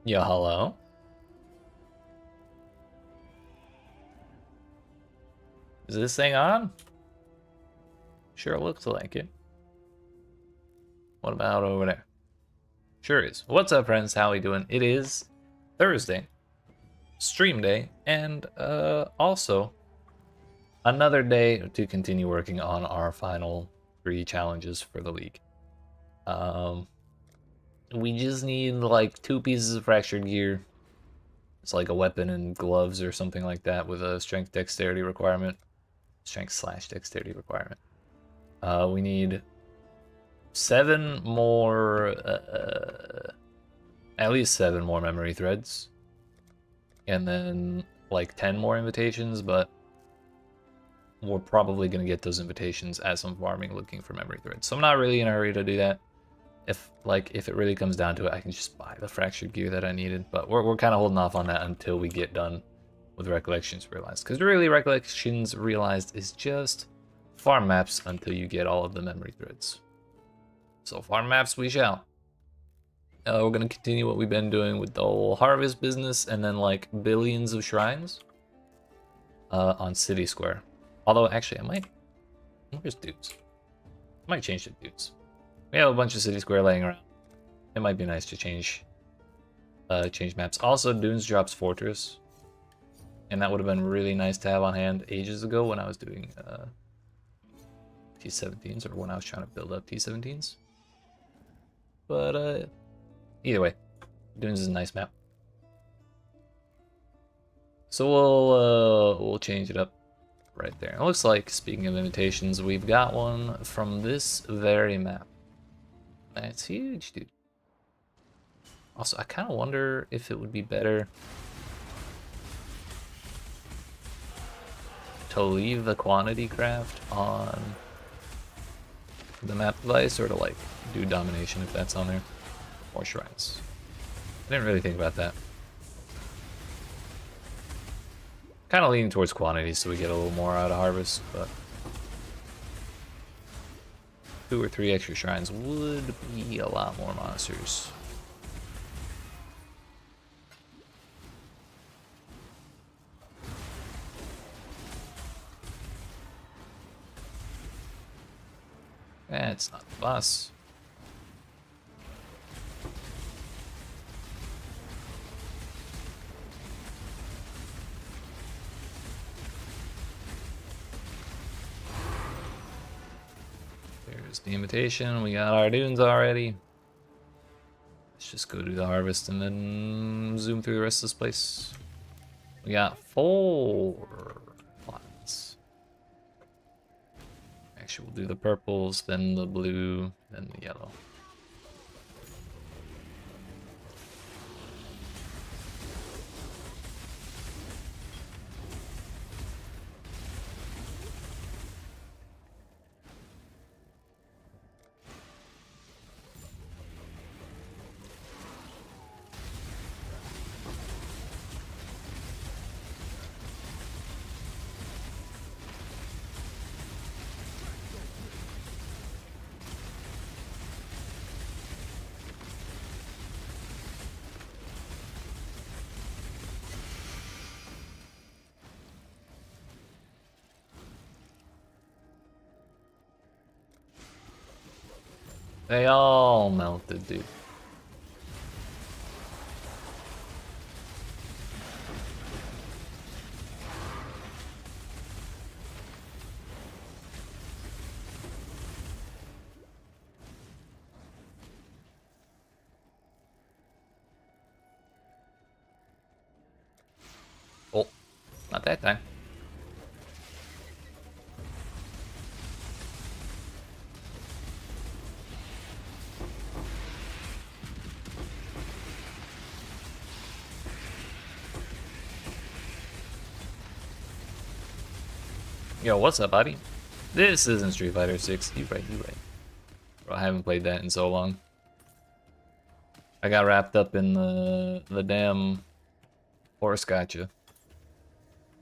Yeah, hello? Is this thing on? Sure looks like it. What about over there? Sure is. What's up, friends? How we doing? It is Thursday, stream day, and also another day to continue working on our final 3 challenges for the league. Um, we just need like 2 pieces of fractured gear. It's like a weapon and gloves or something like that with a strength dexterity requirement. Strength slash dexterity requirement. We need 7 more, at least 7 more memory threads, and then like 10 more invitations, but we're probably going to get those invitations as I'm farming looking for memory threads. So I'm not really in a hurry to do that. If it really comes down to it, I can just buy the fractured gear that I needed, but we're kind of holding off on that until we get done with Recollections Realized, because really Recollections Realized is just farm maps until you get all of the memory threads. So farm maps we shall. We're gonna continue what we've been doing with the whole harvest business, and then like billions of shrines on City Square. Although actually I might, where's dudes? I might change to dudes. We have a bunch of City Square laying around. It might be nice to change maps. Also, Dunes drops Fortress, and that would have been really nice to have on hand ages ago when I was doing T17s, or when I was trying to build up T17s. But either way, Dunes is a nice map. So we'll change it up right there. It looks like, speaking of invitations, we've got one from this very map. That's huge, dude. Also, I kind of wonder if it would be better to leave the quantity craft on the map device, or to like do domination if that's on there, or shrines. I didn't really think about that. Kind of leaning towards quantity so we get a little more out of harvest, but 2 or 3 extra shrines would be a lot more monsters. That's not the boss. There's the invitation. We got our dunes already. Let's just go do the harvest and then zoom through the rest of this place. We got 4 plots. Actually, we'll do the purples, then the blue, then the yellow. They all melted, dude. Oh, not that time. Yo, what's up, buddy? This isn't Street Fighter 6. You right. Bro, I haven't played that in so long. I got wrapped up in the damn horse gotcha.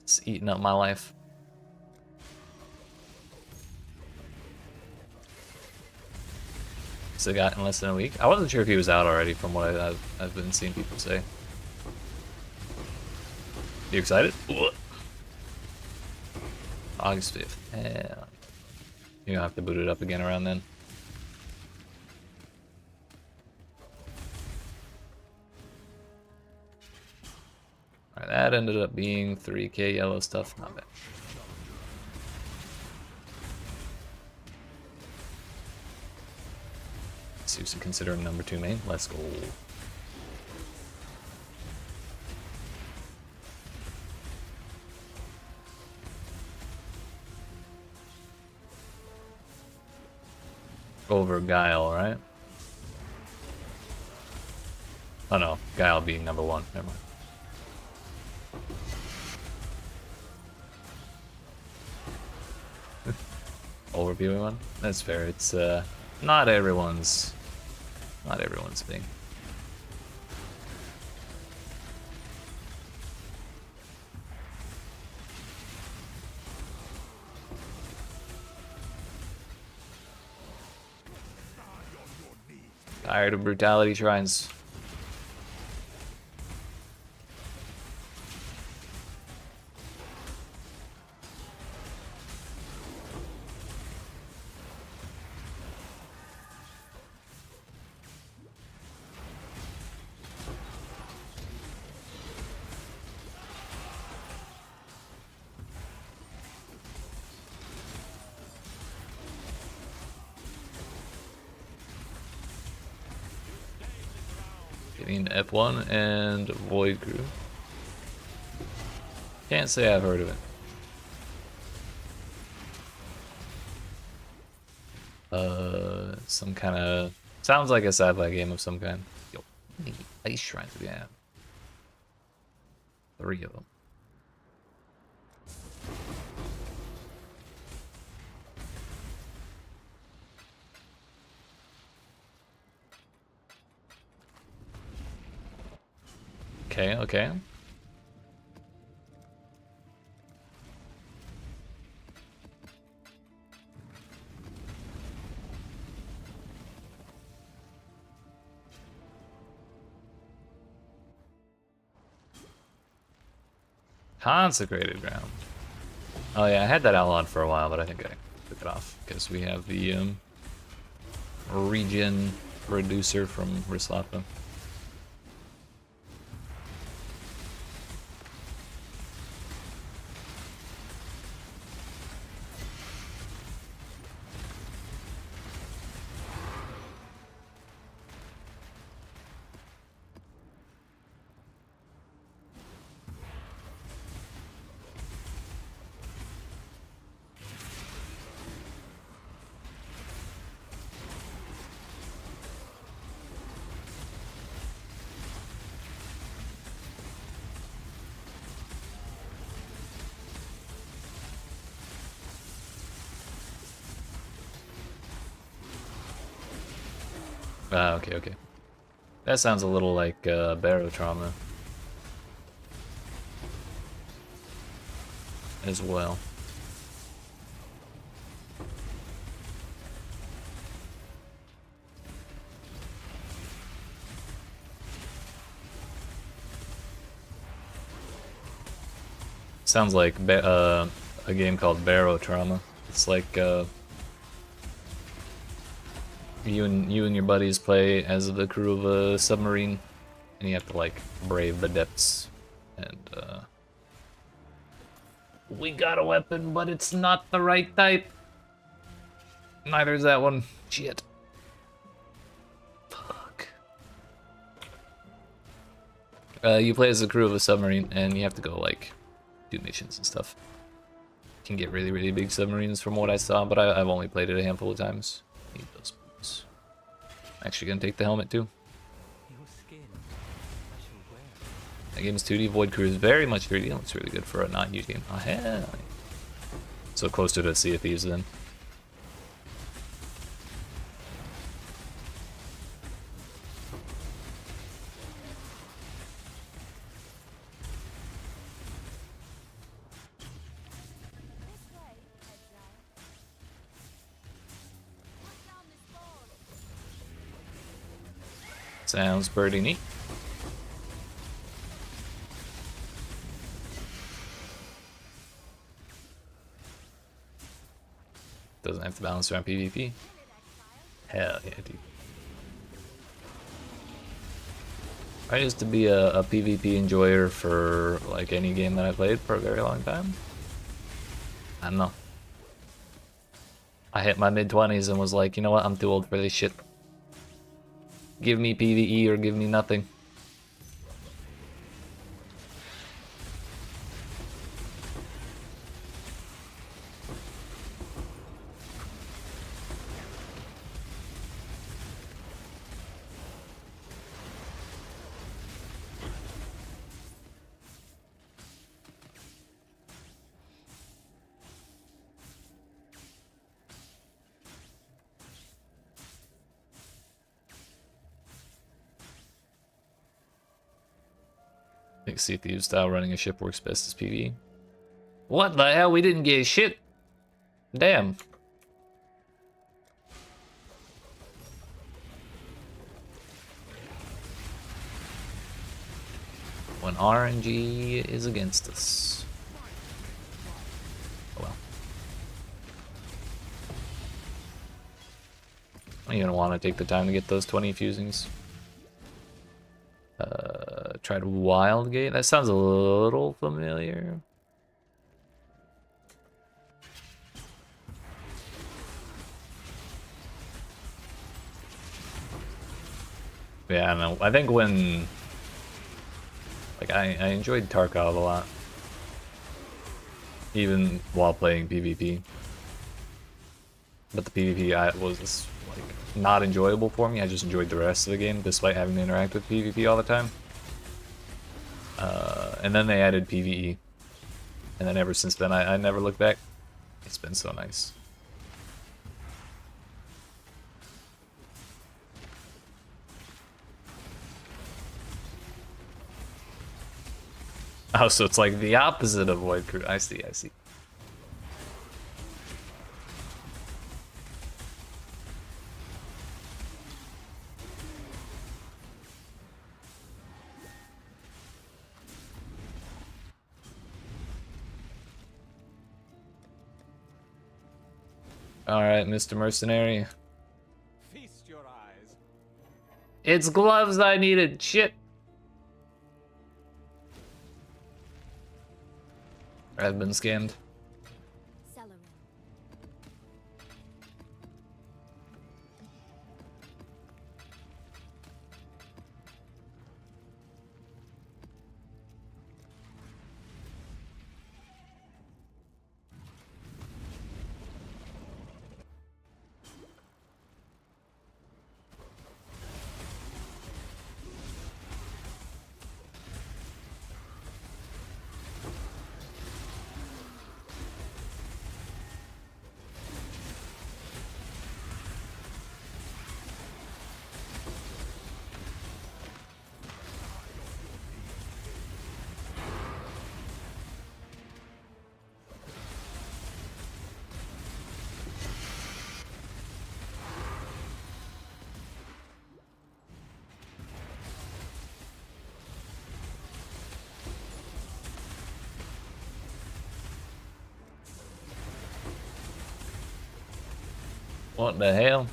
It's eating up my life. So got in less than a week. I wasn't sure if he was out already from what I've been seeing people say. You excited? August 5th. Hell. You're gonna have to boot it up again around then. Alright, that ended up being 3k yellow stuff. Not bad. Seriously considering number 2 main. Let's go. Over Guile, right? Oh no, Guile being number 1. Never mind. Overviewing one? That's fair. It's not everyone's thing. Tired of brutality shrines. Getting F1 and Void Crew. Can't say I've heard of it. Some kind of sounds like a sci-fi game of some kind. Yo, how many ice shrines do we have? 3 of them. Okay, okay. Consecrated ground. Oh yeah, I had that outlawed for a while, but I think I took it off because we have the regen reducer from Rislapa. Ah, okay, okay. That sounds a little like barotrauma as well. Sounds like a game called Barotrauma. It's like you and your buddies play as the crew of a submarine, and you have to like brave the depths. And we got a weapon, but it's not the right type. Neither is that one. Shit. Fuck. You play as the crew of a submarine, and you have to go like do missions and stuff. Can get really, really big submarines from what I saw, but I've only played it a handful of times. Need those boots. I'm actually gonna take the helmet too. That game is 2D. Void Crew is very much 3D. Looks really good for a not huge game. Oh hell. So closer to Sea of Thieves then. Sounds pretty neat. Doesn't have to balance around PvP. Hell yeah, dude. I used to be a PvP enjoyer for like any game that I played for a very long time. I don't know. I hit my mid-20s and was like, you know what, I'm too old for this shit. Give me PvE or give me nothing. I think CPU style running a ship works best as PvE. What the hell? We didn't get shit. Damn. When RNG is against us. Oh well. You're gonna want to take the time to get those 20 fusings. Tried Wildgate. That sounds a little familiar. Yeah, I don't know. I think when... Like, I enjoyed Tarkov a lot. Even while playing PvP. But the PvP was, like, not enjoyable for me. I just enjoyed the rest of the game, despite having to interact with PvP all the time. And then they added PvE. And then ever since then, I never looked back. It's been so nice. Oh, so it's like the opposite of Void Crew. I see, I see. Alright, Mr. Mercenary. Feast your eyes. It's gloves I needed. Shit. I've been scammed. What the hell?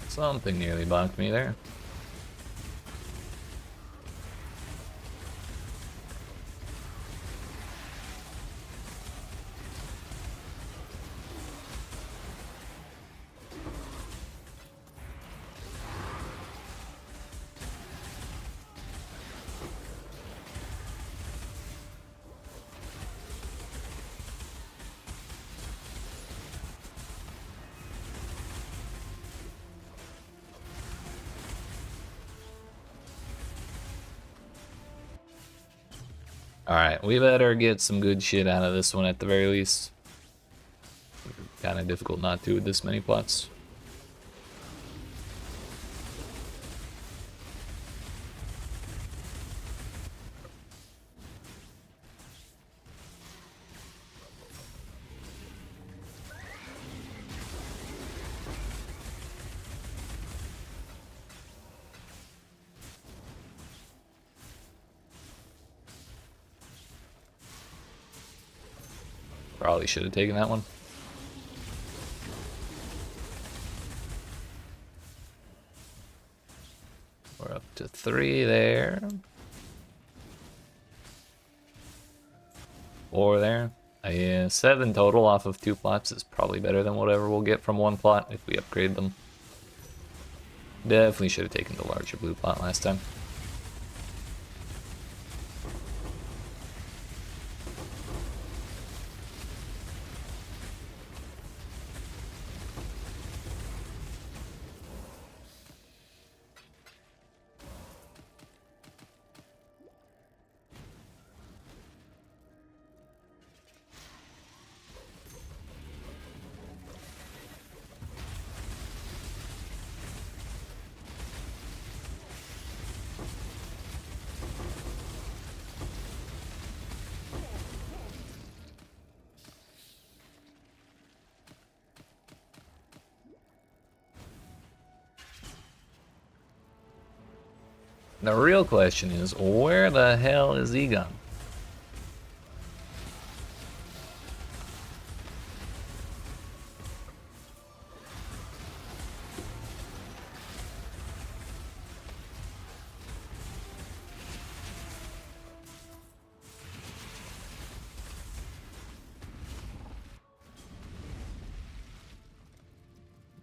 Something nearly blocked me there. Alright, we better get some good shit out of this one at the very least. Kind of difficult not to with this many plots. Probably should have taken that one. We're up to 3 there. 4 there. Yeah, 7 total off of 2 plots is probably better than whatever we'll get from 1 plot if we upgrade them. Definitely should have taken the larger blue plot last time. The real question is, where the hell is Egon?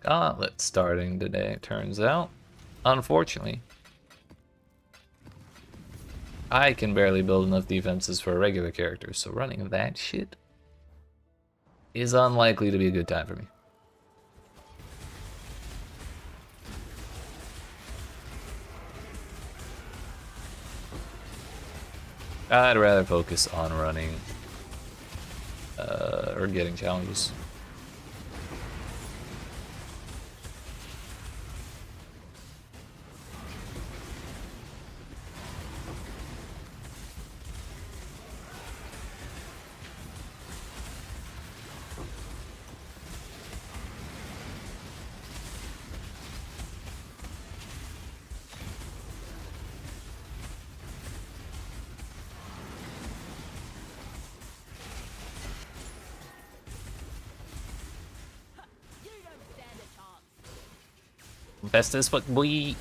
Gauntlet starting today, it turns out. Unfortunately. I can barely build enough defenses for a regular character, so running that shit is unlikely to be a good time for me. I'd rather focus on running or getting challenges. Best as fuck, boy.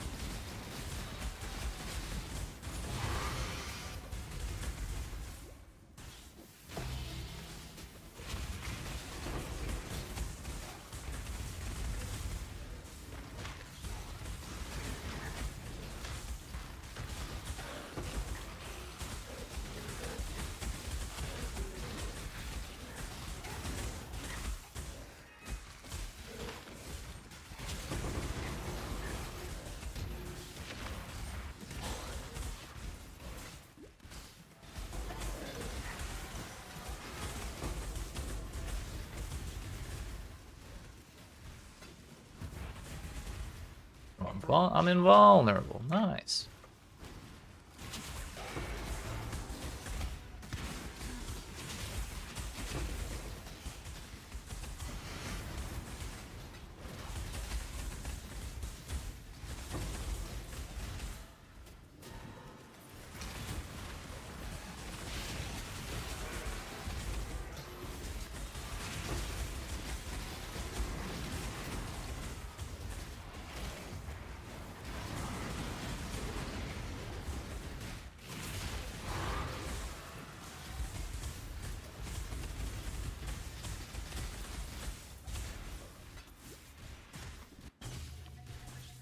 I'm invulnerable. Nice.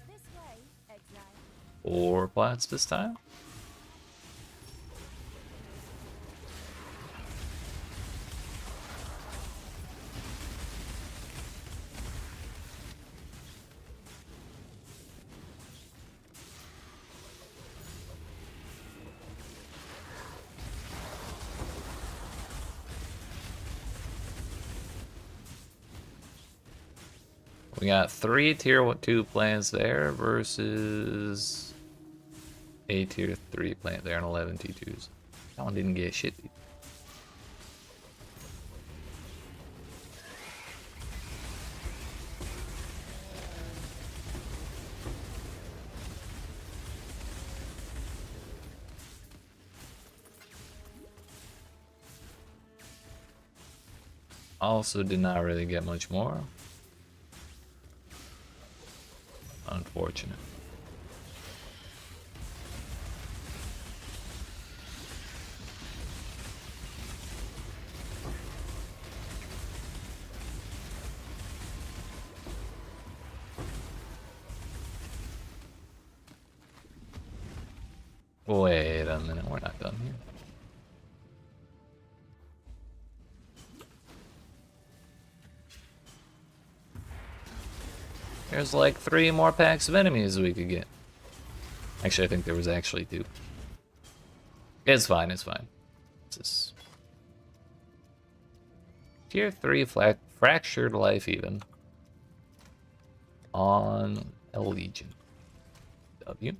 This way, Exile. 4 plots this time. We got 3 tier 2 plants there versus a tier 3 plant there and 11 T2s. That one didn't get shit. Also did not really get much more. Unfortunate. Wait a minute, we're not done here. There's like 3 more packs of enemies we could get. Actually, I think there was actually 2. It's fine, it's fine. This is Tier 3 Fractured Life even. On a Legion. W.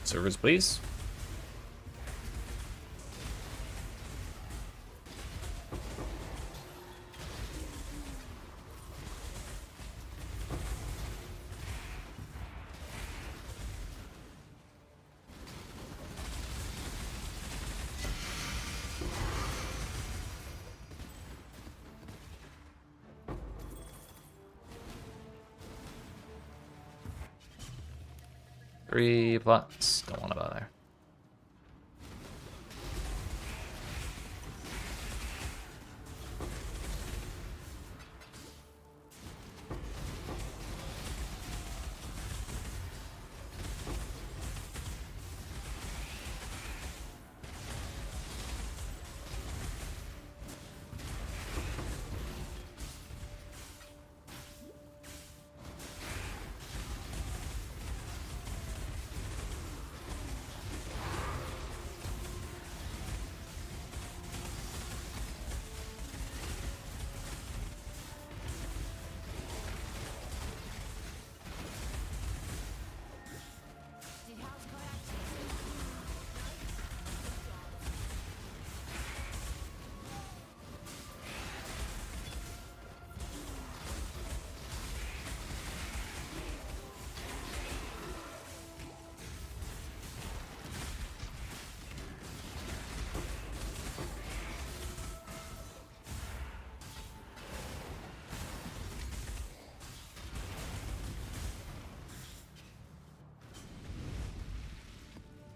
Servers, please. Three pots. Don't want to bother.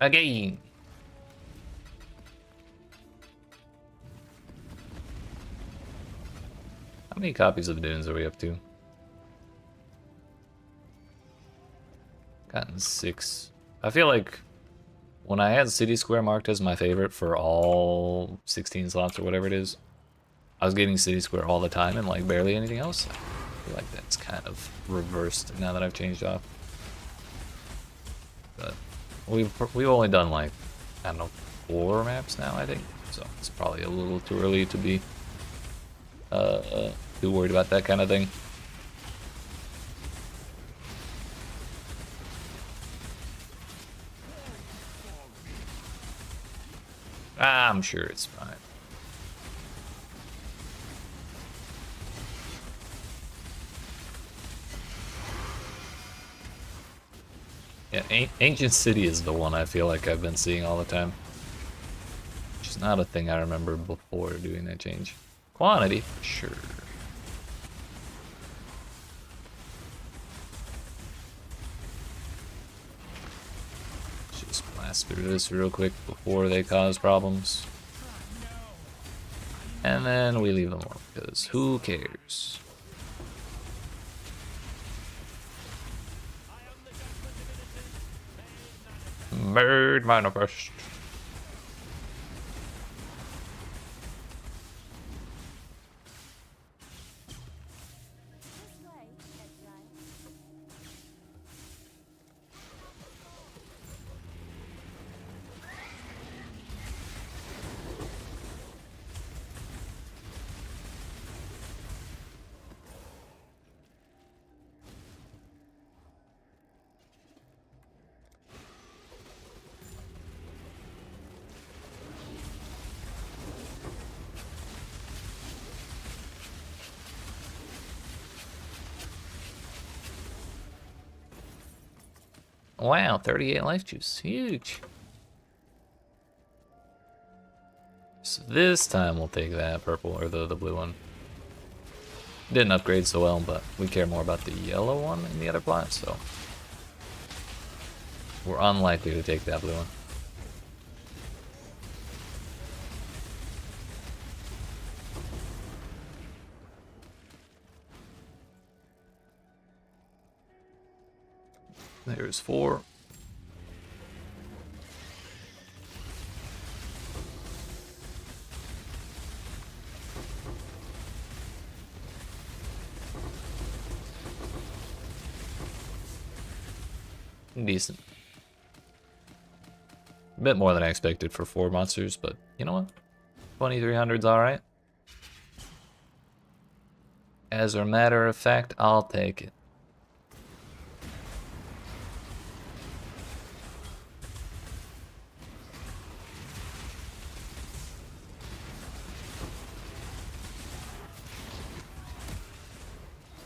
Again. How many copies of Dunes are we up to? Gotten 6. I feel like when I had City Square marked as my favorite for all 16 slots or whatever it is, I was getting City Square all the time and like barely anything else. I feel like that's kind of reversed now that I've changed off. But we've only done like, I don't know, 4 maps now, I think. So it's probably a little too early to be too worried about that kind of thing. I'm sure it's fine. Yeah, Ancient City is the one I feel like I've been seeing all the time. Which is not a thing I remember before doing that change. Quantity, for sure. Just blast through this real quick before they cause problems. And then we leave them alone, because who cares? Bird manifest. This way, Exile. Wow, 38 life juice. Huge. So this time we'll take that purple, or the blue one. Didn't upgrade so well, but we care more about the yellow one in the other plot, so we're unlikely to take that blue one. There's 4. Decent. A bit more than I expected for 4 monsters, but you know what? 2300's alright. As a matter of fact, I'll take it.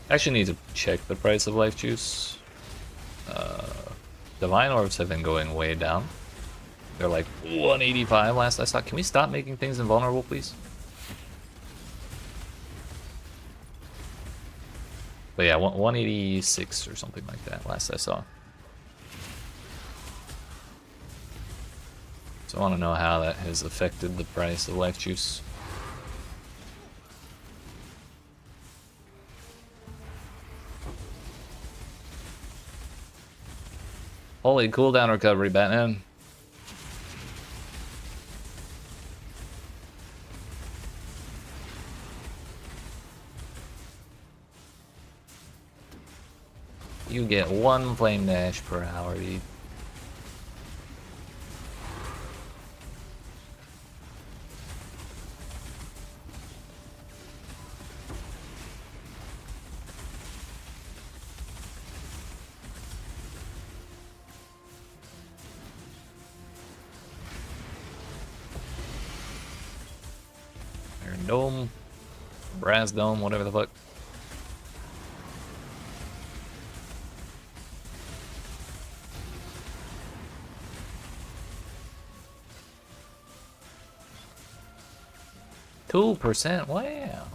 Actually need to check the price of life juice. Divine orbs have been going way down. They're like 185 last I saw. Can we stop making things invulnerable, please? But yeah, 186 or something like that last I saw. So I want to know how that has affected the price of life juice. Holy cooldown recovery, Batman. You get 1 flame dash per hour, dude. Iron Dome, Brass Dome, whatever the fuck. %, wow.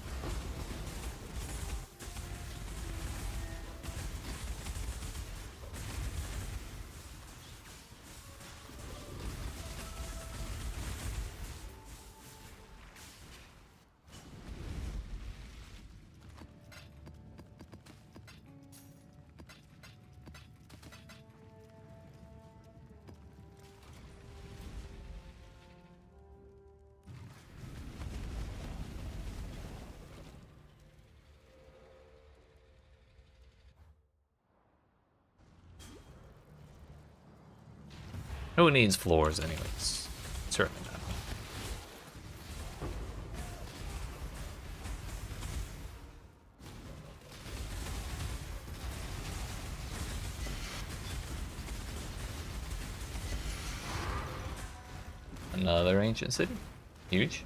Who needs floors anyways? Certainly not. Another ancient city. Huge.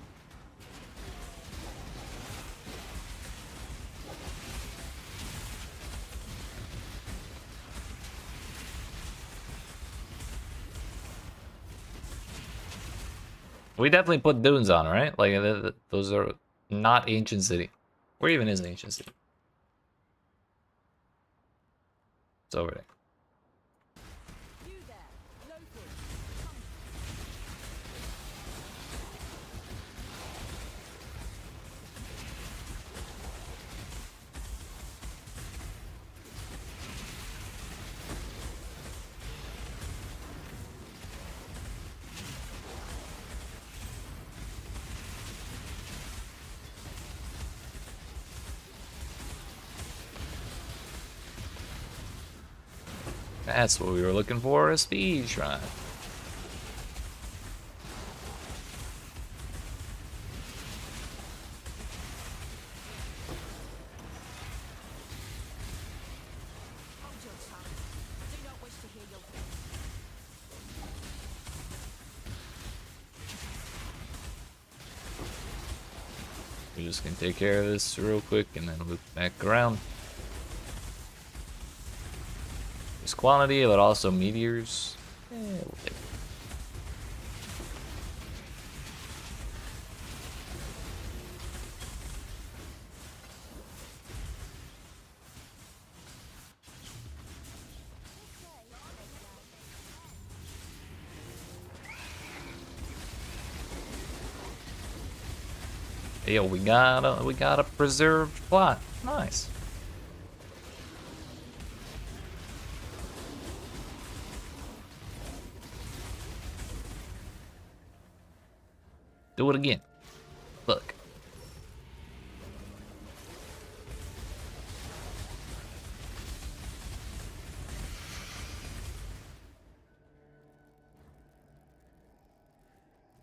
We definitely put dunes on, right? Like, those are not ancient city. Where even is an ancient city? It's over there. You there, local. That's what we were looking for, a speed shrine. Hold your tongue. I do not wish to hear your voice. We're just gonna take care of this real quick and then loop back around. increased quantity, but also meteors. We'll take it. Yo, we got a preserved plot. Nice. Do it again. Look.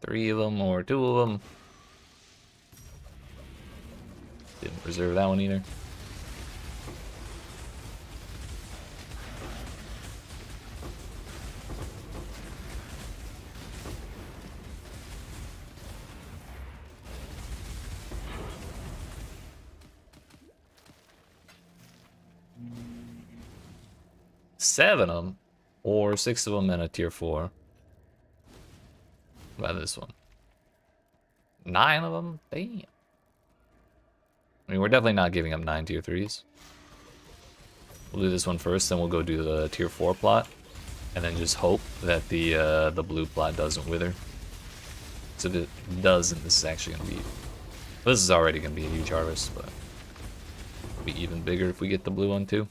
Three of them or two of them. Didn't preserve that one either. Seven of them, or six of them in a tier 4. What about this one? 9 of them? Damn. I mean, we're definitely not giving up 9 tier 3s. We'll do this one first, then we'll go do the tier 4 plot, and then just hope that the blue plot doesn't wither. So if it doesn't, this is actually gonna be. This is already gonna be a huge harvest, but it'll be even bigger if we get the blue one too.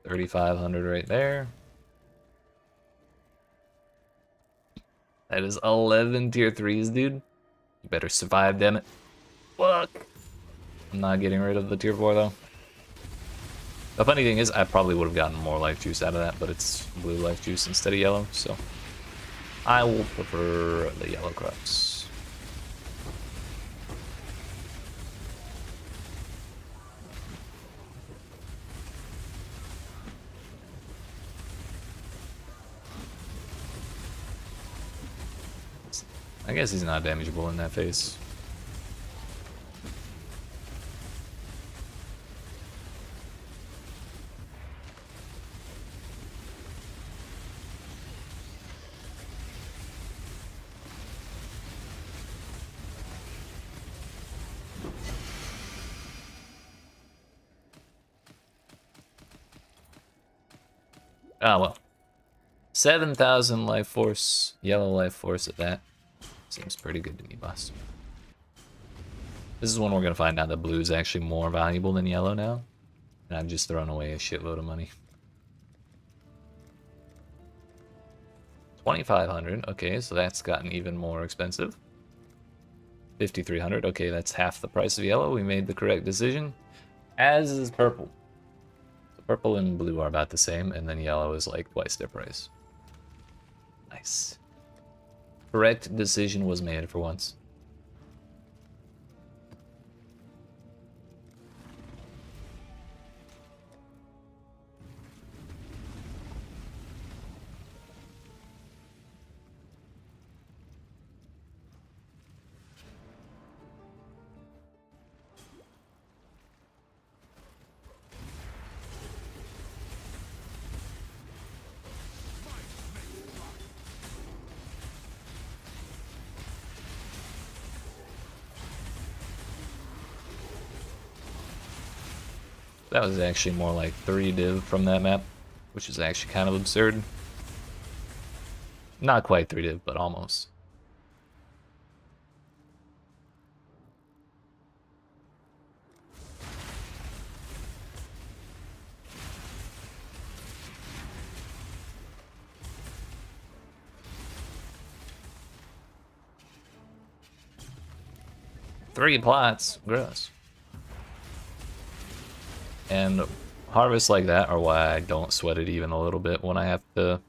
$3,500 right there. That is 11 tier 3s, dude. You better survive, damn it. Fuck. I'm not getting rid of the tier 4 though. The funny thing is, I probably would have gotten more life juice out of that, but it's blue life juice instead of yellow, so I will prefer the yellow crops. I guess he's not damageable in that phase. Ah, well. 7,000 life force, yellow life force at that. Seems pretty good to me, boss. This is when we're gonna find out that blue is actually more valuable than yellow now. And I've just thrown away a shitload of money. 2,500, okay, so that's gotten even more expensive. 5,300, okay, that's half the price of yellow. We made the correct decision. As is purple. So purple and blue are about the same, and then yellow is like twice their price. Nice. Correct decision was made for once. That was actually more like 3 div from that map, which is actually kind of absurd. Not quite 3 div, but almost. Three plots, gross. And harvests like that are why I don't sweat it even a little bit when I have to,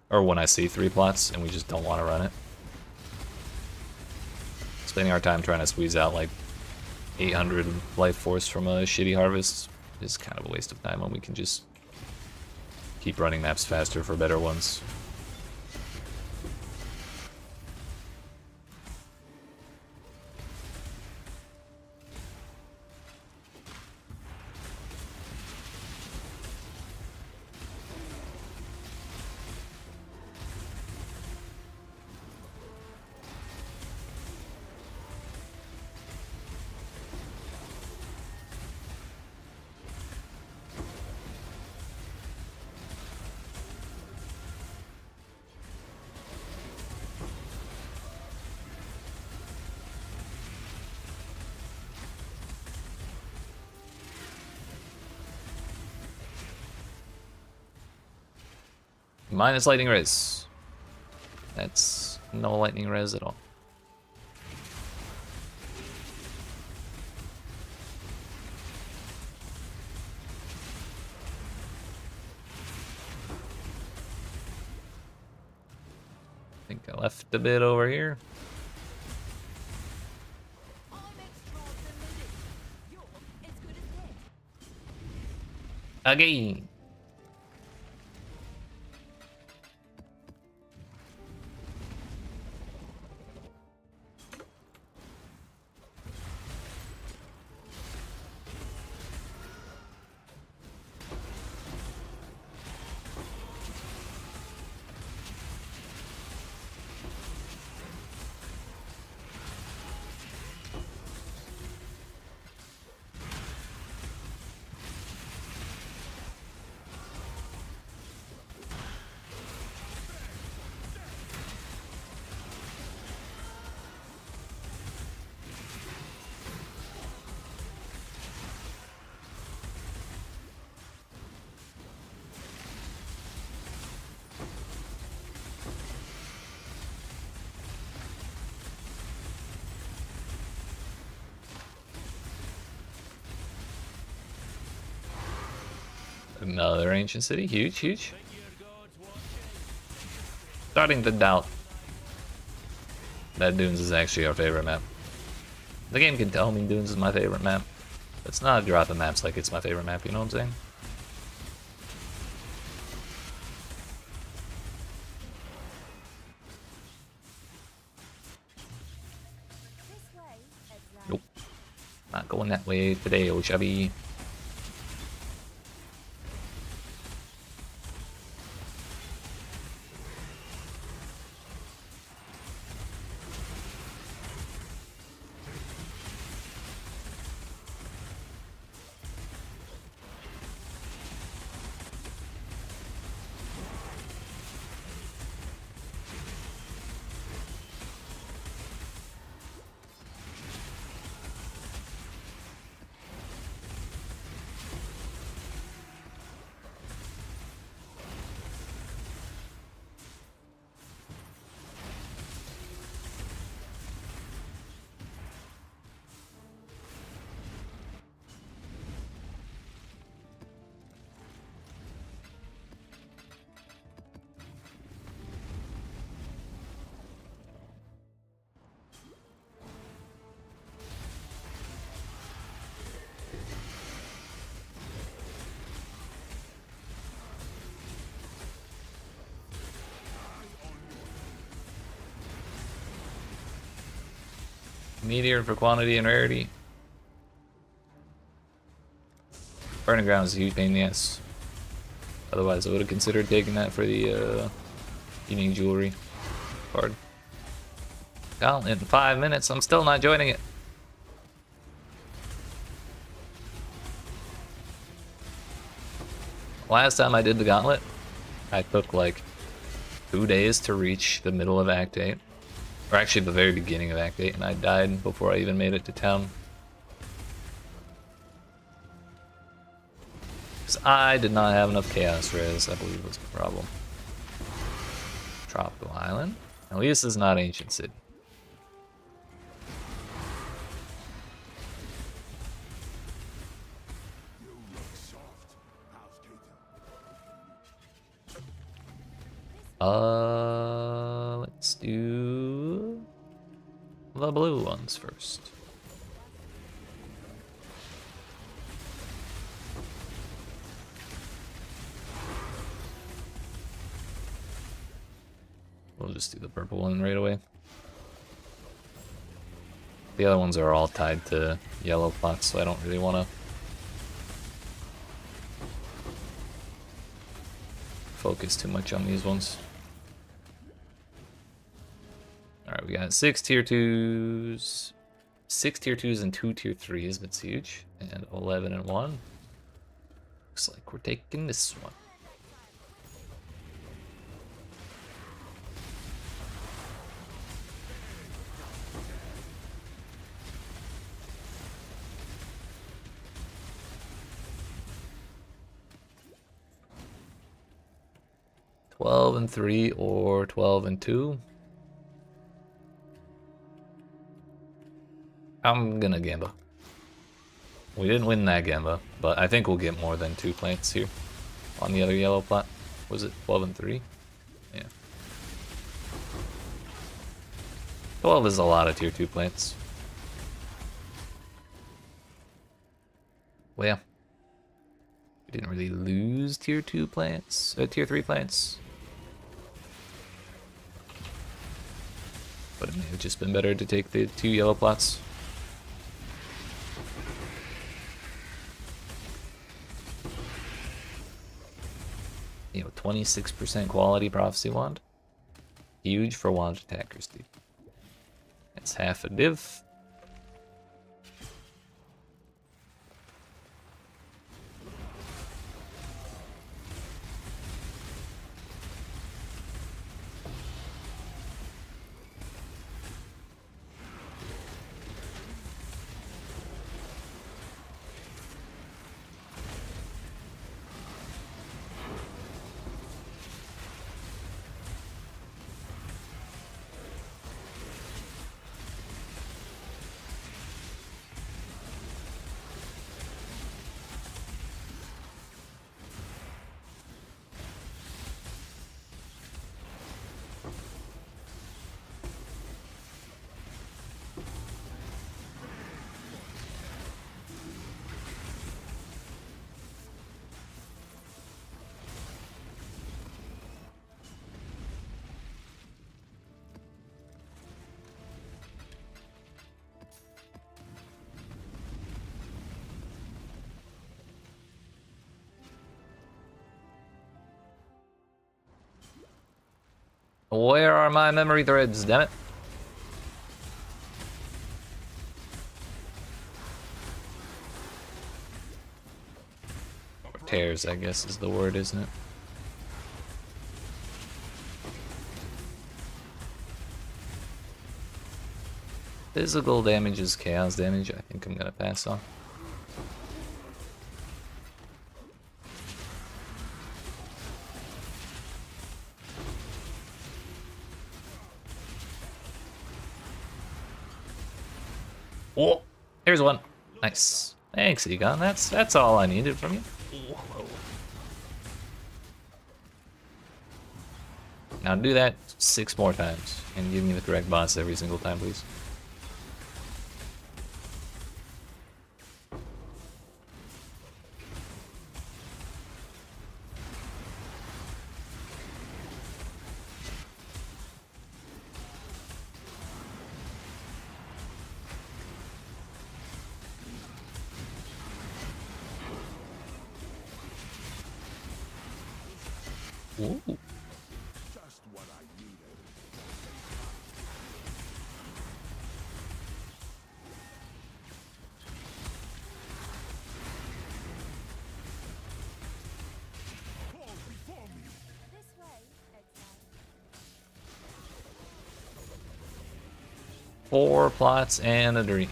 or when I see 3 plots and we just don't want to run it. Spending our time trying to squeeze out like 800 life force from a shitty harvest is kind of a waste of time when we can just keep running maps faster for better ones. Minus lightning res. That's no lightning res at all. I think I left a bit over here. I'm extraordinary. You're as good as dead. Again. Another ancient city, huge, huge. Starting to doubt that Dunes is actually our favorite map. The game can tell me Dunes is my favorite map. It's not dropping maps like it's my favorite map, you know what I'm saying? This way, Exile. Nope. Not going that way today, oh chubby. Meteor for quantity and rarity. Burning ground is a huge pain in the ass. Otherwise I would have considered taking that for the unique jewelry card. Gauntlet in 5 minutes, I'm still not joining it. Last time I did the gauntlet, I took like 2 days to reach the middle of Act 8. Or actually the very beginning of Act 8, and I died before I even made it to town. Because I did not have enough Chaos Res, I believe was the problem. Tropical Island. At least it's not Ancient City. Let's do the blue ones first. We'll just do the purple one right away. The other ones are all tied to yellow plots, so I don't really want to focus too much on these ones. Alright, we got 6 tier 2s, 6 tier 2s and 2 tier 3s, that's huge, and 11 and 1. Looks like we're taking this one. 12 and 3 or 12 and 2. I'm gonna Gamba. We didn't win that Gamba, but I think we'll get more than 2 plants here on the other yellow plat. Was it 12 and 3? Yeah. 12 is a lot of tier 2 plants. Well, we didn't really lose tier 2 plants, tier 3 plants. But it may have just been better to take the 2 yellow plots. You know, 26% quality prophecy wand. Huge for wand attackers, dude. That's half a div. Where are my memory threads, damn it? Or tears, I guess is the word, isn't it? Physical damage is chaos damage. I think I'm gonna pass on. Oh, here's one. Nice. Thanks, Egon. That's all I needed from you. Whoa. Now do that 6 more times and give me the correct boss every single time, please. Ooh. Just what I needed. Fall before me. This way, Exile. 4 plots and a dream.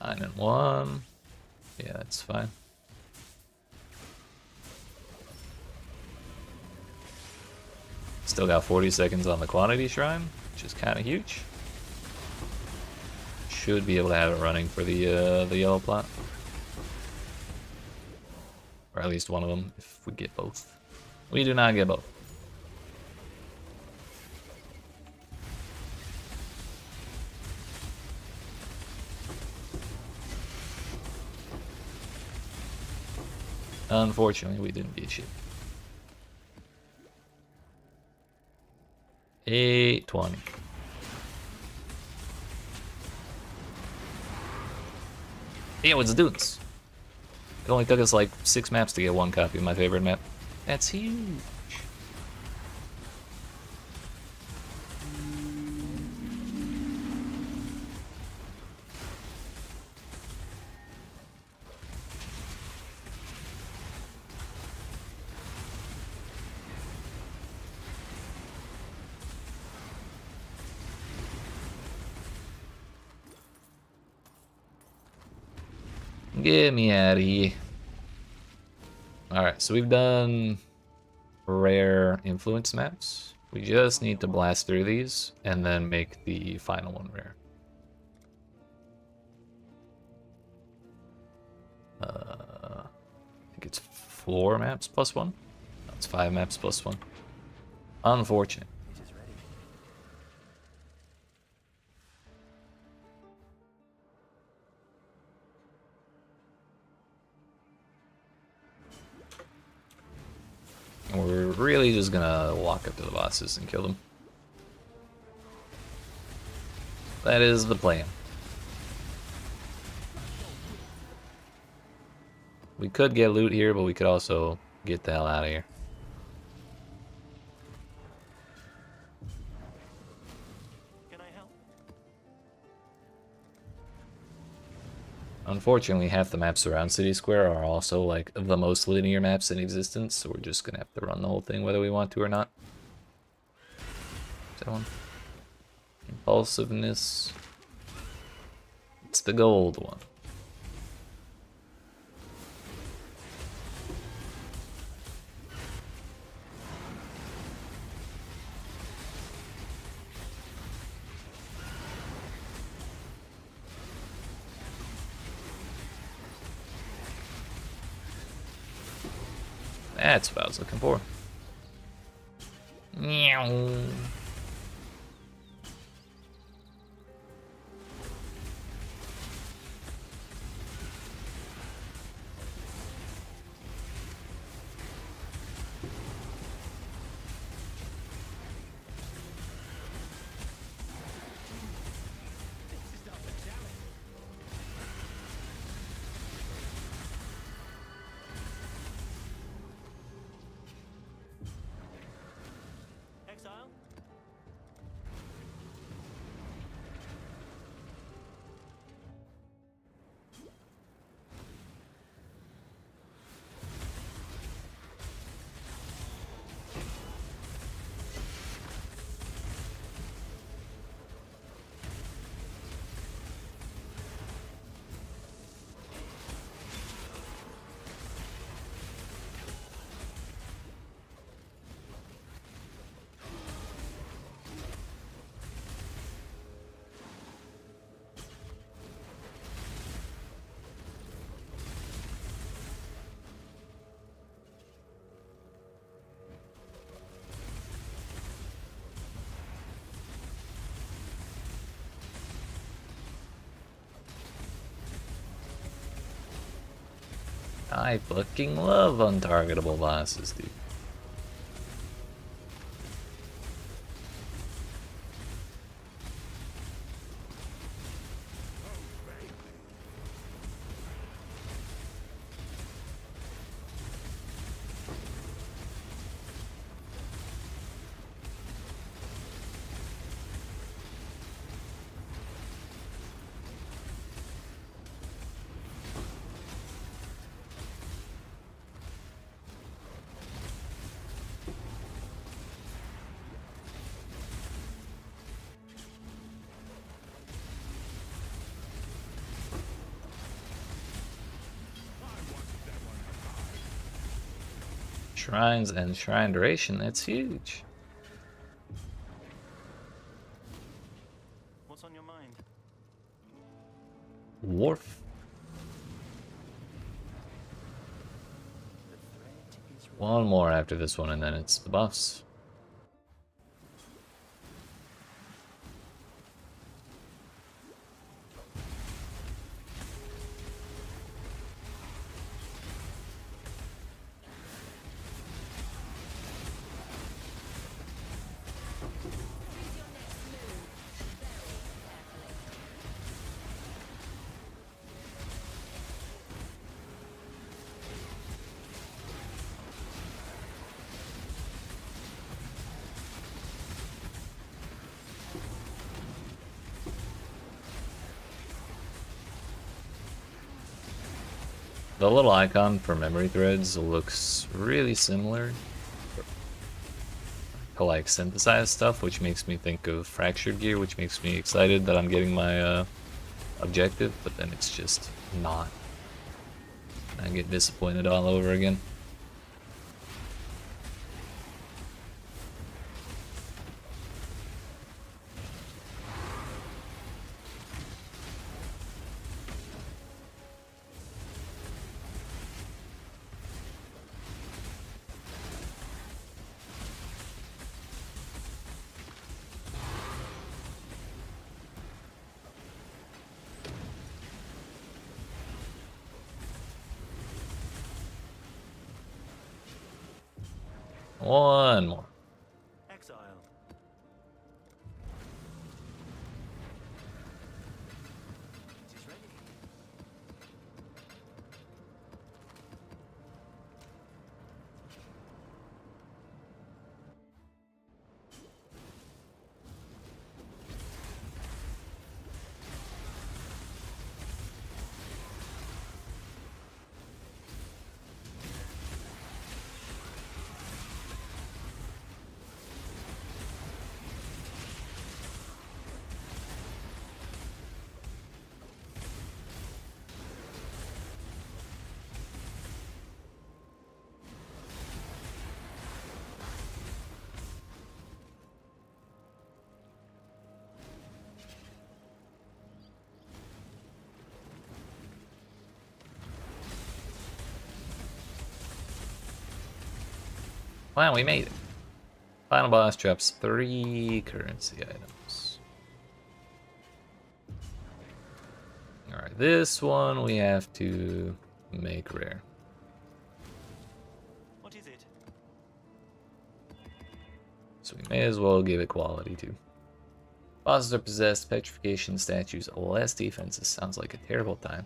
Nine and 1. Yeah, that's fine. Still got 40 seconds on the quantity shrine, which is kind of huge. Should be able to have it running for the yellow plot, or at least one of them if we get both. We do not get both. Unfortunately, we didn't get shit. 820. Yeah, what's doing this? It only took us like 6 maps to get 1 copy of my favorite map. That's huge. Get me out of here. Alright, so we've done rare influence maps. We just need to blast through these and then make the final one rare. I think it's 4 maps plus 1. No, it's 5 maps plus 1. Unfortunate. And we're really just gonna walk up to the bosses and kill them. That is the plan. We could get loot here, but we could also get the hell out of here. Can I help? Unfortunately, half the maps around City Square are also like the most linear maps in existence, so we're just gonna have to run the whole thing whether we want to or not. Is that one? Impulsiveness. It's the gold one. That's what I was looking for. Meow. Exile? I fucking love untargetable bosses, dude. Shrines and shrine duration, that's huge. What's on your mind? Wharf. One more after this one, and then it's the buffs. The little icon for memory threads looks really similar to like synthesized stuff, which makes me think of fractured gear, which makes me excited that I'm getting my objective, but then it's just not. I get disappointed all over again. One more. Exile. It is ready. Wow, we made it. Final boss drops 3 currency items. Alright, this one we have to make rare. What is it? So we may as well give it quality too. Bosses are possessed, petrification, statues, less defenses. Sounds like a terrible time.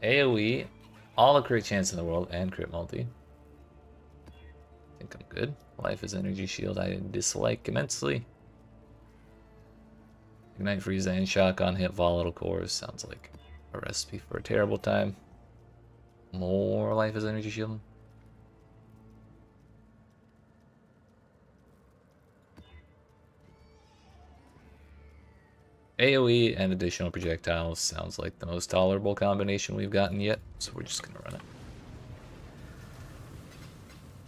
AoE, all the crit chance in the world, and crit multi. I think I'm good. Life is energy shield I dislike immensely. Ignite, freeze, and shock on hit volatile cores. Sounds like a recipe for a terrible time. More life is energy shield. AoE and additional projectiles sounds like the most tolerable combination we've gotten yet, so we're just gonna run it.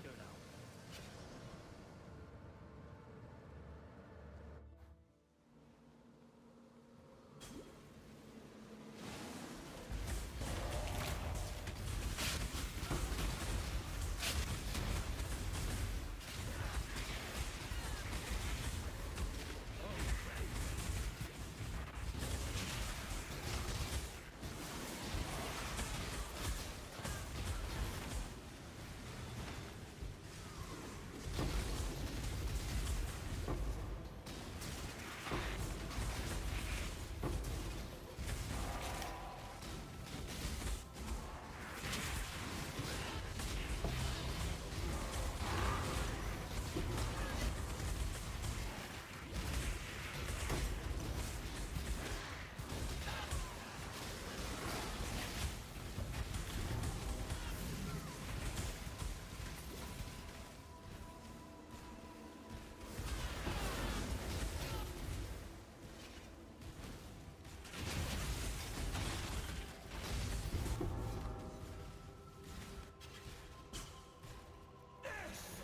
Go now.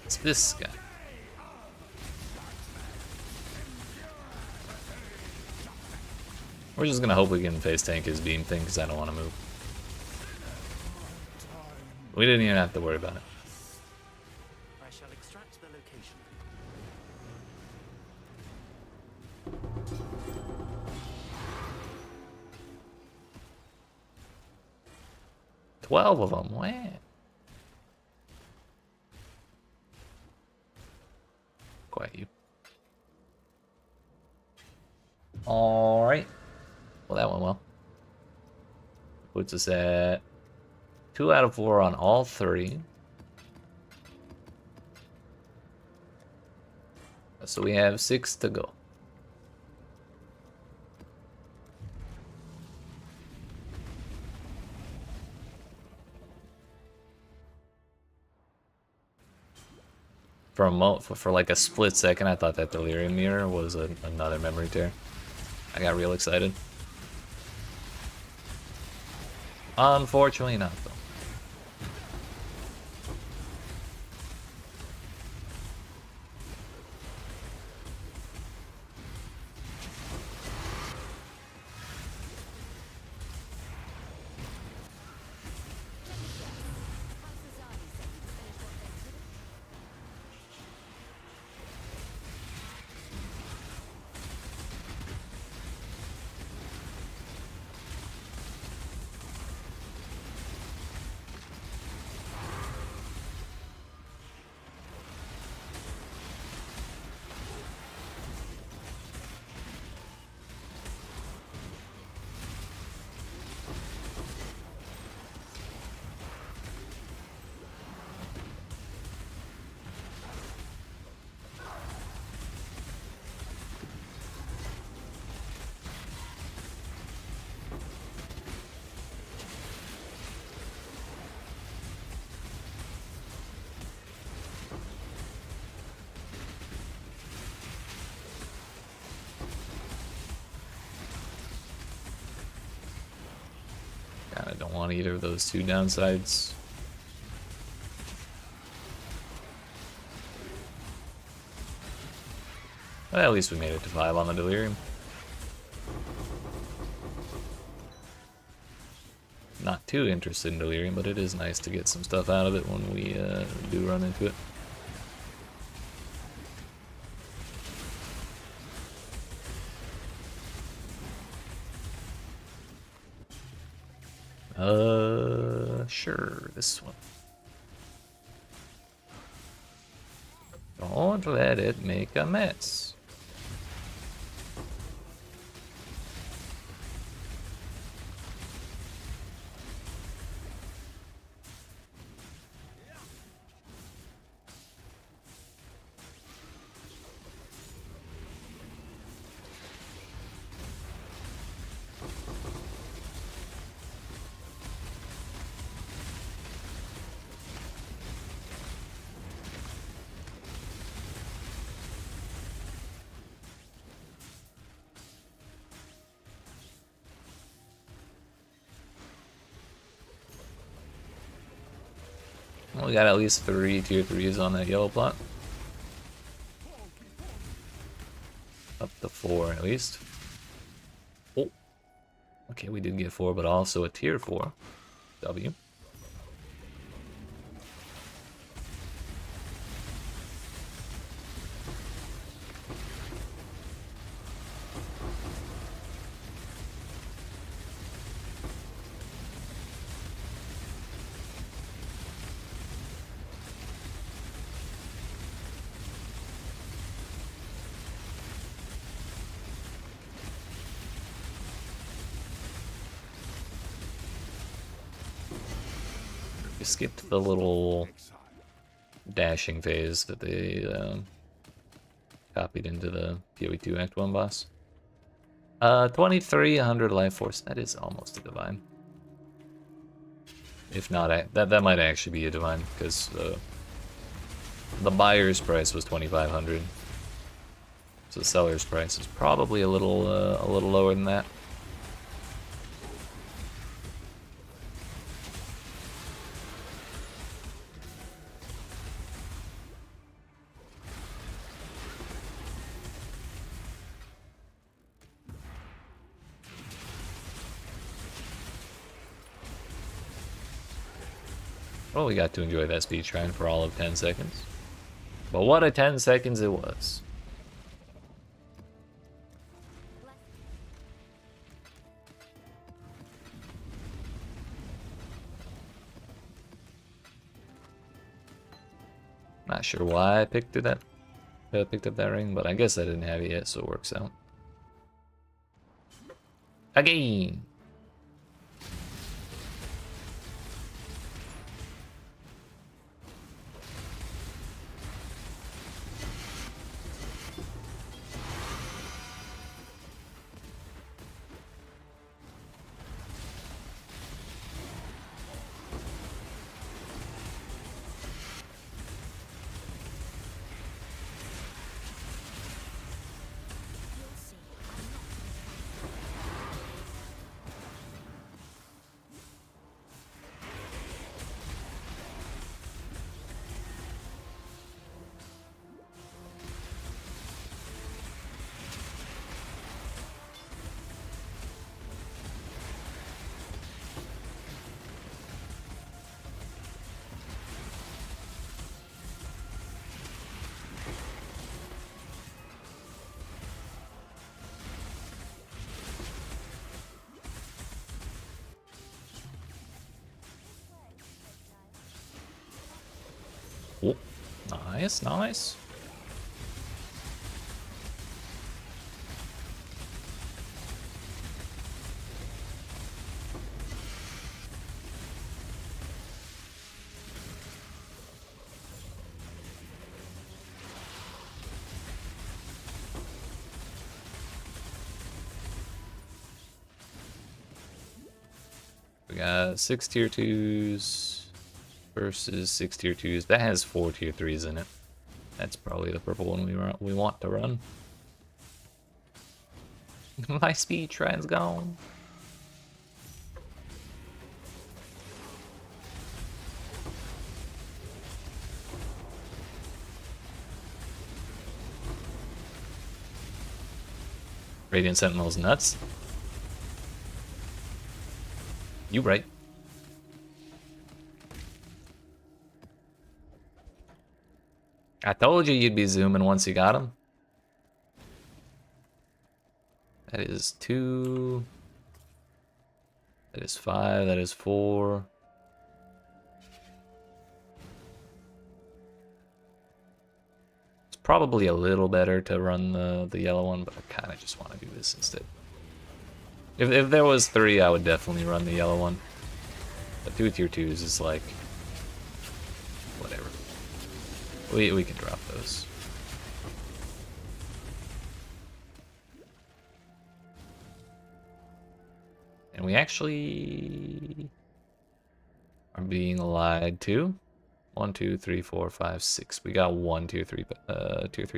It's this guy. We're just gonna hope we can face tank his beam thing because I don't want to move. We didn't even have to worry about it. I shall extract the location. 12 of them. Wow. Quite you. All right. Well, that went well. Puts us at 2 out of 4 on all 3. So we have 6 to go. For like a split second, I thought that Delirium Mirror was another memory tear. I got real excited. Unfortunately not, though. don't want either of those two downsides. Well, at least we made it to 5 on the Delirium. Not too interested in Delirium, but it is nice to get some stuff out of it when we do run into it. Sure, this one. Don't let it make a mess. Well, we got at least 3 tier 3s on that yellow plot. Up to 4 at least. Oh. Okay, we did get 4, but also a tier 4 W. We skipped the little Exile. dashing phase that they copied into the PoE 2 Act 1 boss. 23, 100 life force. That is almost a divine. If not, that might actually be a divine, because the buyer's price was 2,500. So the seller's price is probably a little lower than that. Well, we got to enjoy that speed shrine for all of 10 seconds. But what a 10 seconds it was. Not sure why I picked up that ring, but I guess I didn't have it yet, so it works out. Again. You'll see. Oh, nice, nice. We got 6 tier 2s versus 6 tier 2s. That has 4 tier 3s in it. That's probably the purple one we want to run. My speed shrine's gone. Radiant Sentinel's nuts. You right. I told you you'd be zooming once you got him. That is 2. That is 5. That is 4. It's probably a little better to run the yellow one, but I kind of just want to do this instead. If there was 3, I would definitely run the yellow one. But 2 tier 2s is like... whatever. We can drop those. And we actually are being lied to. 1, 2, 3, 4, 5, 6. We got 1 tier 3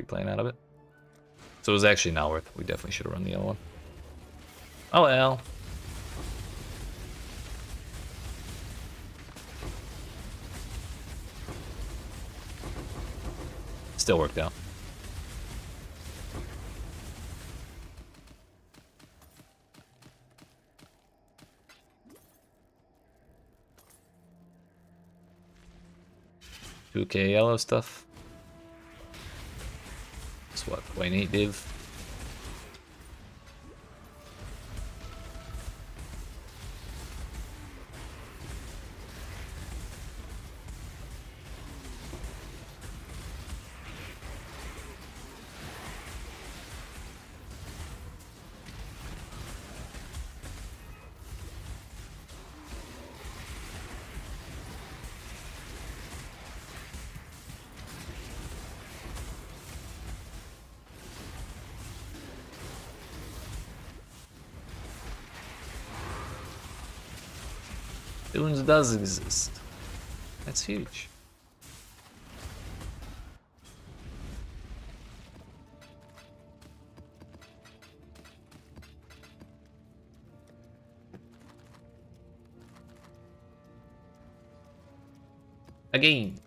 plane out of it. So it was actually not worth it. We definitely should have run the yellow one. Oh well. Still worked out. $2K yellow stuff. That's what, 0.8 div. Dunes does exist. That's huge. Again.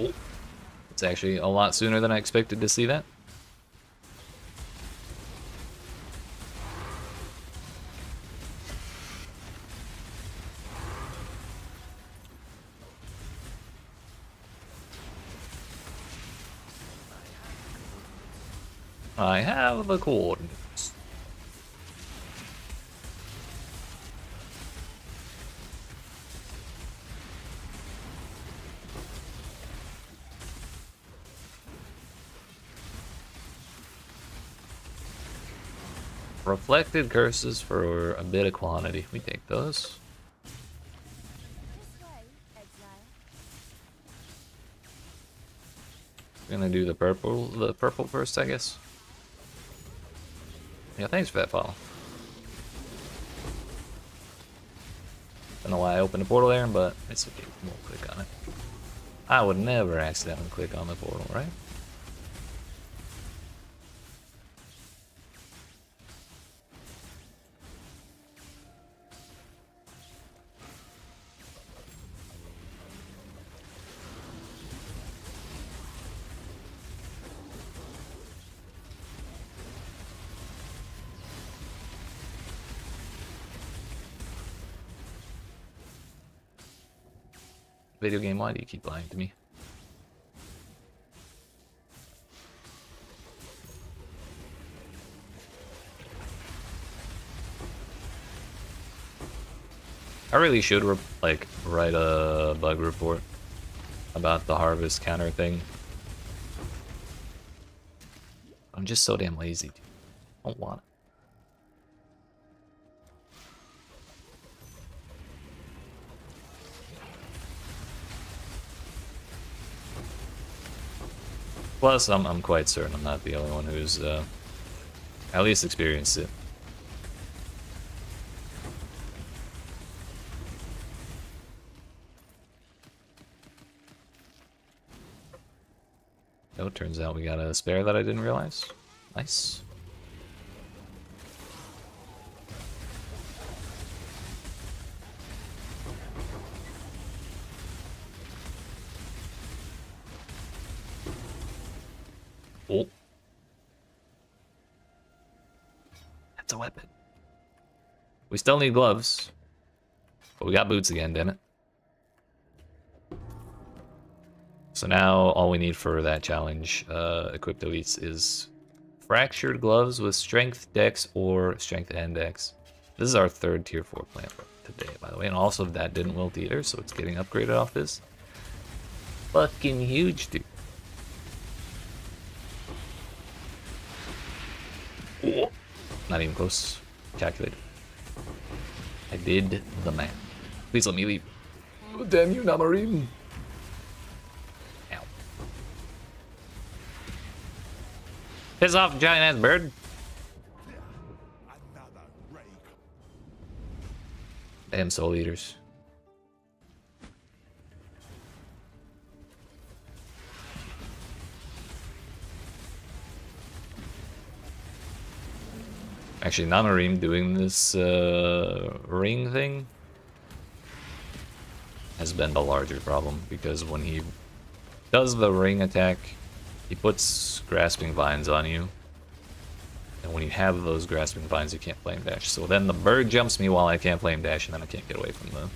Oh, it's actually a lot sooner than I expected to see that. I have the coordinates. Reflected curses for a bit of quantity. We take those. This way, Exile. We're gonna do the purple first, I guess. Yeah, thanks for that follow. Don't know why I opened the portal there, but it's okay. We'll click on it. I would never accidentally click on the portal, right? Video game, why do you keep lying to me? I really should write a bug report about the harvest counter thing. I'm just so damn lazy, dude. I don't want it. Plus, I'm quite certain I'm not the only one who's at least experienced it. Oh, turns out we got a spare that I didn't realize. Nice. Oh. That's a weapon. We still need gloves. But we got boots again, damn it. So now all we need for that challenge, equipped elites, is fractured gloves with strength, dex, or strength and dex. This is our third tier 4 plant for today, by the way. And also that didn't wilt either, so it's getting upgraded off this. Fucking huge, dude. Not even close. Calculated. I did the math. Please let me leave. Oh, damn you, Namarine. Ow. Piss off, giant ass bird. Another rake. Damn soul eaters. Actually, Namarim doing this ring thing has been the larger problem, because when he does the ring attack, he puts grasping vines on you. And when you have those grasping vines, you can't flame dash. So then the bird jumps me while I can't flame dash, and then I can't get away from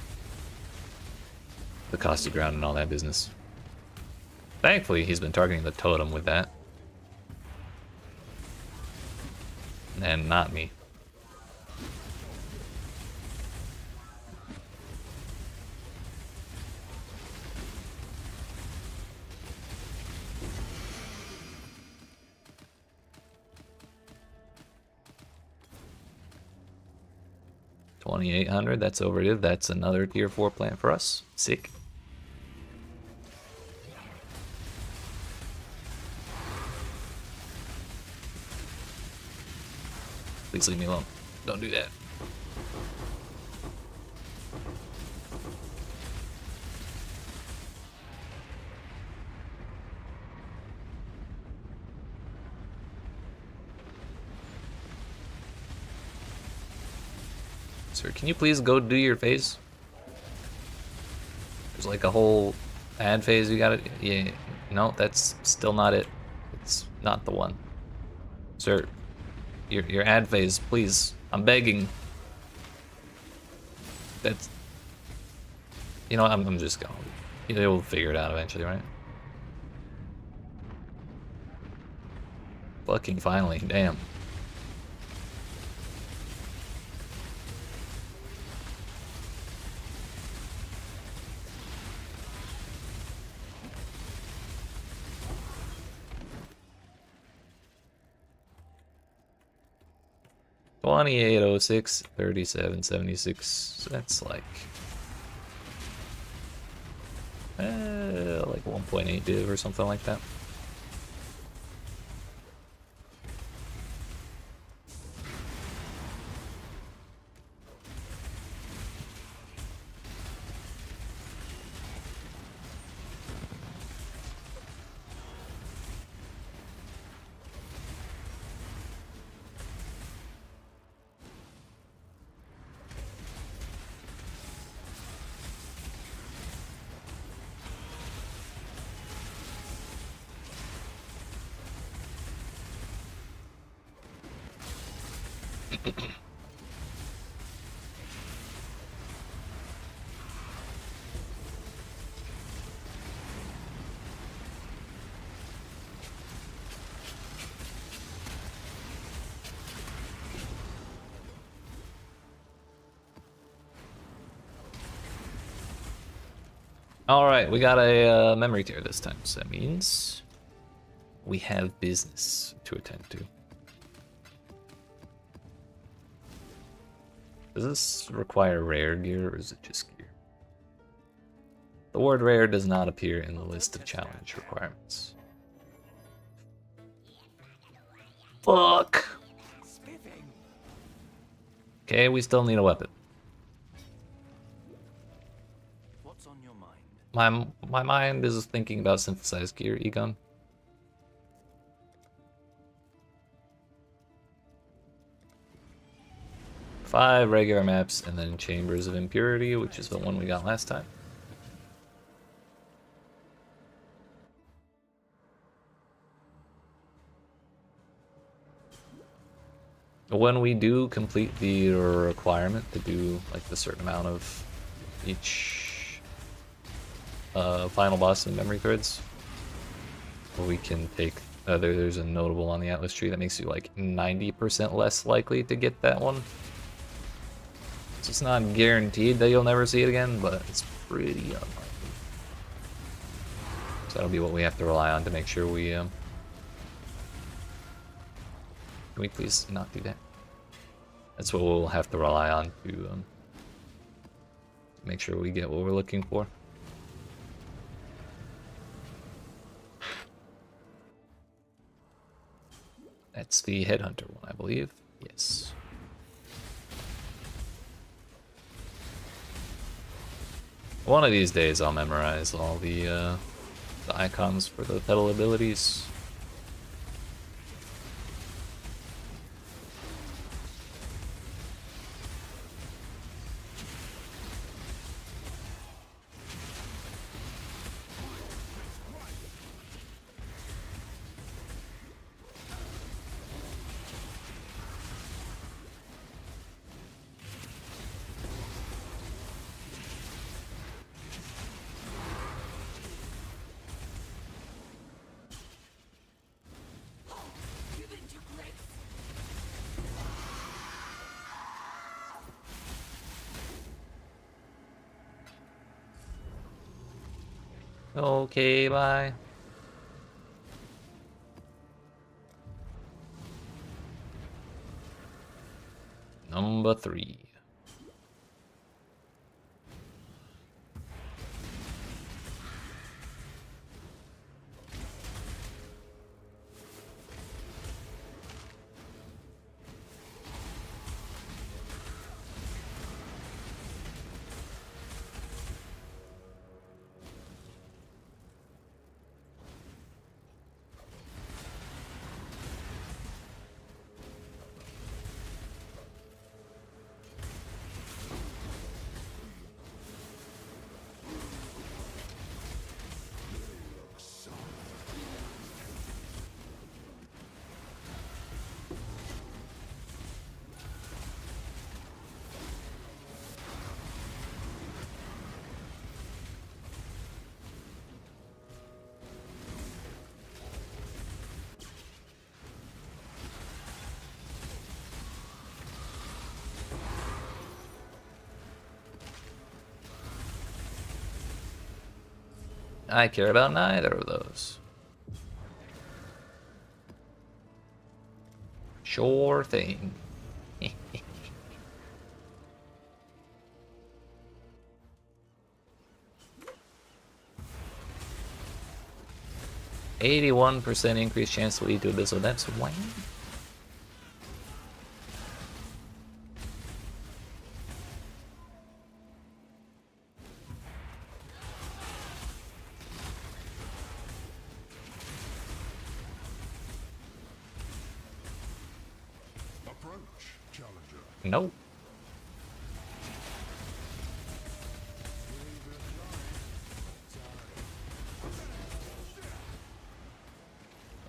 the caustic ground and all that business. Thankfully, he's been targeting the totem with that. And not me. $2,800, that's overdue. That's another tier 4 plant for us. Sick. Please leave me alone. Don't do that. Sir, can you please go do your phase? There's like a whole ad phase you gotta... Yeah, no, that's still not it. It's not the one. Sir, your ad phase, please. I'm begging. That's... You know, I'm just going. You'll figure it out eventually, right? Fucking finally, damn. $28.06, $37.76. So that's like 1.8 div or something like that. Alright, we got a memory tear this time, so that means we have business to attend to. Does this require rare gear, or is it just gear? The word rare does not appear in the list of challenge requirements. Fuck. Spiffing. Okay, we still need a weapon. What's on your mind? My mind is thinking about synthesized gear, Egon. Five regular maps and then Chambers of Impurity, which is the one we got last time. When we do complete the requirement to do like the certain amount of each final boss in memory threads, we can take there's a notable on the Atlas tree that makes you like 90% less likely to get that one. So it's not guaranteed that you'll never see it again, but it's pretty unlikely. So that'll be what we have to rely on to make sure we can we please not do that? That's what we'll have to rely on to make sure we get what we're looking for. That's the Headhunter one, I believe. Yes. One of these days I'll memorize all the icons for the pedal abilities. Given to grace. Okay, bye. Number 3. I care about neither of those. Sure thing. 81% increased chance to lead to abyssal depths. Wang. Approach, challenger. Nope.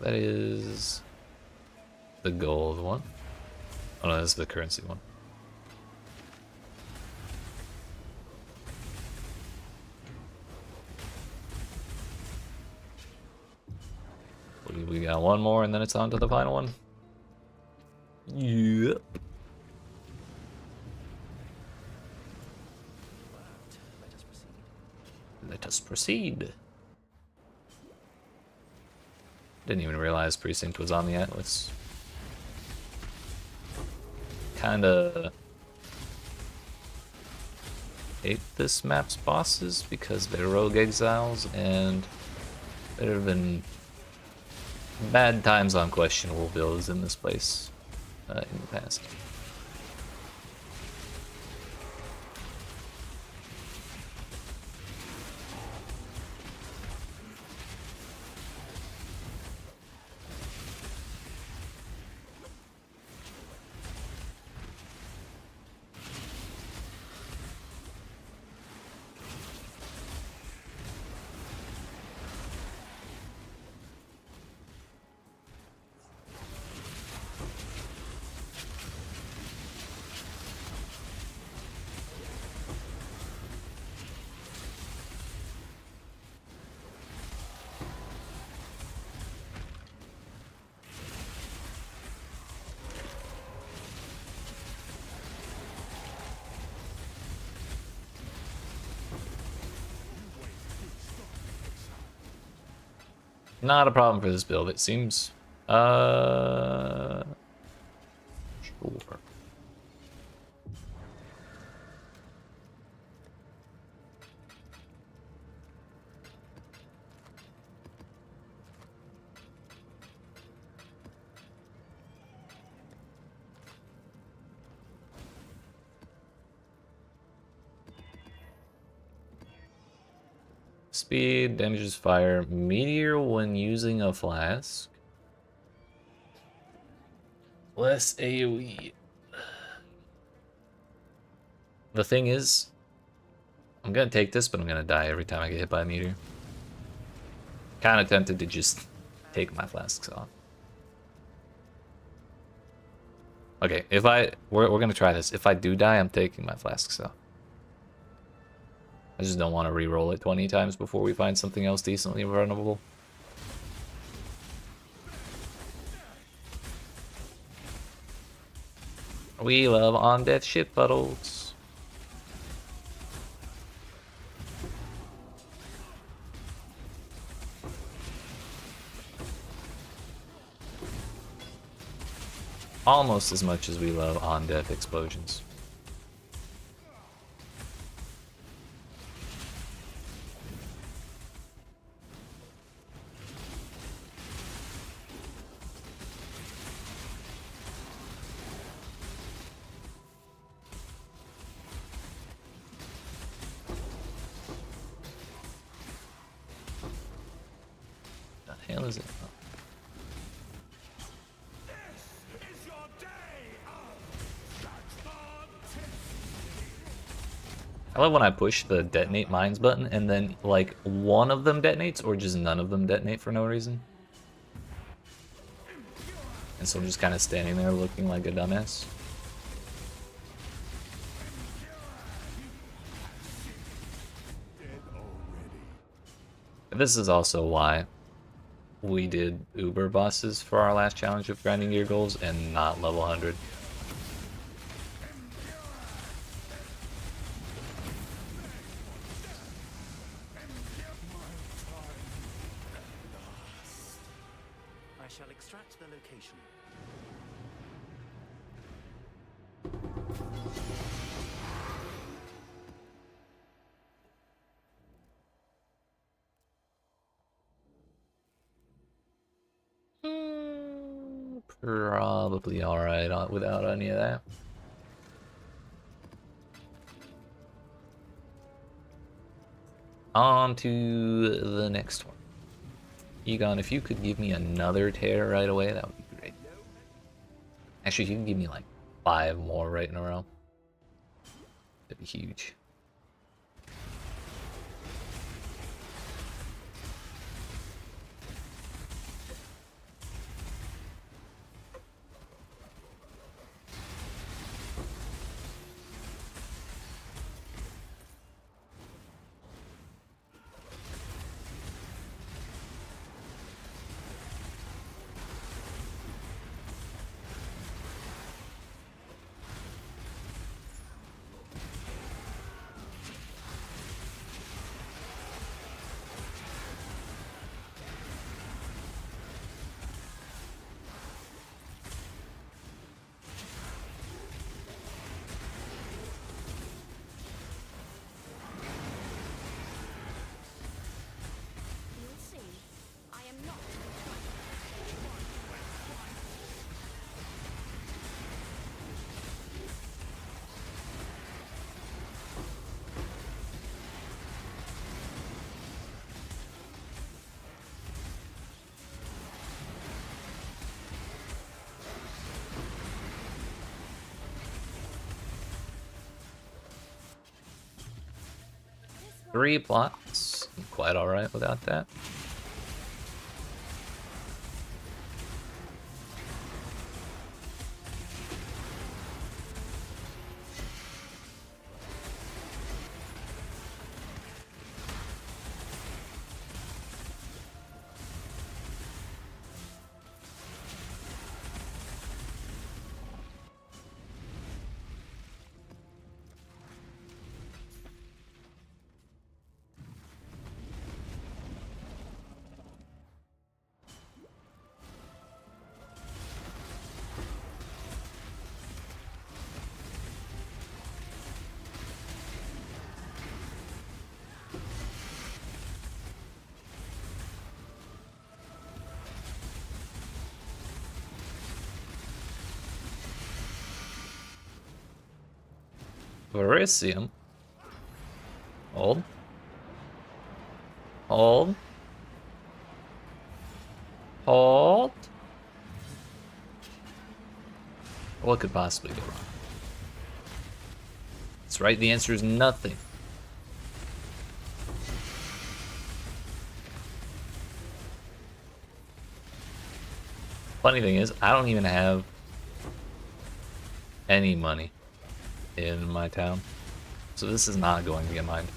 That is the gold one. Oh no, that's the currency one. We got one more and then it's on to the final one. Yep. Let us proceed. Let us proceed. Didn't even realize Precinct was on the Atlas. Kinda hate this map's bosses because they're rogue exiles and better than bad times on questionable builds in this place in the past. Not a problem for this build, it seems. Sure. Speed, damages fire, meteor when using a flask. Less AoE. The thing is, I'm gonna take this, but I'm gonna die every time I get hit by a meteor. Kinda tempted to just take my flasks off. Okay, if we're gonna try this. If I do die, I'm taking my flasks off. I just don't want to re-roll it 20 times before we find something else decently vulnerable. We love on-death shit puddles. Almost as much as we love on-death explosions. The hell is it? Oh. I love when I push the detonate mines button and then like one of them detonates or just none of them detonate for no reason. And so I'm just kind of standing there looking like a dumbass. This is also why we did Uber bosses for our last challenge of grinding gear goals and not level 100. I shall extract the location. Probably alright without any of that. On to the next one. Egon, if you could give me another tear right away, that would be great. Actually, if you can give me like 5 more right in a row, that'd be huge. 3 plots. I'm quite alright without that. Verisium. Hold. Hold. Hold. What could possibly go wrong? That's right, the answer is nothing. Funny thing is, I don't even have any money in my town. So this is not going to get mined.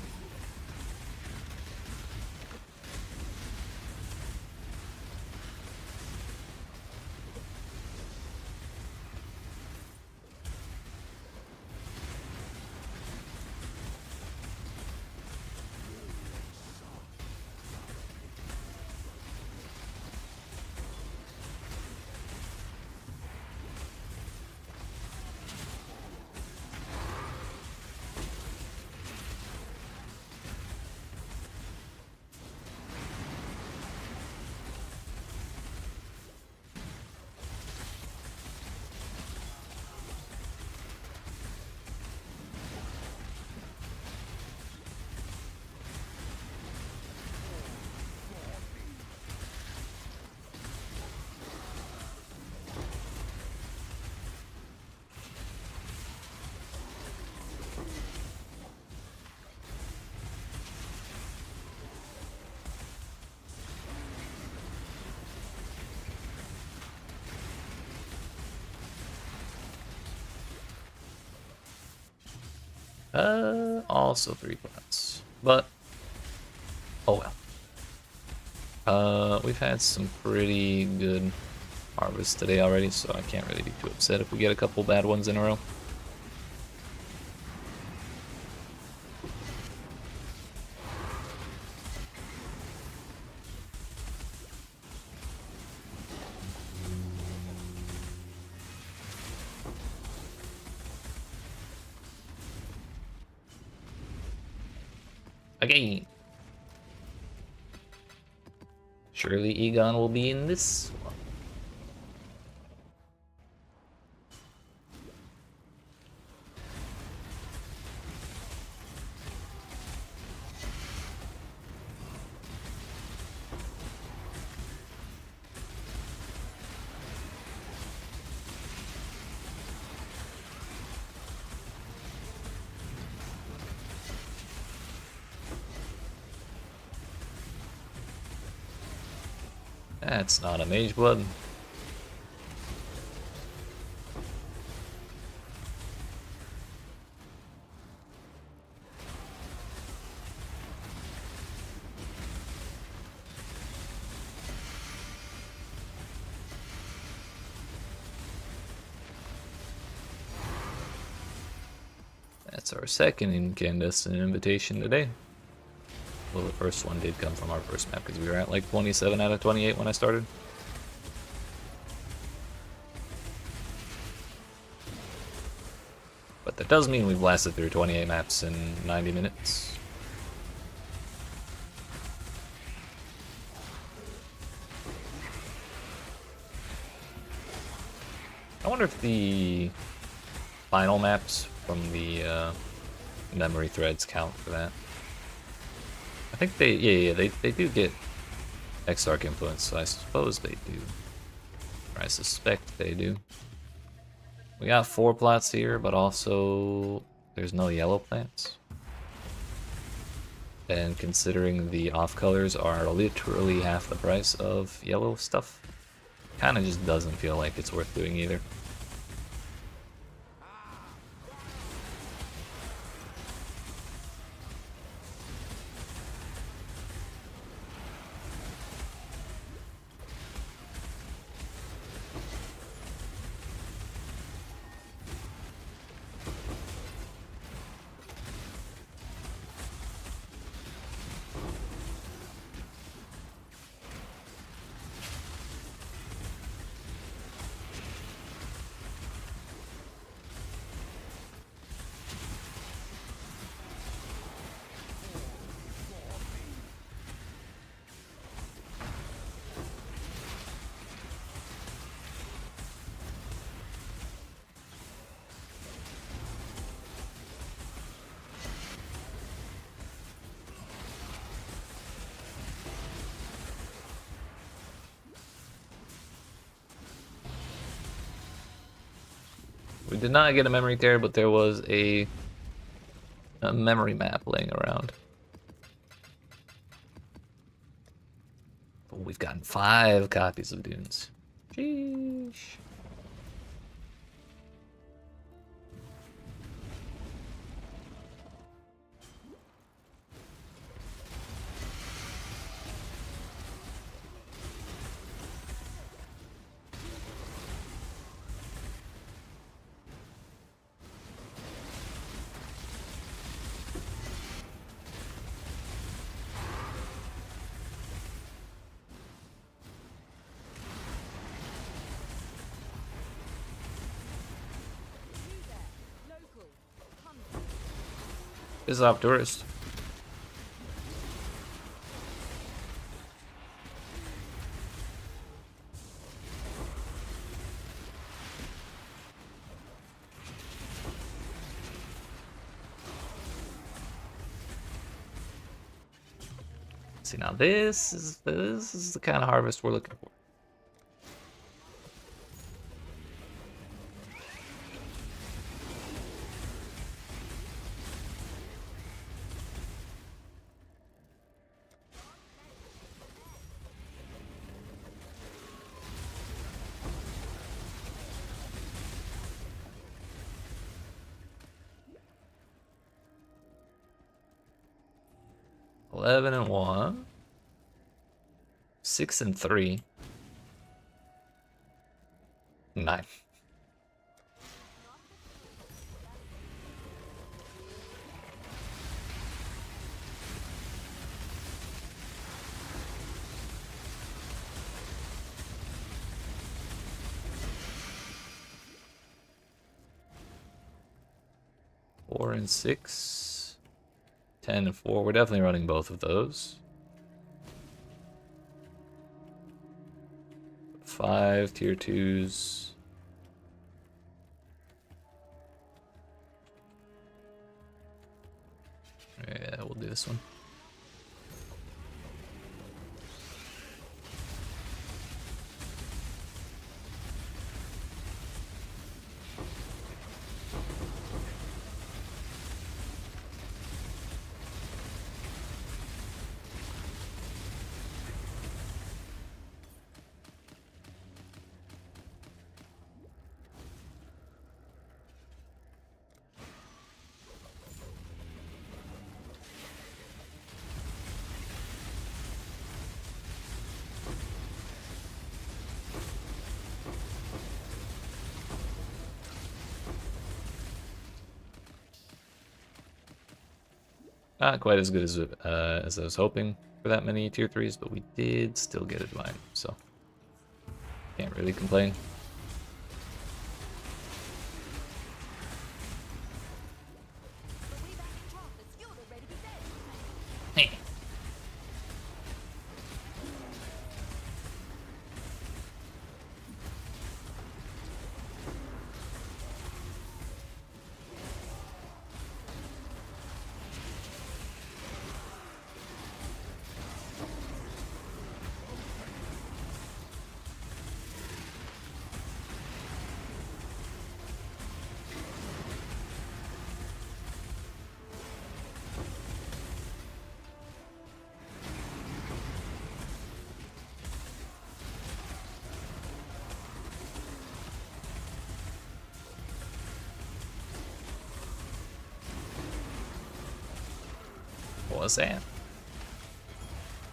Also 3 plots. But, oh well. We've had some pretty good harvests today already, so I can't really be too upset if we get a couple bad ones in a row. Again. Surely Egon will be in this one. That's not a mage blood. That's our second incandescent invitation today. Well, the first one did come from our first map because we were at like 27 out of 28 when I started. But that does mean we've blasted through 28 maps in 90 minutes. I wonder if the final maps from the memory threads count for that. I think they do get Exarch influence, so I suppose they do. Or I suspect they do. We got 4 plots here, but also there's no yellow plants. And considering the off colors are literally half the price of yellow stuff, kind of just doesn't feel like it's worth doing either. We did not get a memory tear, but there was a memory map laying around. But we've gotten 5 copies of Dunes. Sheesh. This is off tourist. See, now this is the kind of harvest we're looking for. Eleven and 1, 6 and 3, 9. Four and 6, 10 and 4. We're definitely running both of those. 5 tier 2s. Yeah, we'll do this one. Not quite as good as I was hoping for that many tier 3s, but we did still get a divine, so can't really complain. Hey. was saying.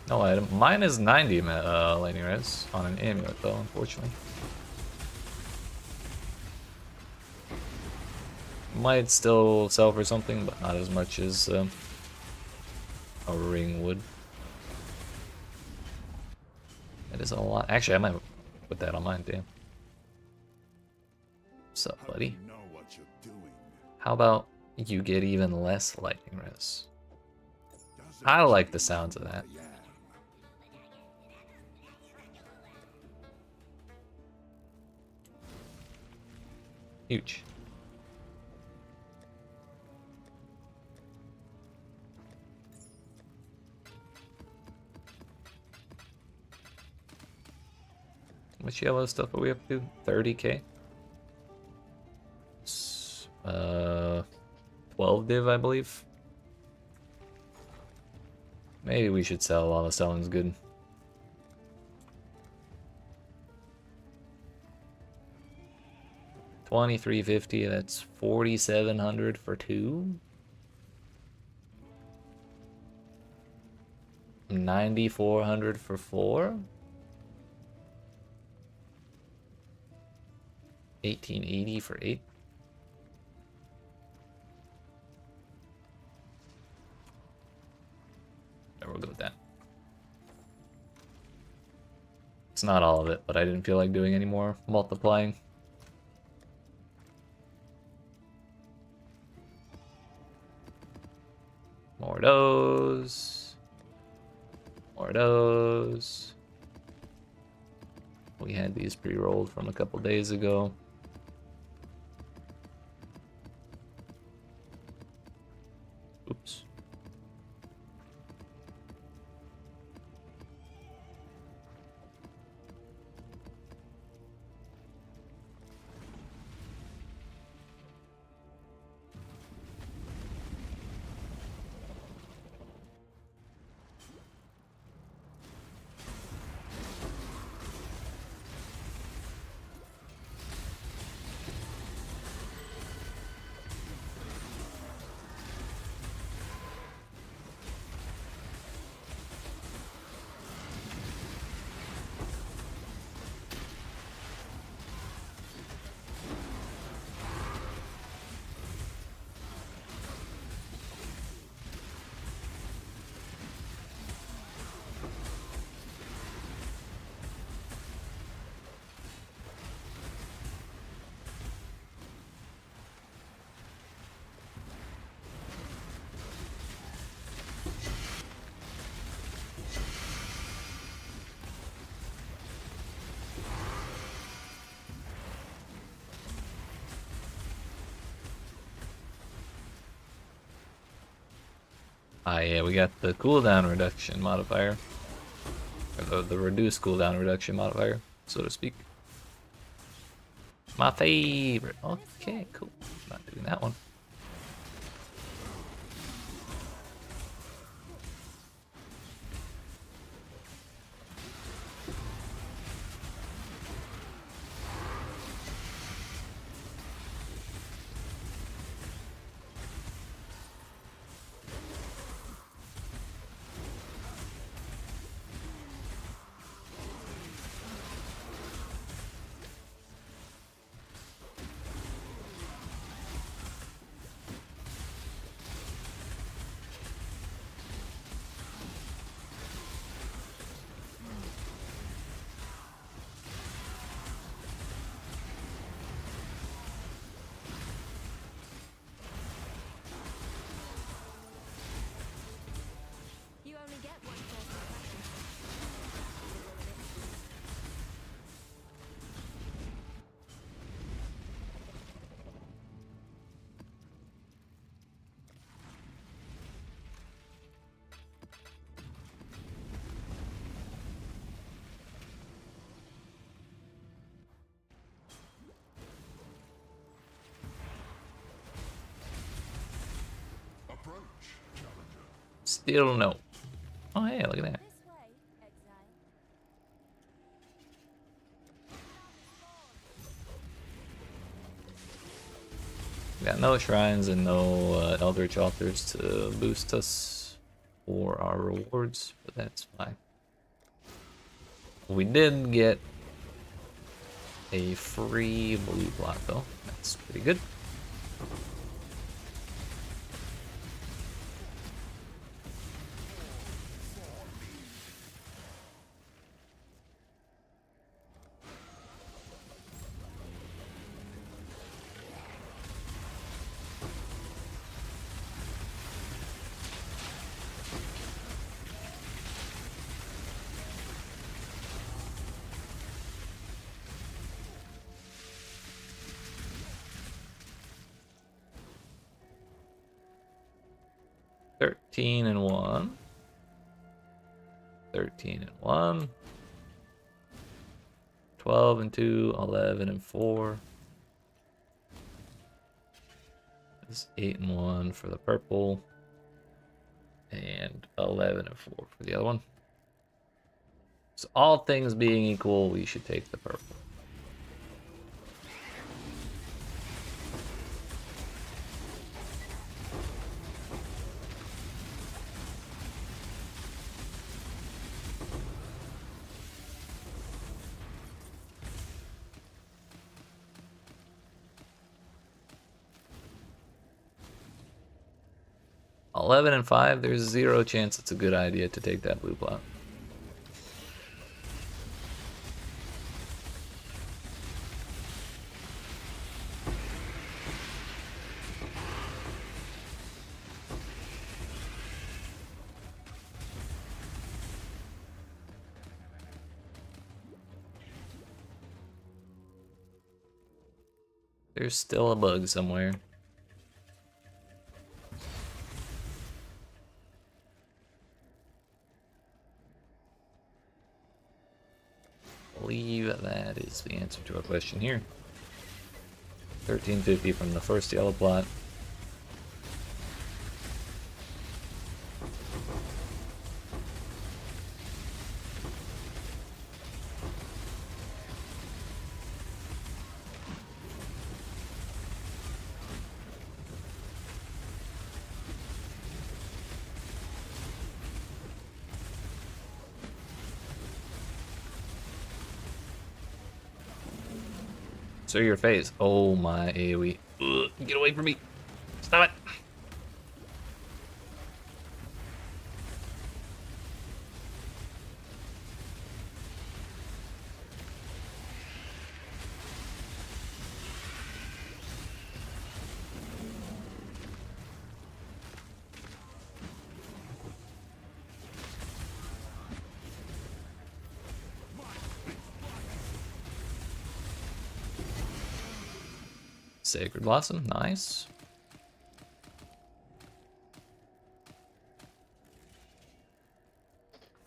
No item. Mine is 90 lightning res on an amulet though, unfortunately. Might still sell for something, but not as much as a ring would. That is a lot. Actually, I might put that on mine, damn. What's up, buddy? You know what you're doing. How about you get even less lightning res? Doesn't I like the change sounds of who that. I am. Huge. How much yellow stuff are we up to? 30k? 12 div, I believe. Maybe we should sell while the selling's good. $23.50, that's 4,700 for 2. 9,400 for 4. 1,880 for 8. There, we'll go with that. It's not all of it, but I didn't feel like doing any more multiplying. More of those. More of those. We had these pre-rolled from a couple days ago. Oops. Ah, yeah, we got the cooldown reduction modifier. Or the reduced cooldown reduction modifier, so to speak. My favorite. Okay, cool. Not doing that one. You only get one first impression. Approach, challenger. Still no. Oh, hey, look at that. This way, Exile. We got no shrines and no eldritch altars to boost us. for our rewards, but that's fine. We did get a free blue block though. That's pretty good. $13 and 1. 13 and 1. 12 and 2. 11 and 4. This is 8 and 1 for the purple. And 11 and 4 for the other one. So all things being equal, we should take the purple. $11 and 5, there's 0 chance it's a good idea to take that blue plot. There's still a bug somewhere. I believe that is the answer to our question here. 1350 from the first yellow plot. So your face. Oh my AoE. Ugh, get away from me. Stop it. Sacred Blossom, nice.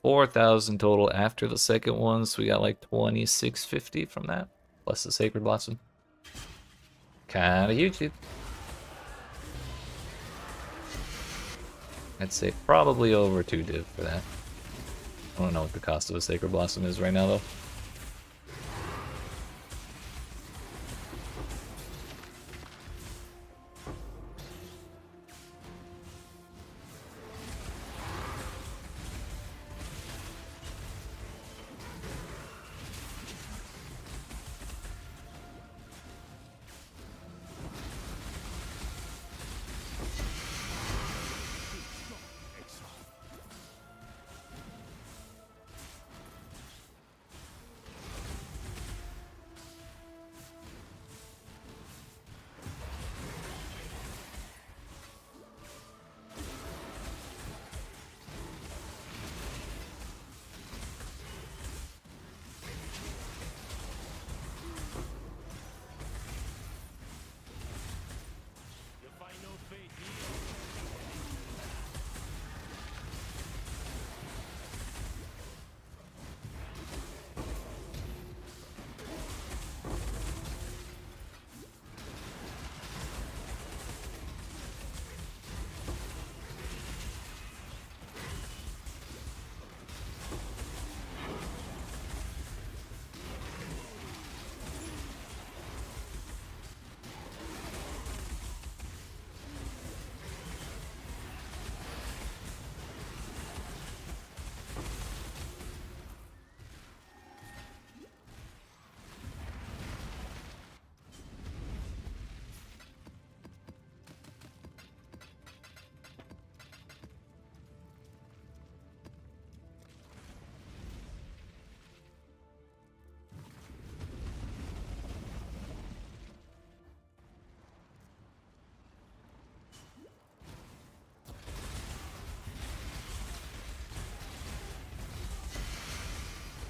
$4,000 total after the second one, so we got like $26.50 from that, plus the Sacred Blossom. Kinda huge, dude. I'd say probably over 2 div for that. I don't know what the cost of a Sacred Blossom is right now though.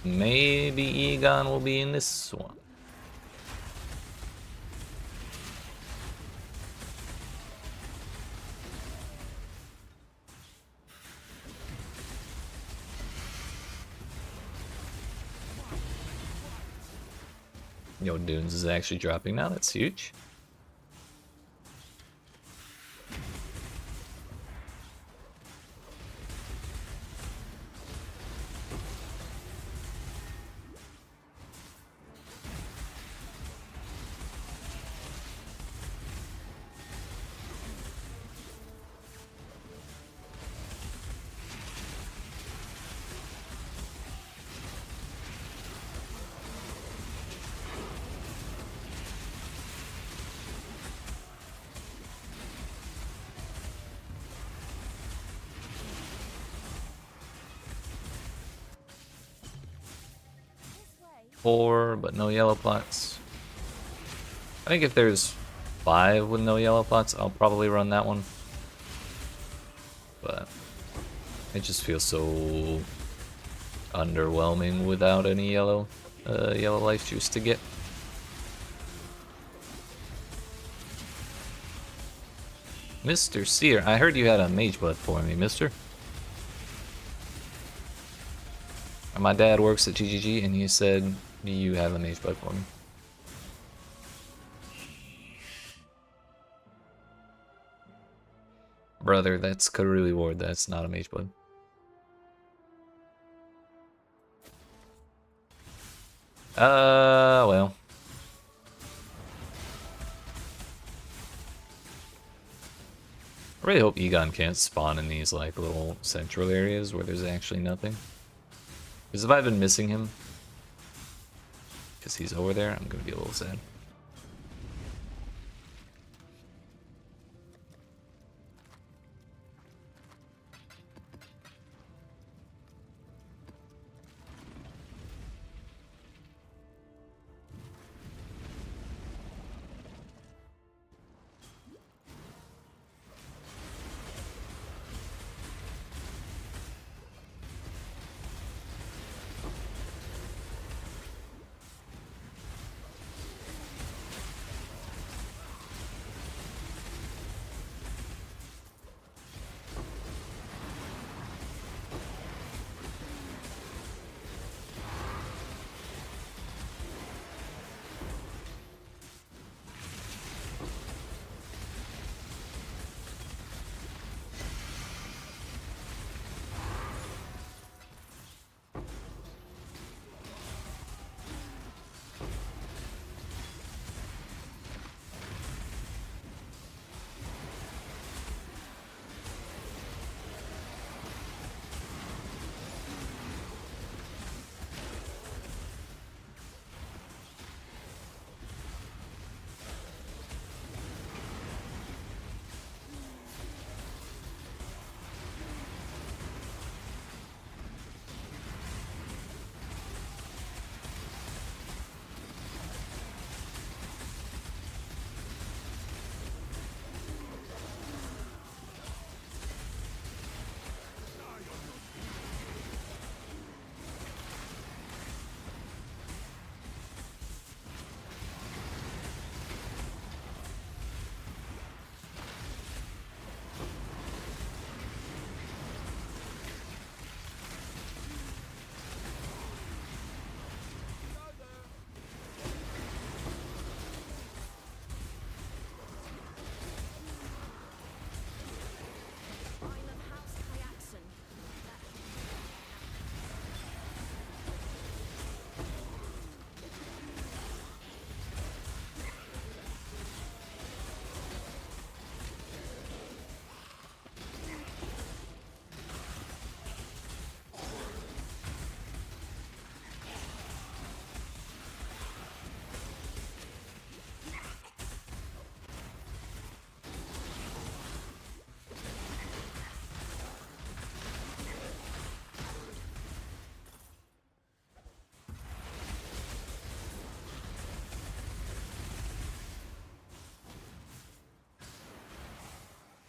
Maybe Egon will be in this one. Yo, Dunes is actually dropping now. That's huge. Four, but no yellow plots. I think if there's 5 with no yellow plots, I'll probably run that one. But it just feels so underwhelming without any yellow life juice to get. Mr. Seer, I heard you had a mage blood for me, mister. My dad works at GGG and he said you have a mage blood for me. Brother, that's Karuli Ward, that's not a mage blood. Well. I really hope Egon can't spawn in these like little central areas where there's actually nothing. Because if I've been missing him, because he's over there, I'm gonna be a little sad.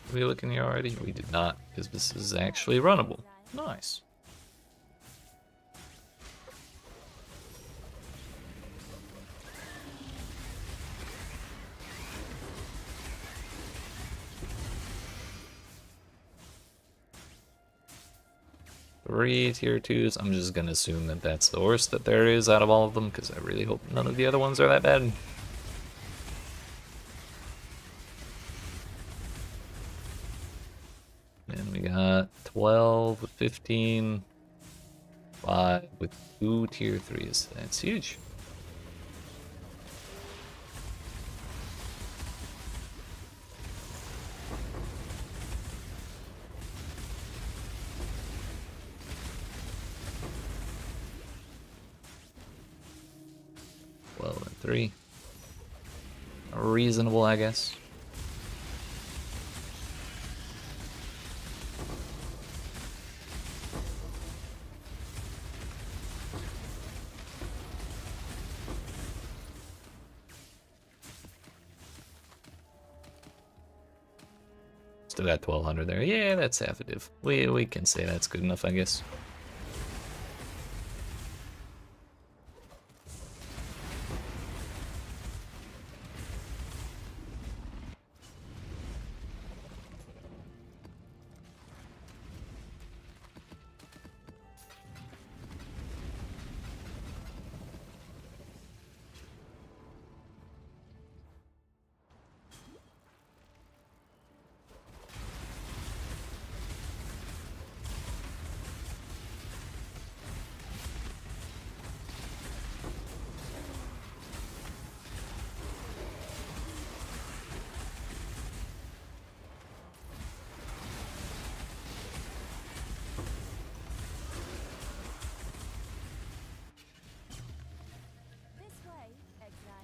Did we look in here already? We did not, because this is actually runnable. Nice. 3 tier 2s. I'm just gonna assume that that's the worst that there is out of all of them, because I really hope none of the other ones are that bad. And we got 12 with 15, 5 with 2 tier 3s. That's huge. Well, and 3. Reasonable, I guess. Still got 1200 there. Yeah, that's half a div. We can say that's good enough, I guess. This way, Exile.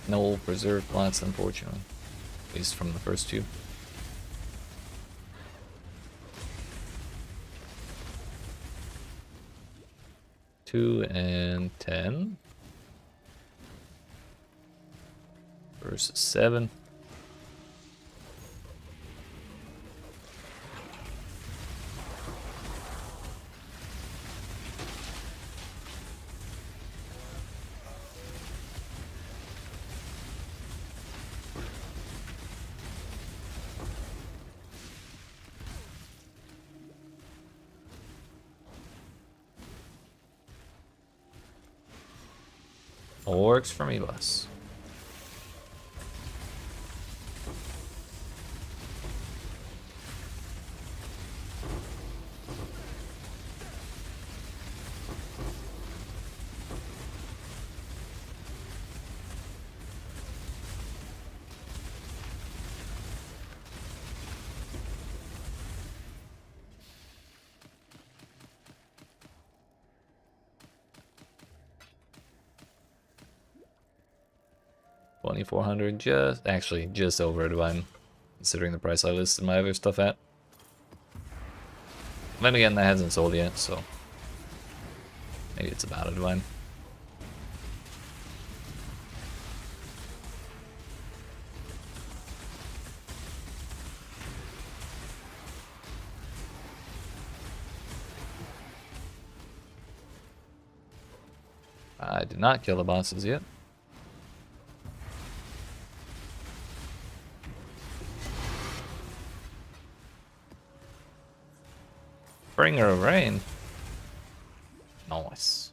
No preserved plots, unfortunately. At least from the first two. Two and 10 versus 7. Works for me, boss. $2,400, just over a divine, considering the price I listed my other stuff at. Then again, that hasn't sold yet, so maybe it's about a divine. I did not kill the bosses yet. Bringer of Rain. Nice.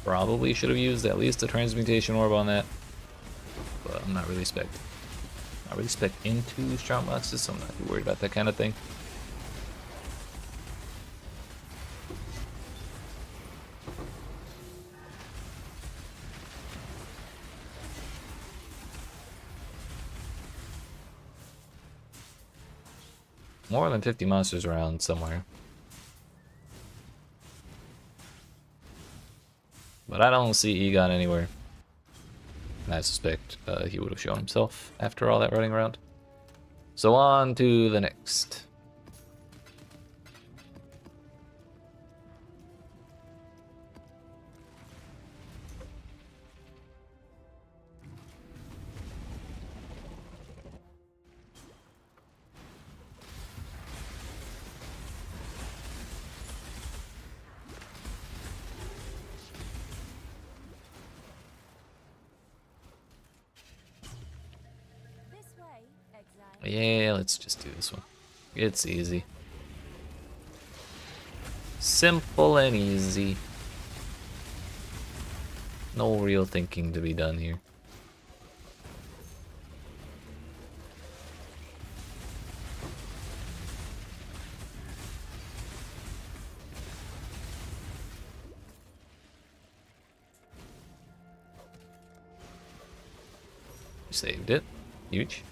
Probably should have used at least a transmutation orb on that, but I'm not really spec into strong boxes, so I'm not too worried about that kind of thing. more than 50 monsters around somewhere. But I don't see Egon anywhere. And I suspect he would have shown himself after all that running around. So on to the next. This way, Exile. Yeah, let's just do this one. It's easy. Simple and easy. No real thinking to be done here. Saved it. Huge.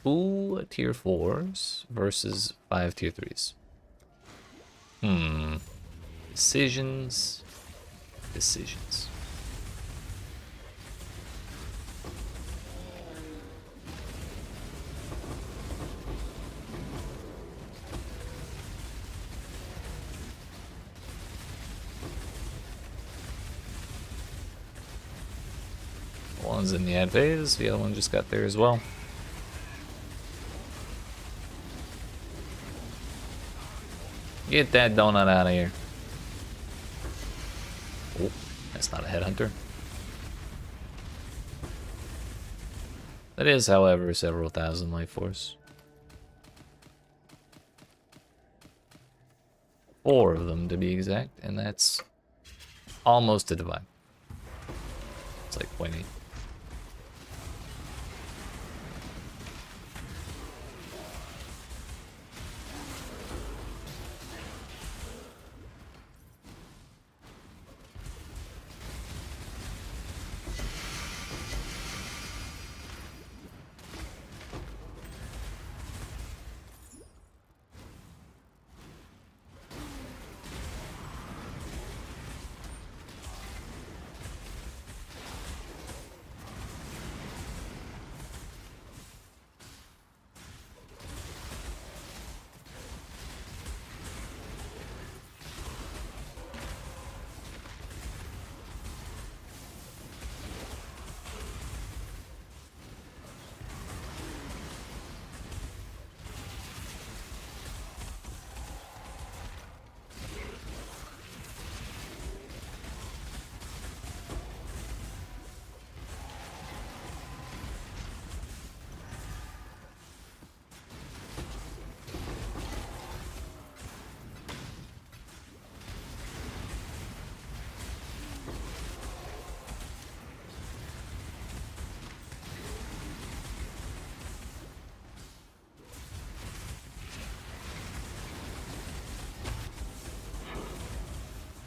Ooh, tier 4s versus 5 tier 3s. Decisions. Decisions. One's in the ad phase, the other one just got there as well. Get that donut out of here. Oh, that's not a headhunter. That is, however, several thousand life force. 4 of them to be exact, and that's almost a divine. It's like 0.8.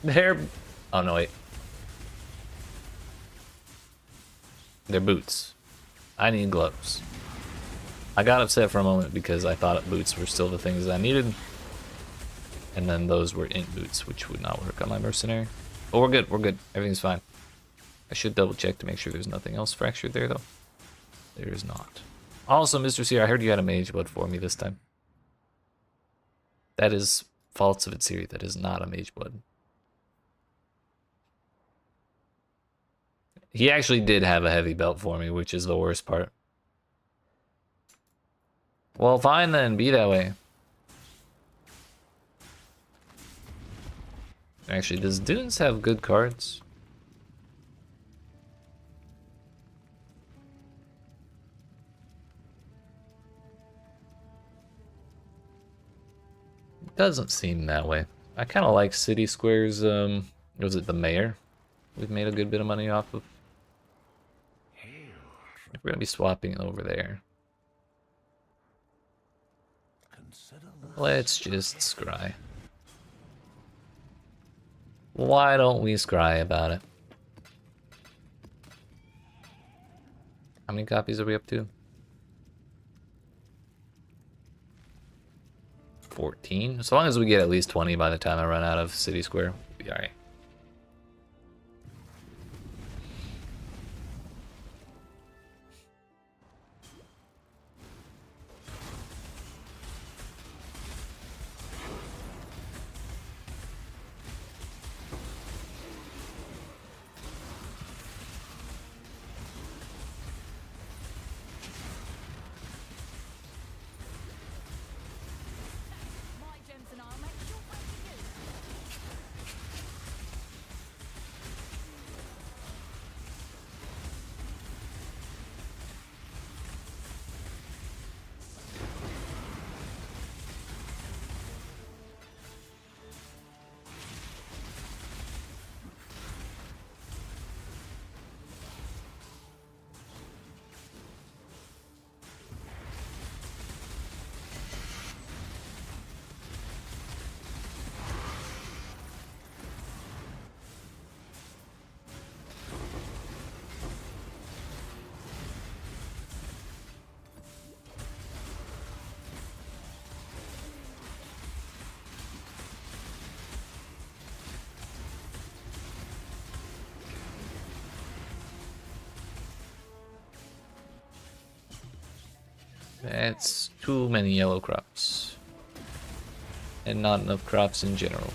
They're... Oh, no, wait. They're boots. I need gloves. I got upset for a moment because I thought boots were still the things I needed. And then those were in boots, which would not work on my mercenary. But we're good, we're good. Everything's fine. I should double check to make sure there's nothing else fractured there, though. There is not. Also, Mr. Seer, I heard you had a mage blood for me this time. That is faults of its series. That is not a mage blood. He actually did have a heavy belt for me, which is the worst part. Well, fine then. Be that way. Actually, does Dunes have good cards? Doesn't seem that way. I kind of like City Squares. Was it the Mayor? We've made a good bit of money off of. If we're gonna be swapping over there, Consider this. let's just scry. Why don't we scry about it? How many copies are we up to? 14. As long as we get at least 20 by the time I run out of City Square, we'll be alright. My gems and I'll make sure for you. That's too many yellow crops. And not enough crops in general.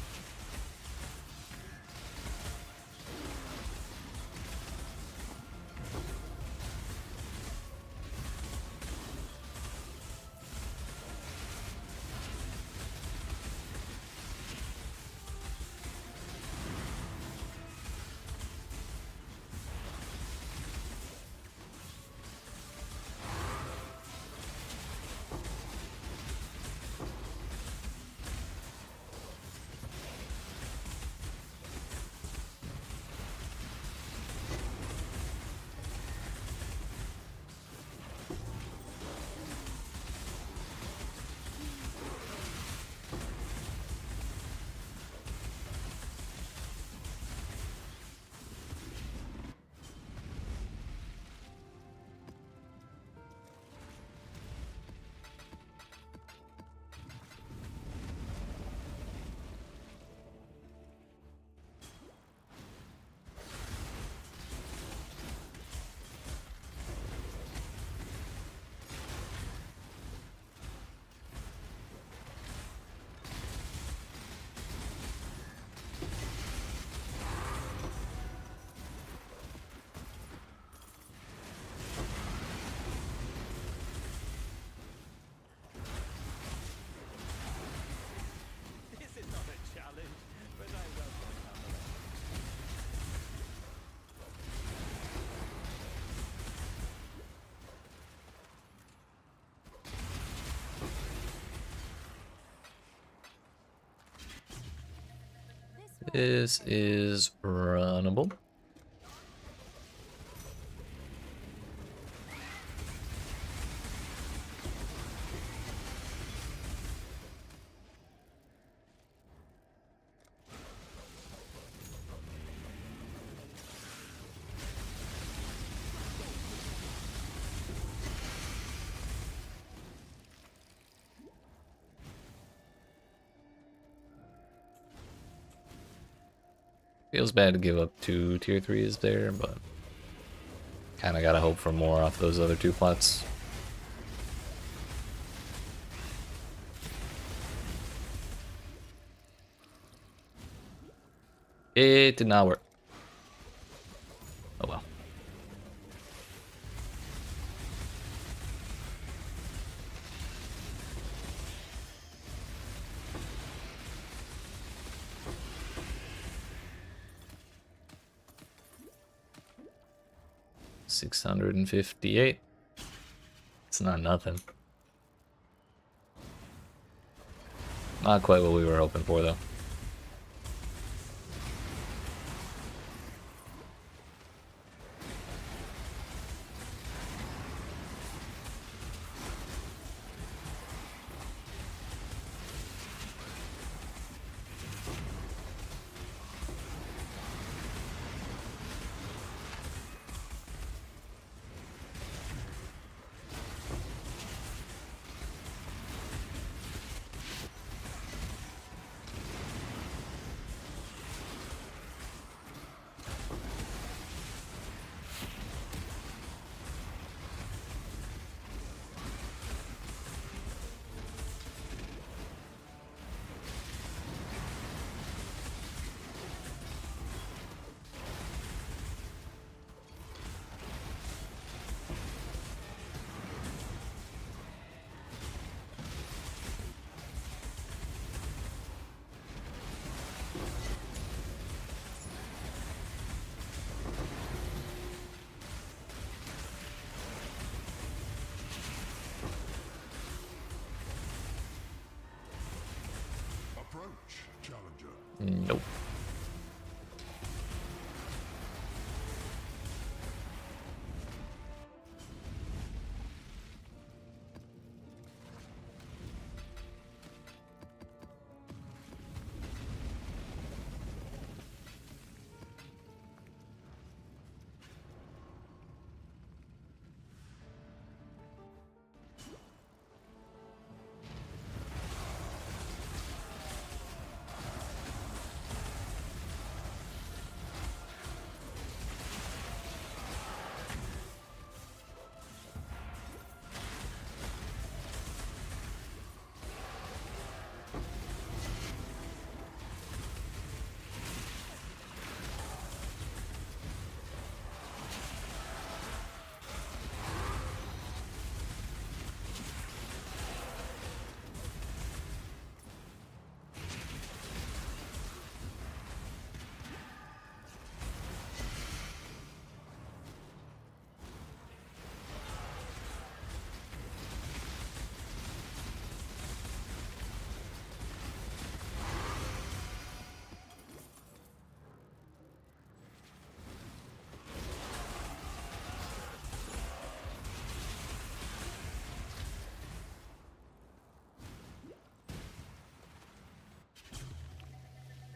This is not a challenge, but I welcome nonetheless. This is runnable. Feels bad to give up 2 tier 3s there, but kind of gotta hope for more off those other 2 plots. It did not work. Oh well. $658. It's not nothing. Not quite what we were hoping for, though. Nope.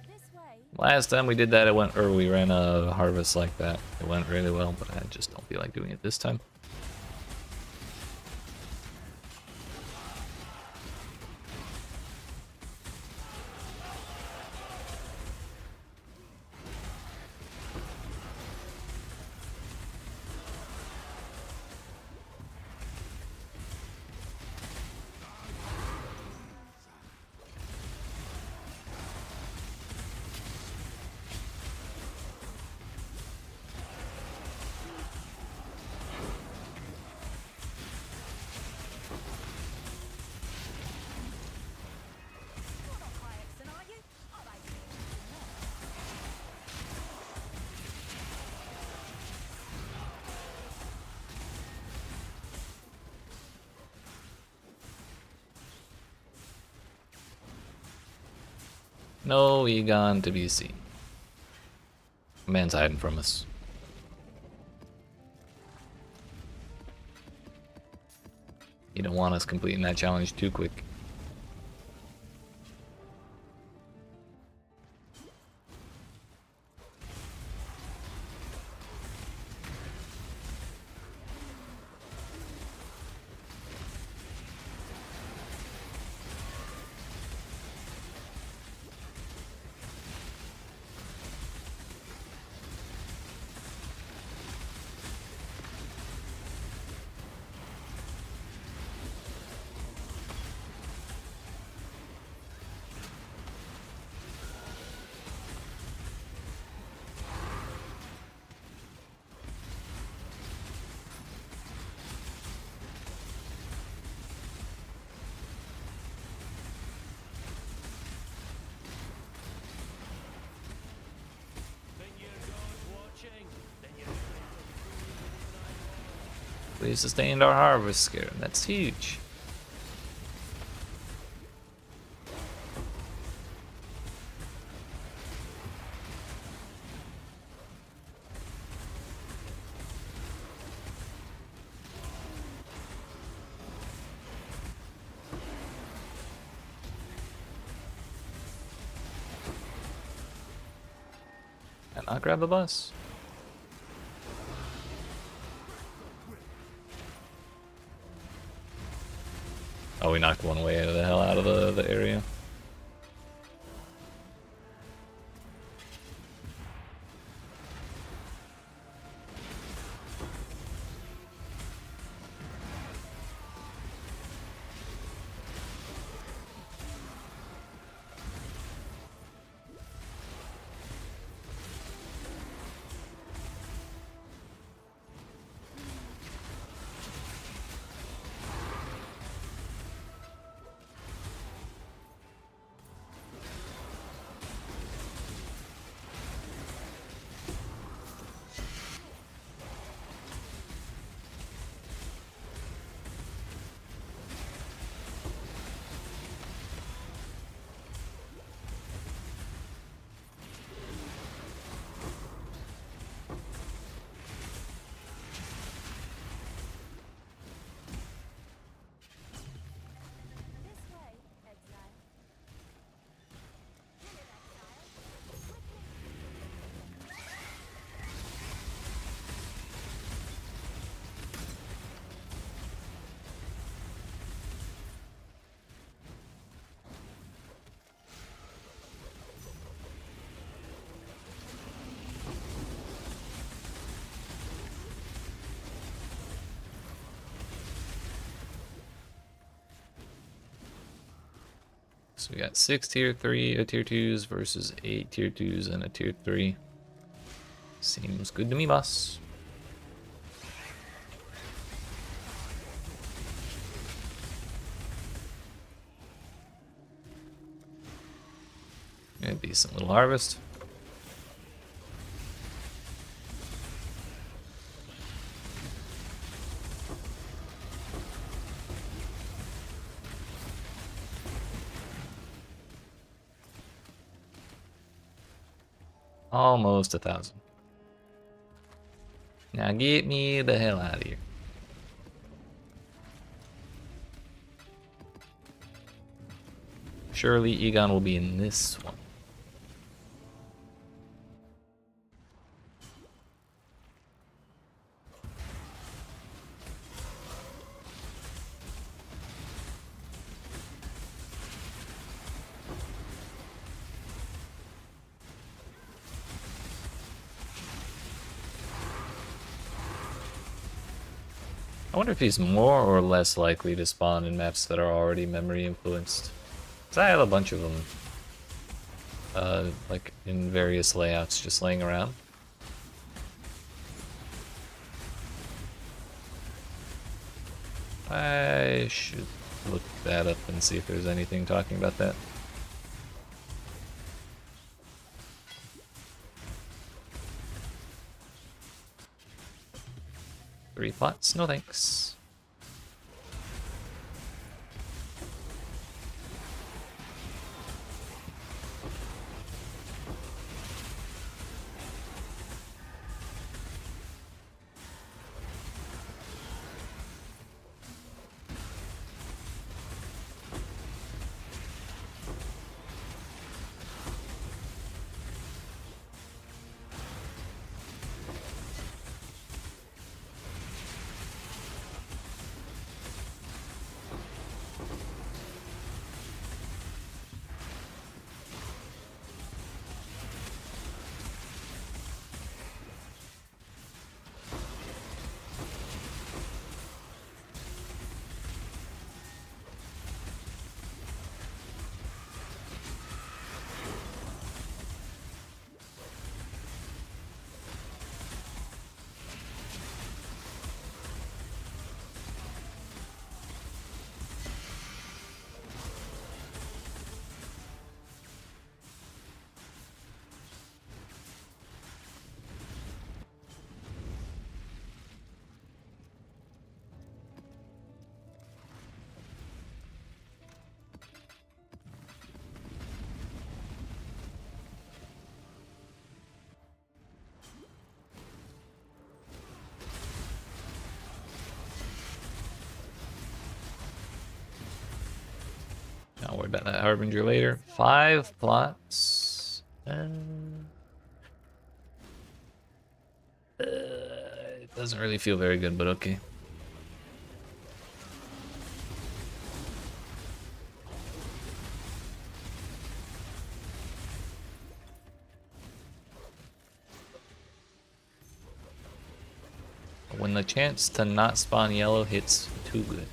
This way. Last time we did that, it went, or we ran a harvest like that. It went really well, but I just don't feel like doing it this time. You're not high Exton, are you? I'll make you. No Egon to be seen. Man's hiding from us. You don't want us completing that challenge too quick. We sustained our harvest scare. That's huge. And not grab the bus. Oh, we knocked one way the hell out of the area. So we got 6 tier 3 tier 2s versus 8 tier 2s and a tier 3. Seems good to me, boss. Yeah, decent little harvest. Almost 1,000. Now get me the hell out of here. Surely Egon will be in this one. I wonder if he's more or less likely to spawn in maps that are already memory influenced. Because I have a bunch of them, like in various layouts just laying around. I should look that up and see if there's anything talking about that. Three plots, no thanks. I'll worry about that Harbinger later. 5 plots. It doesn't really feel very good, but okay. When the chance to not spawn yellow hits, too good.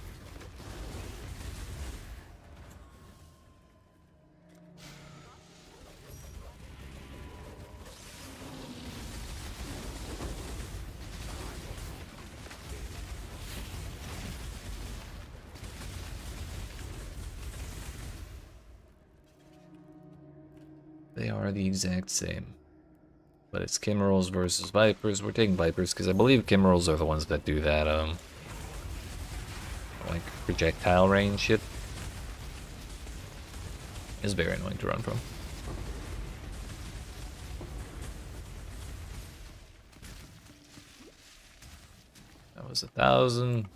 They are the exact same. But it's Kimmerals versus Vipers. We're taking Vipers because I believe Kimmerals are the ones that do that, like projectile range shit. It's very annoying to run from. That was 1,000.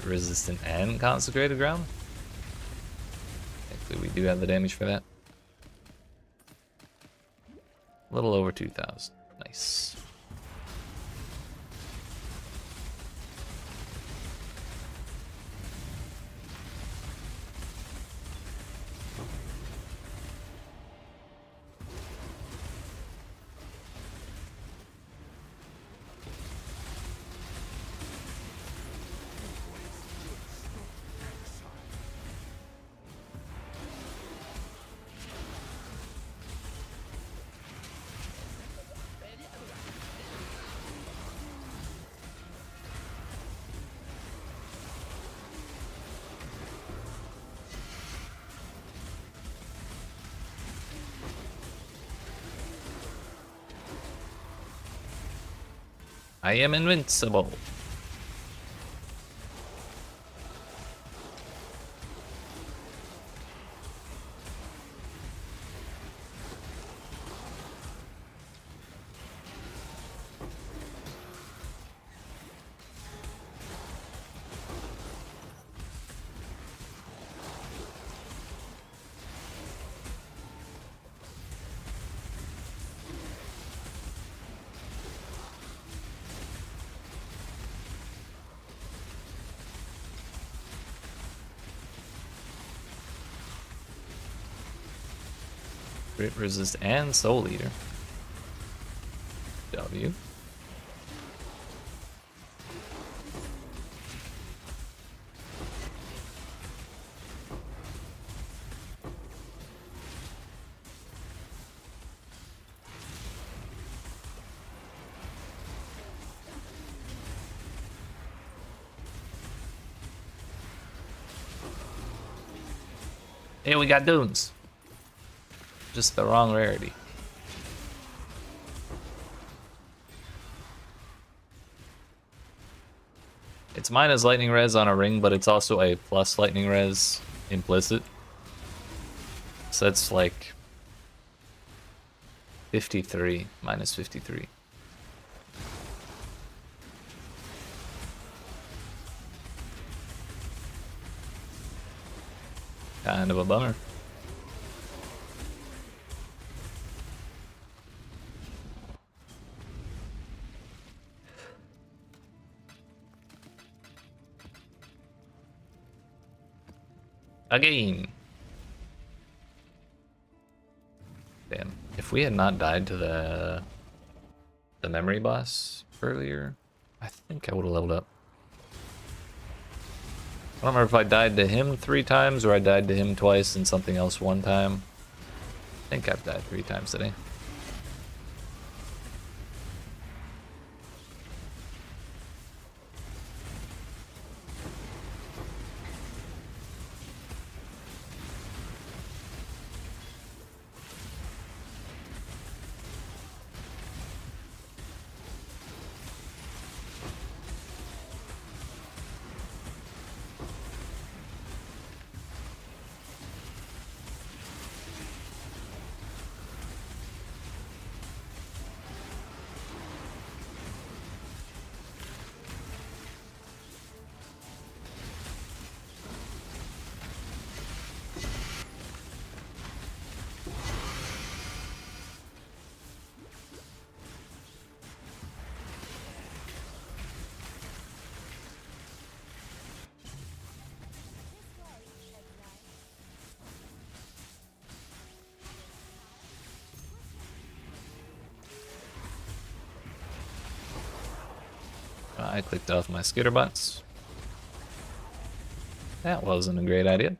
Resistant and consecrated ground. Actually, we do have the damage for that. A little over 2,000. Nice. I am invincible. Crit resist and Soul Eater. W. Hey, we got Dunes. Just the wrong rarity. It's minus lightning res on a ring, but it's also a plus lightning res implicit. So that's like 53, minus 53. Kind of a bummer. Again. Damn. If we had not died to the memory boss earlier, I think I would have leveled up. I don't remember if I died to him 3 times or I died to him twice and something else 1 time. I think I've died 3 times today. I clicked off my skitter bots. That wasn't a great idea.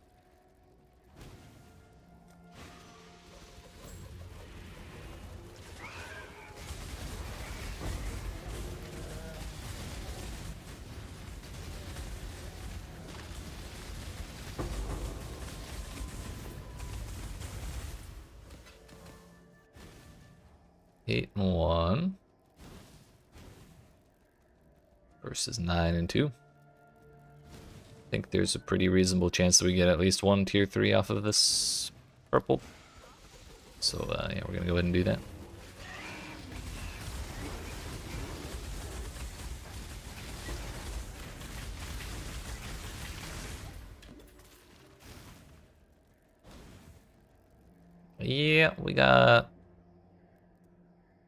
Eight and 1 versus 9 and 2. I think there's a pretty reasonable chance that we get at least 1 tier 3 off of this purple. So yeah, we're gonna go ahead and do that. Yeah, we got, I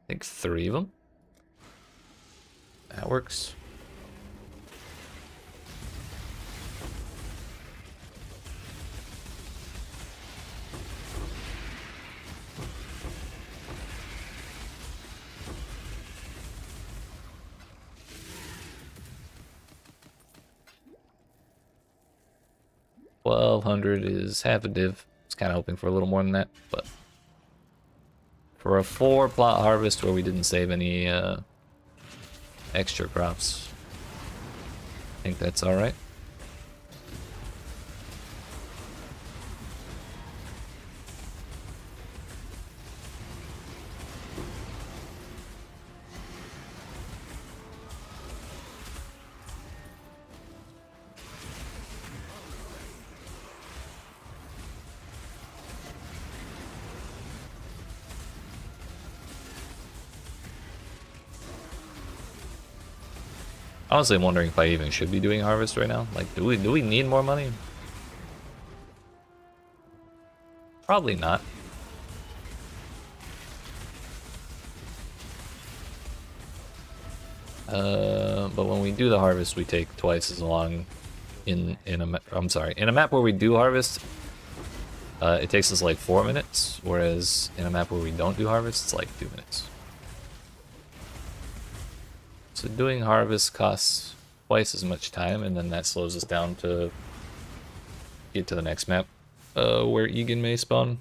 think 3 of them. That works. $1,200 is half a div. I was kind of hoping for a little more than that, but for a 4 plot harvest where we didn't save any extra crops, I think that's all right. Honestly, I'm wondering if I even should be doing harvest right now. Like, do we need more money? Probably not. But when we do the harvest, we take twice as long in a map where we do harvest. It takes us like 4 minutes, whereas in a map where we don't do harvest, it's like 2 minutes. So doing harvest costs twice as much time, and then that slows us down to get to the next map, where Egan may spawn.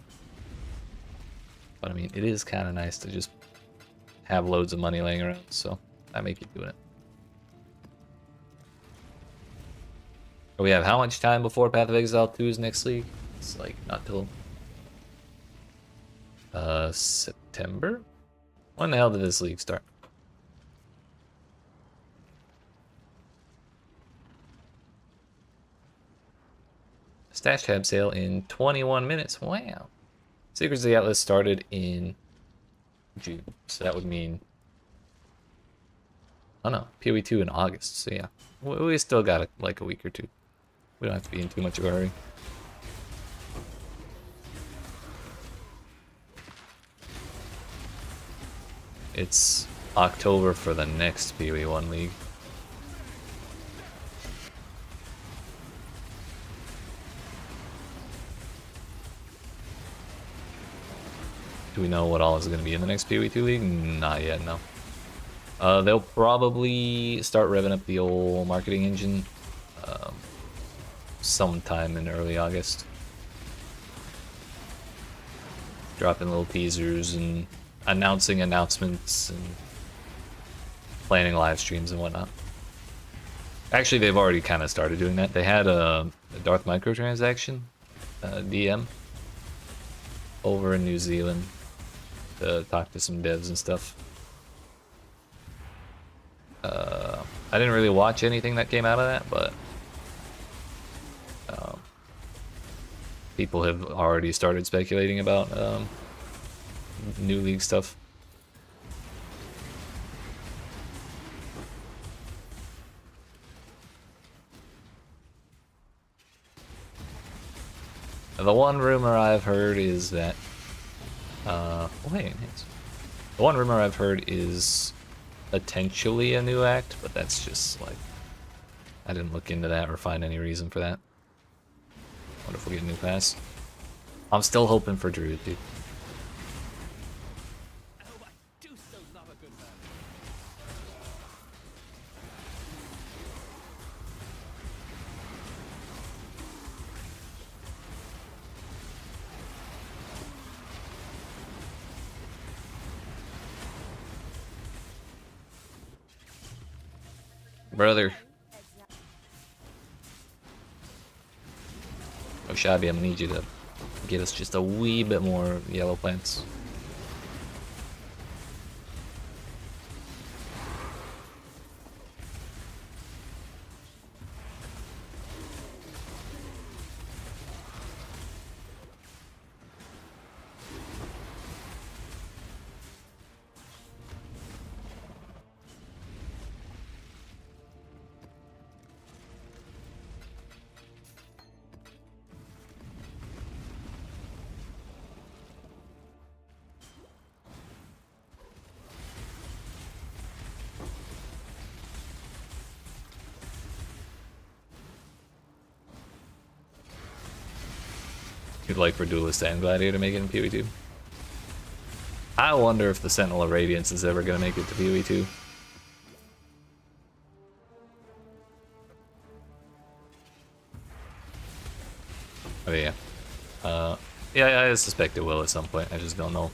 But I mean, it is kind of nice to just have loads of money laying around, so I may keep doing it. We have how much time before Path of Exile 2's next league? It's like not till September? When the hell did this league start? Stash tab sale in 21 minutes. Wow. Secrets of the Atlas started in June, so that would mean, oh no, PoE 2 in August. So yeah, we still got like a week or two. We don't have to be in too much of a hurry. It's October for the next PoE 1 league. Do we know what all is going to be in the next PoE 2 league? Not yet, no. They'll probably start revving up the old marketing engine sometime in early August. Dropping little teasers and announcing announcements and planning live streams and whatnot. Actually, they've already kind of started doing that. They had a Darth microtransaction, DM, over in New Zealand to talk to some devs and stuff. I didn't really watch anything that came out of that, but people have already started speculating about new league stuff. The one rumor I've heard is that the one rumor I've heard is potentially a new act, but that's just like, I didn't look into that or find any reason for that. Wonder if we'll get a new pass. I'm still hoping for Druid, dude. Brother. Oh, Shabby, I'm gonna need you to get us just a wee bit more yellow plants. You'd like for Duelist and Gladiator to make it in PoE 2. I wonder if the Sentinel of Radiance is ever going to make it to PoE 2. Oh yeah. Yeah, I suspect it will at some point. I just don't know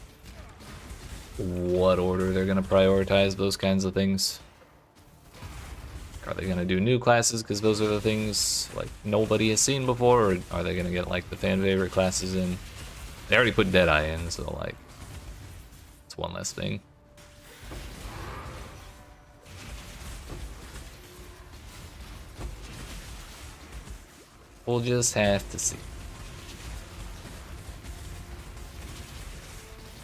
what order they're going to prioritize those kinds of things. Are they going to do new classes because those are the things like nobody has seen before, or are they going to get like the fan favorite classes in? They already put Deadeye in, so like it's one less thing. We'll just have to see.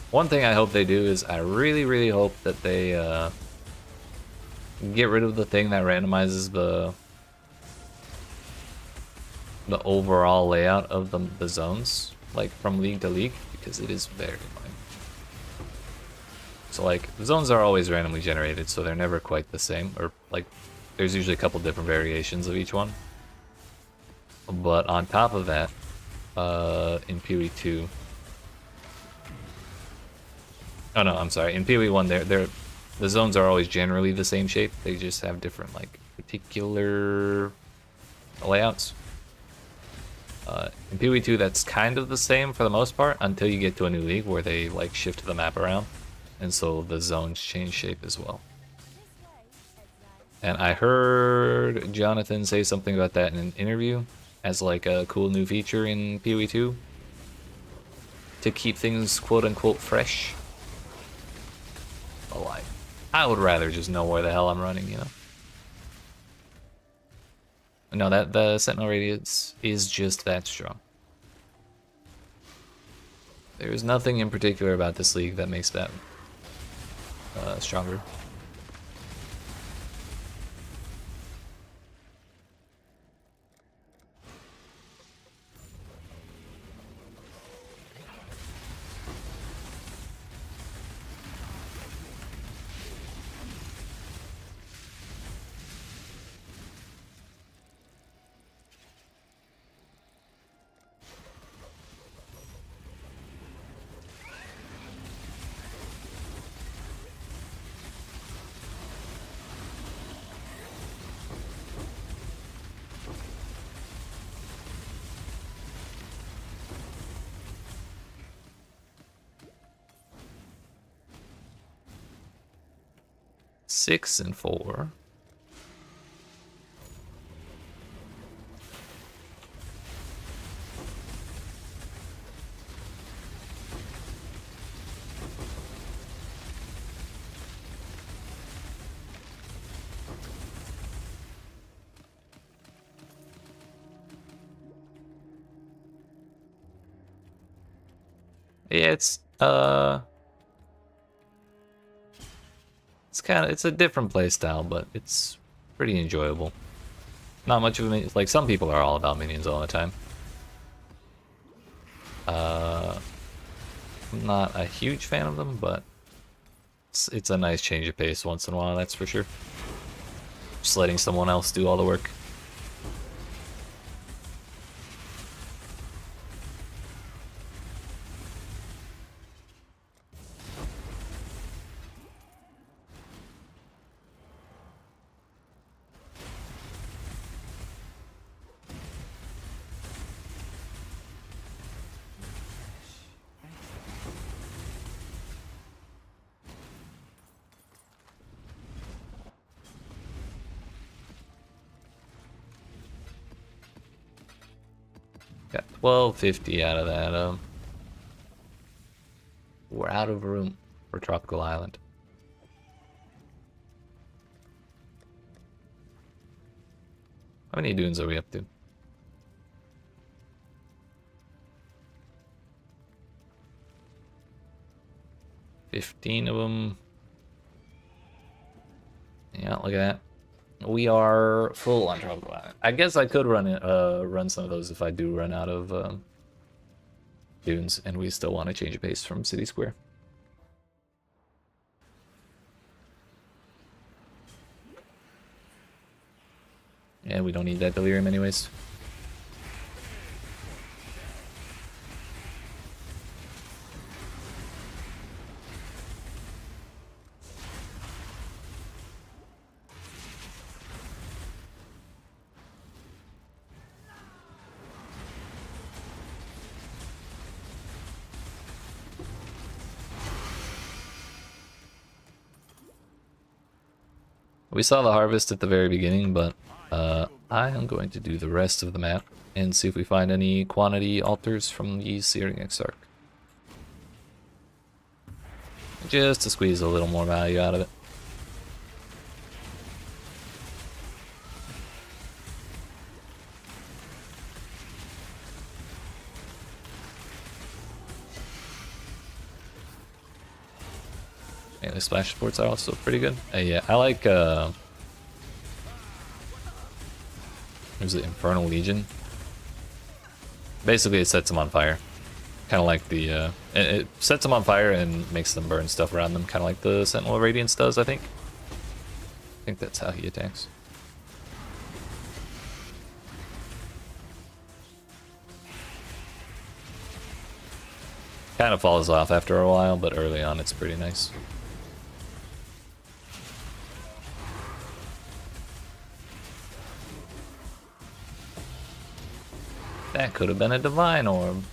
One thing I hope they do is I really, really hope that they get rid of the thing that randomizes the overall layout of the zones, like from league to league, because it is very annoying. So like the zones are always randomly generated, so they're never quite the same, or like there's usually a couple different variations of each one. But on top of that, in PoE 2, oh no, I'm sorry, in PoE 1, the zones are always generally the same shape. They just have different like particular layouts. In PoE 2, that's kind of the same for the most part until you get to a new league where they like shift the map around, and so the zones change shape as well. And I heard Jonathan say something about that in an interview as like a cool new feature in PoE 2 to keep things quote-unquote fresh. But like, I would rather just know where the hell I'm running, you know? No, that the Sentinel radius is just that strong. There's nothing in particular about this league that makes that stronger. Six and 4. Yeah, it's a different play style, but it's pretty enjoyable. Not much of a like some people are all about minions all the time. I'm not a huge fan of them, but it's a nice change of pace once in a while, that's for sure. Just letting someone else do all the work. Got 1250 out of that. We're out of room for Tropical Island. How many dunes are we up to? 15 of them. Yeah, look at that. We are full on Tropical Island. I guess I could run some of those if I do run out of dunes, and we still want to change a pace from City Square. Yeah, we don't need that delirium anyways. We saw the harvest at the very beginning, but I am going to do the rest of the map and see if we find any quantity altars from the Searing Exarch. Just to squeeze a little more value out of it. And the splash supports are also pretty good. Yeah, I like There's the Infernal Legion. Basically, it sets them on fire. Kind of like the... it sets them on fire and makes them burn stuff around them. Kind of like the Sentinel Radiance does, I think. I think that's how he attacks. Kind of falls off after a while, but early on it's pretty nice. That could have been a Divine Orb.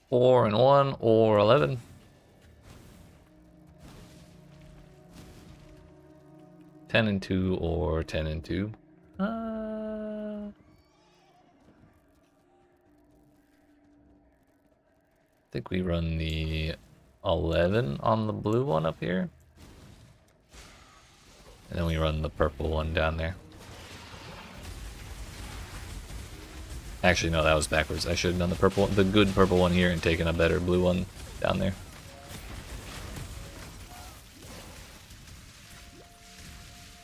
Four and 1 or 11. Ten and 2 or 10 and 2. I think we run the 11 on the blue one up here. And then we run the purple one down there. Actually, no, that was backwards. I should have done the good purple one here and taken a better blue one down there.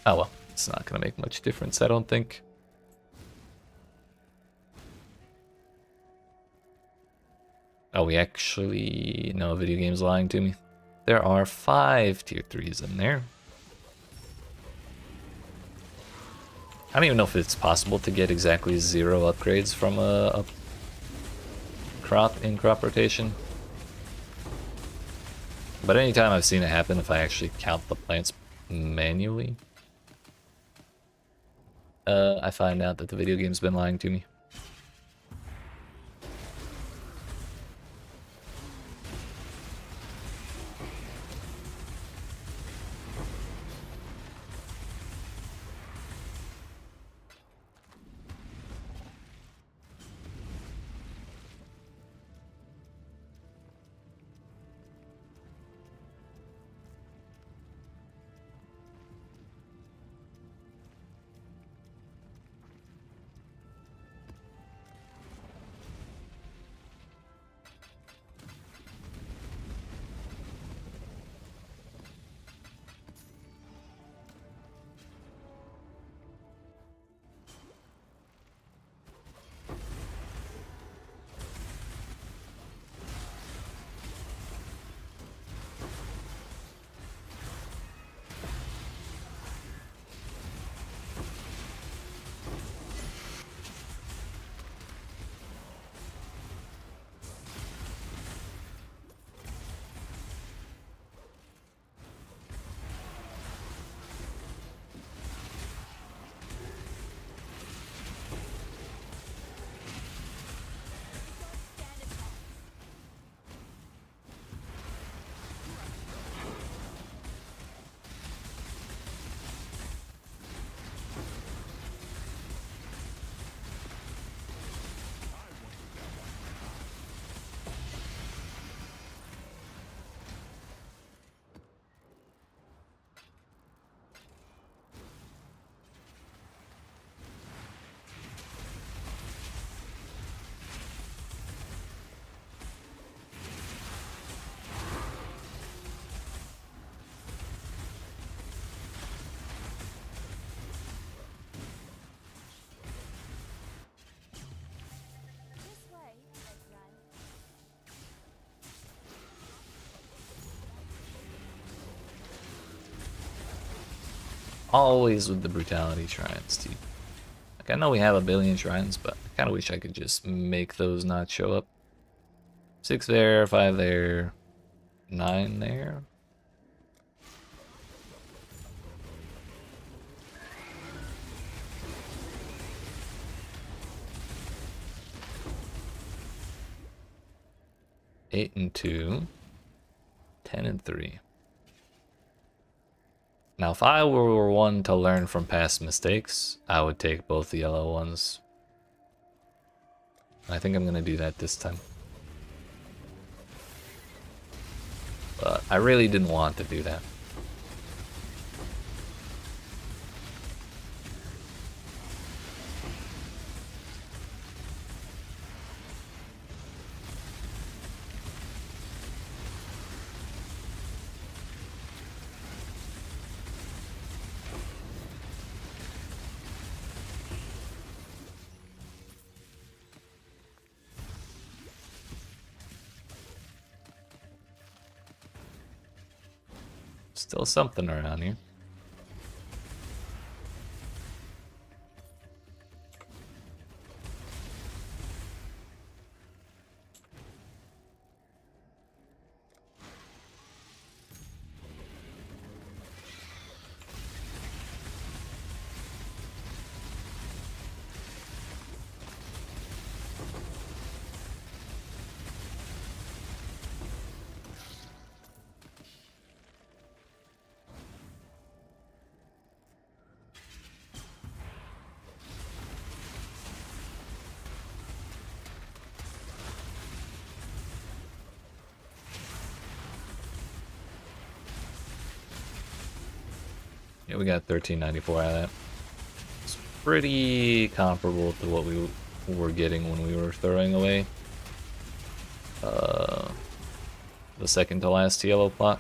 Oh well, it's not gonna make much difference, I don't think. Oh, we actually... No, video game's lying to me. There are 5 tier 3s in there. I don't even know if it's possible to get exactly 0 upgrades from a crop in crop rotation. But anytime I've seen it happen, if I actually count the plants manually, I find out that the video game's been lying to me. Always with the brutality shrines, dude. Like, I know we have a billion shrines, but I kind of wish I could just make those not show up. 6 there, 5 there, 9 there. Eight and 2, 10 and 3. Now, if I were one to learn from past mistakes, I would take both the yellow ones. I think I'm gonna do that this time. But I really didn't want to do that. Still something around here. Yeah, we got 1394 out of that. It's pretty comparable to what we were getting when we were throwing away the second to last yellow plot.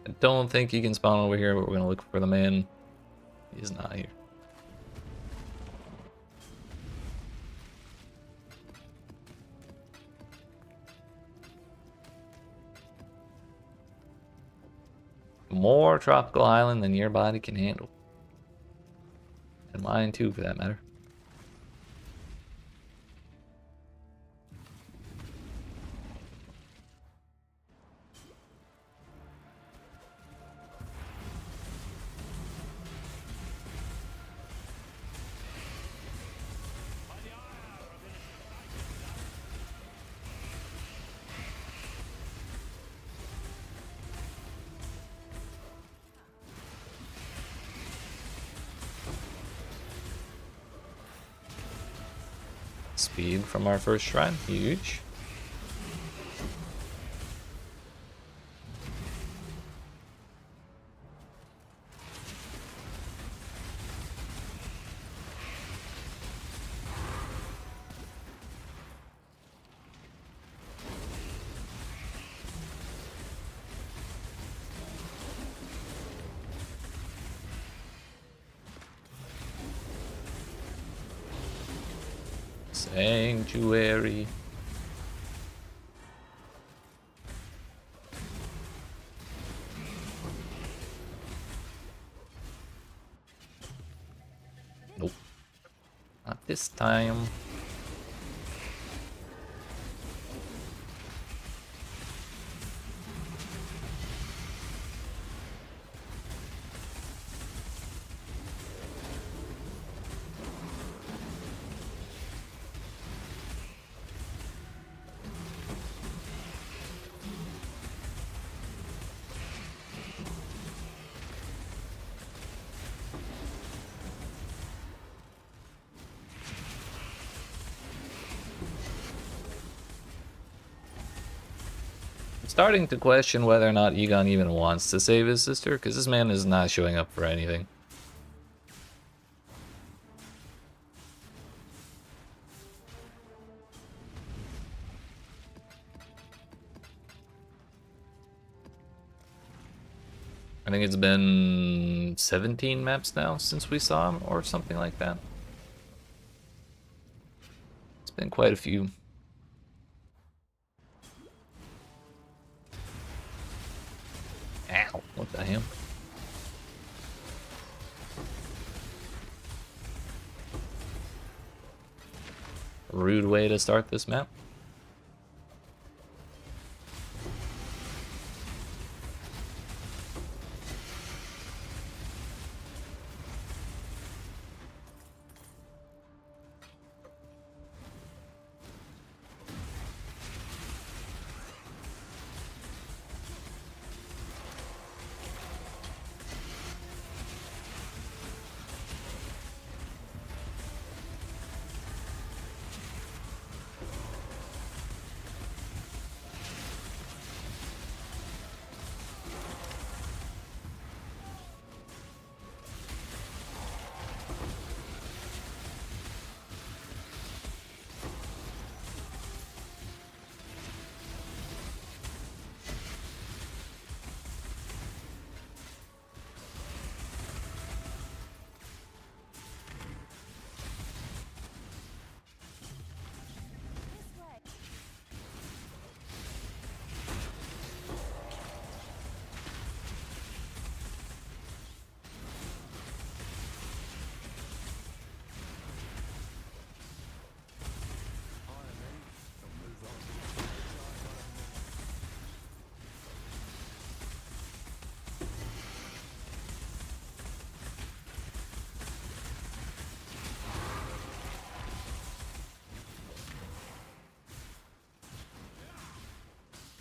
I don't think he can spawn over here, but we're gonna look for the man. He's not here. More tropical island than your body can handle. And mine too, for that matter. Speed from our first shrine, huge. Sanctuary. Nope. Not this time. Starting to question whether or not Egon even wants to save his sister, because this man is not showing up for anything. I think it's been 17 maps now since we saw him, or something like that. It's been quite a few. Ow, what the hell? Rude way to start this map.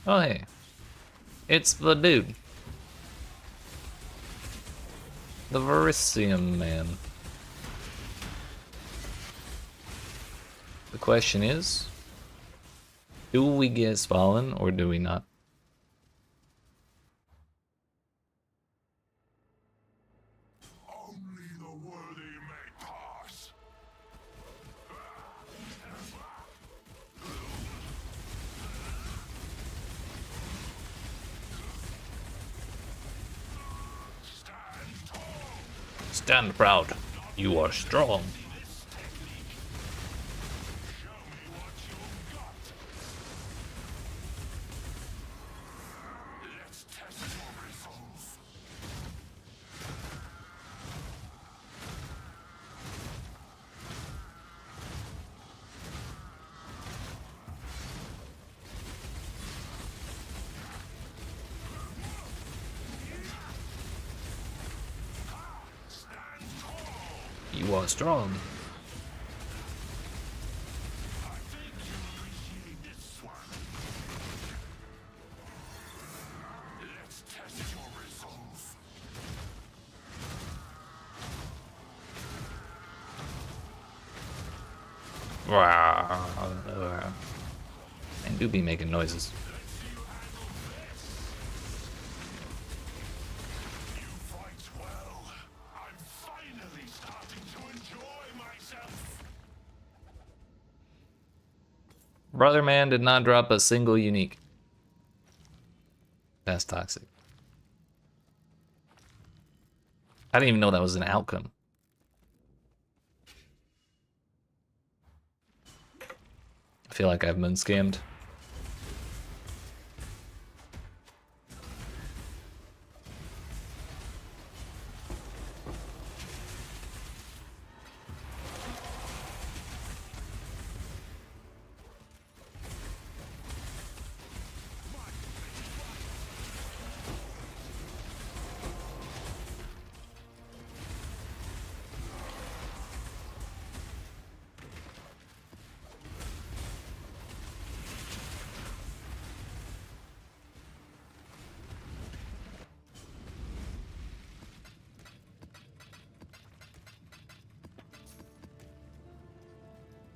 Oh hey, it's the dude. The Verisium man. The question is, do we get Fallen or do we not? Only the worthy may pass. Stand proud. You are strong. Let's test your resolve. You are strong. I think you appreciate this one. Let's test your resolve. And do be making noises. You fight well. I'm finally starting to enjoy myself. Brother man did not drop a single unique. That's toxic. I didn't even know that was an outcome. I feel like I've been scammed.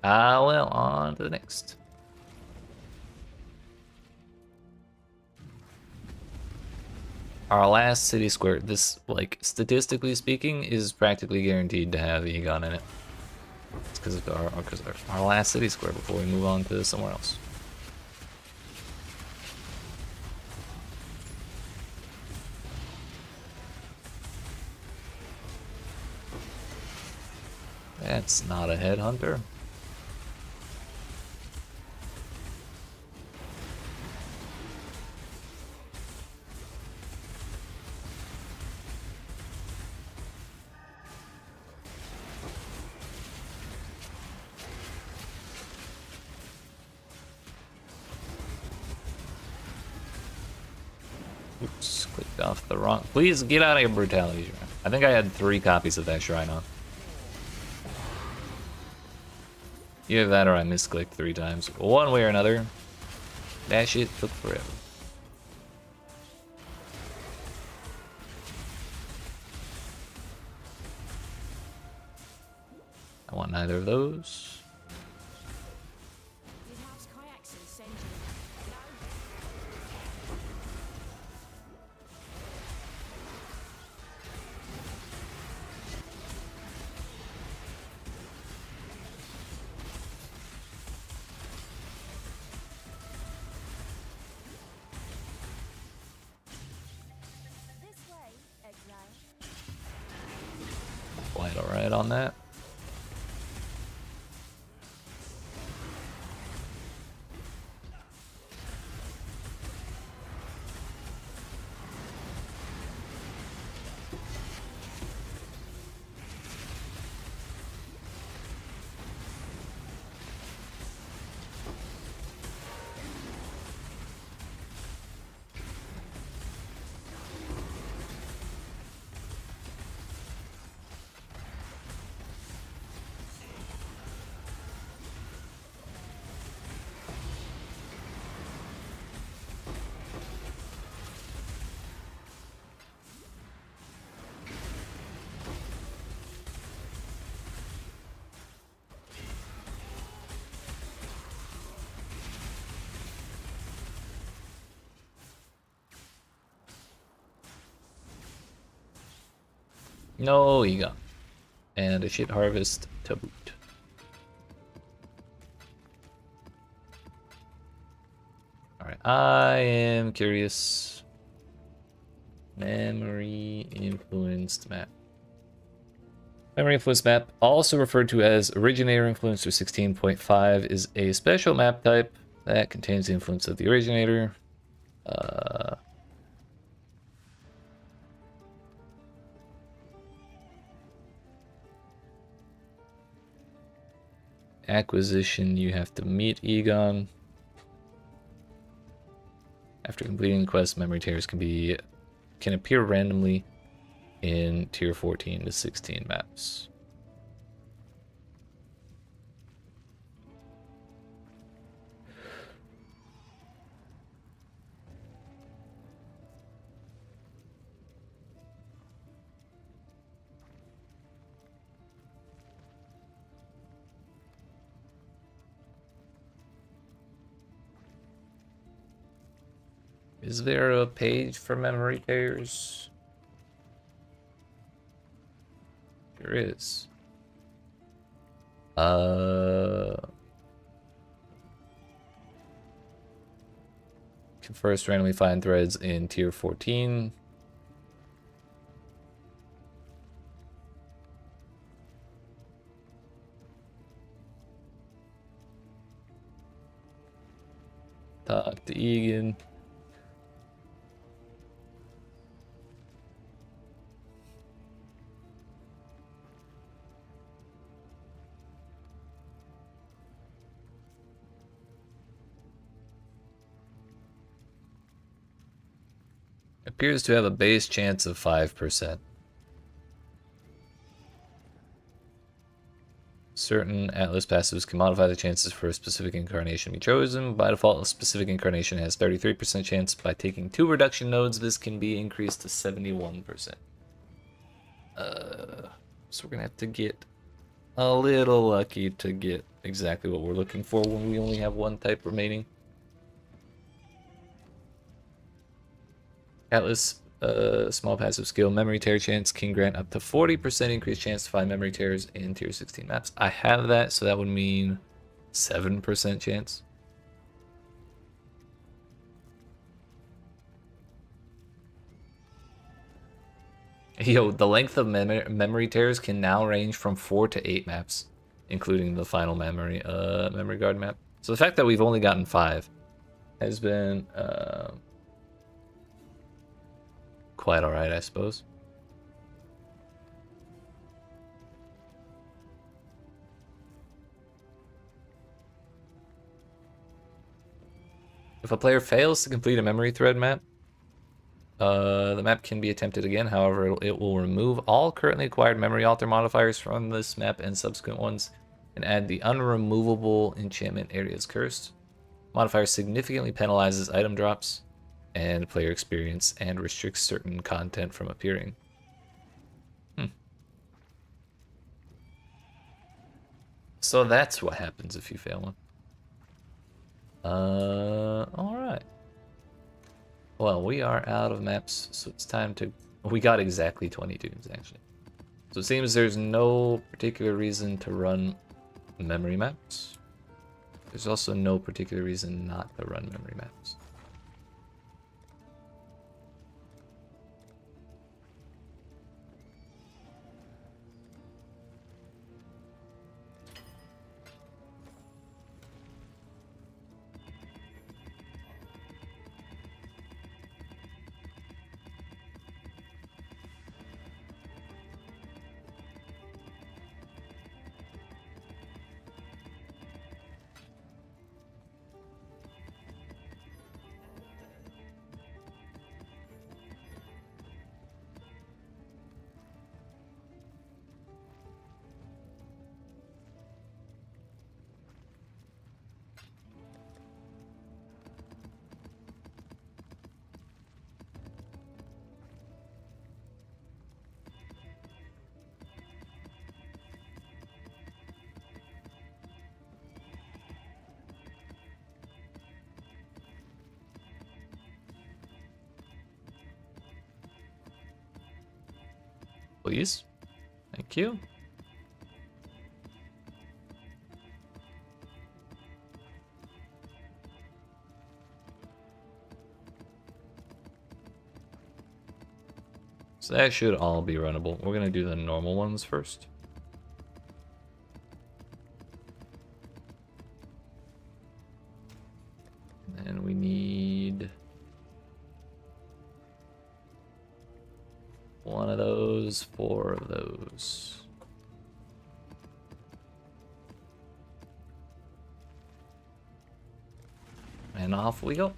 Well, on to the next. Our last city square, this, like, statistically speaking, is practically guaranteed to have Egon in it. It's because of our last city square before we move on to somewhere else. That's not a headhunter. Oops, clicked off the wrong. Please get out of your brutality shrine. I think I had 3 copies of that shrine on. Either that or I misclicked 3 times. One way or another, that shit took forever. I want neither of those. Did House Kayaks send you? No? This way, Exile. Quite alright on that. No Egon. And a shit harvest to boot. Alright, I am curious. Memory influenced map. Memory influenced map, also referred to as originator influencer 16.5, is a special map type that contains the influence of the originator. Acquisition, you have to meet Egon. After completing the quest, memory tears can appear randomly in tier 14 to 16 maps. Is there a page for memory tears? There is. Can first randomly find threads in tier 14. Talk to Egan. Appears to have a base chance of 5%. Certain Atlas passives can modify the chances for a specific incarnation to be chosen. By default, a specific incarnation has 33% chance. By taking 2 reduction nodes, this can be increased to 71%. So we're gonna have to get a little lucky to get exactly what we're looking for when we only have 1 type remaining. Atlas Small passive skill, memory tear chance can grant up to 40% increased chance to find memory tears in tier 16 maps. I have that, so that would mean 7% chance. Yo, the length of memory tears can now range from 4 to 8 maps, including the final memory guard map. So the fact that we've only gotten 5 has been quite alright, I suppose. If a player fails to complete a memory thread map, the map can be attempted again. However, it will remove all currently acquired memory alter modifiers from this map and subsequent ones, and add the unremovable enchantment areas cursed. Modifier significantly penalizes item drops and player experience, and restricts certain content from appearing. So that's what happens if you fail one. Alright. Well, we are out of maps, so it's time to... We got exactly 20 dunes, actually. So it seems there's no particular reason to run memory maps. There's also no particular reason not to run memory maps. Please. Thank you. So that should all be runnable. We're gonna do the normal ones first. And we need one of those, 4 of those. And off we go.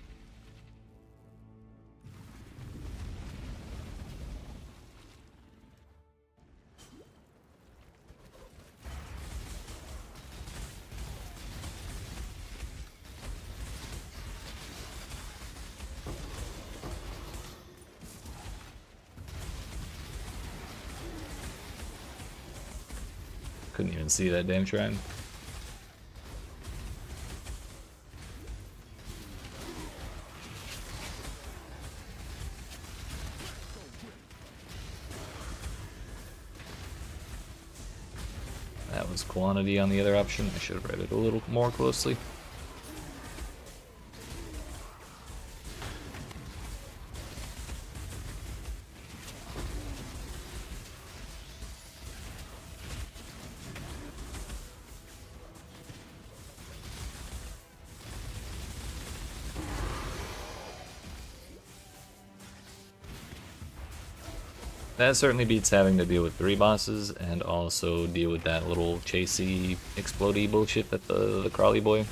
Couldn't even see that damn shrine. That was quantity on the other option. I should have read it a little more closely. That certainly beats having to deal with 3 bosses and also deal with that little chasey, explodey bullshit that the crawly boy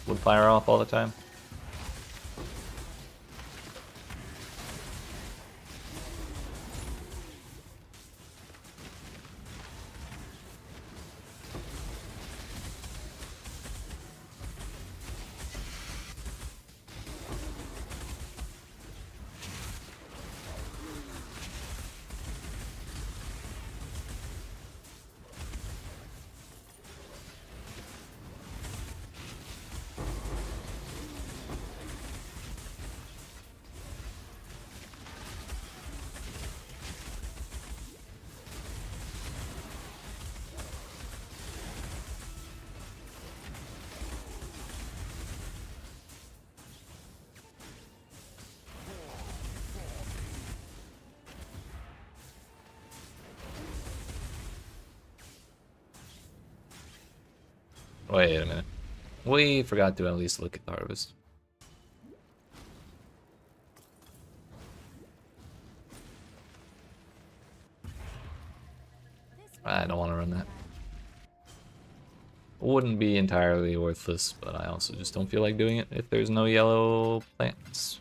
would fire off all the time. Wait a minute. We forgot to at least look at the harvest. I don't want to run that. Wouldn't be entirely worthless, but I also just don't feel like doing it if there's no yellow plants.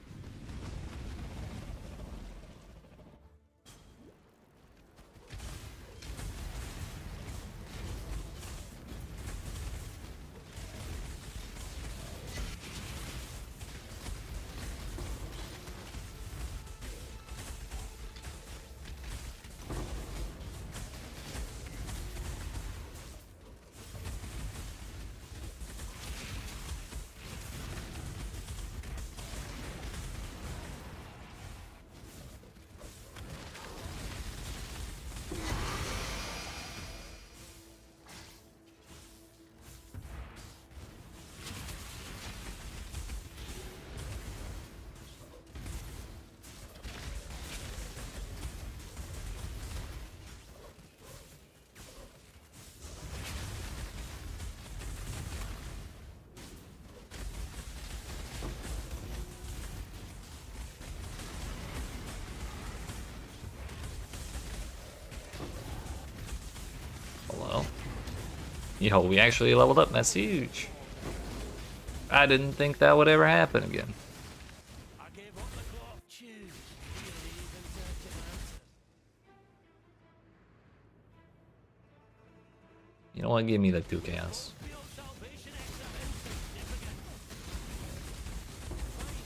Hello. Yo, we actually leveled up. That's huge. I didn't think that would ever happen again. I gave up the clock. Choose. You'll even search an answer. You know what? Give me the 2 chaos. Your salvation, Exile. Significant. Fine.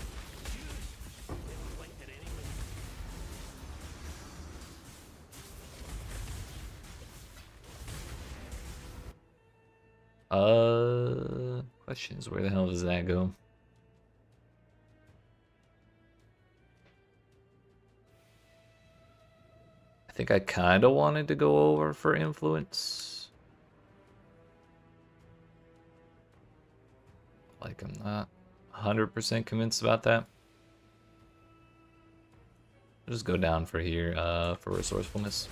Choose. They were flanked anyway. Questions. Where the hell does that go? I think I kind of wanted to go over for influence. Like, I'm not 100% convinced about that. I'll just go down for here for resourcefulness.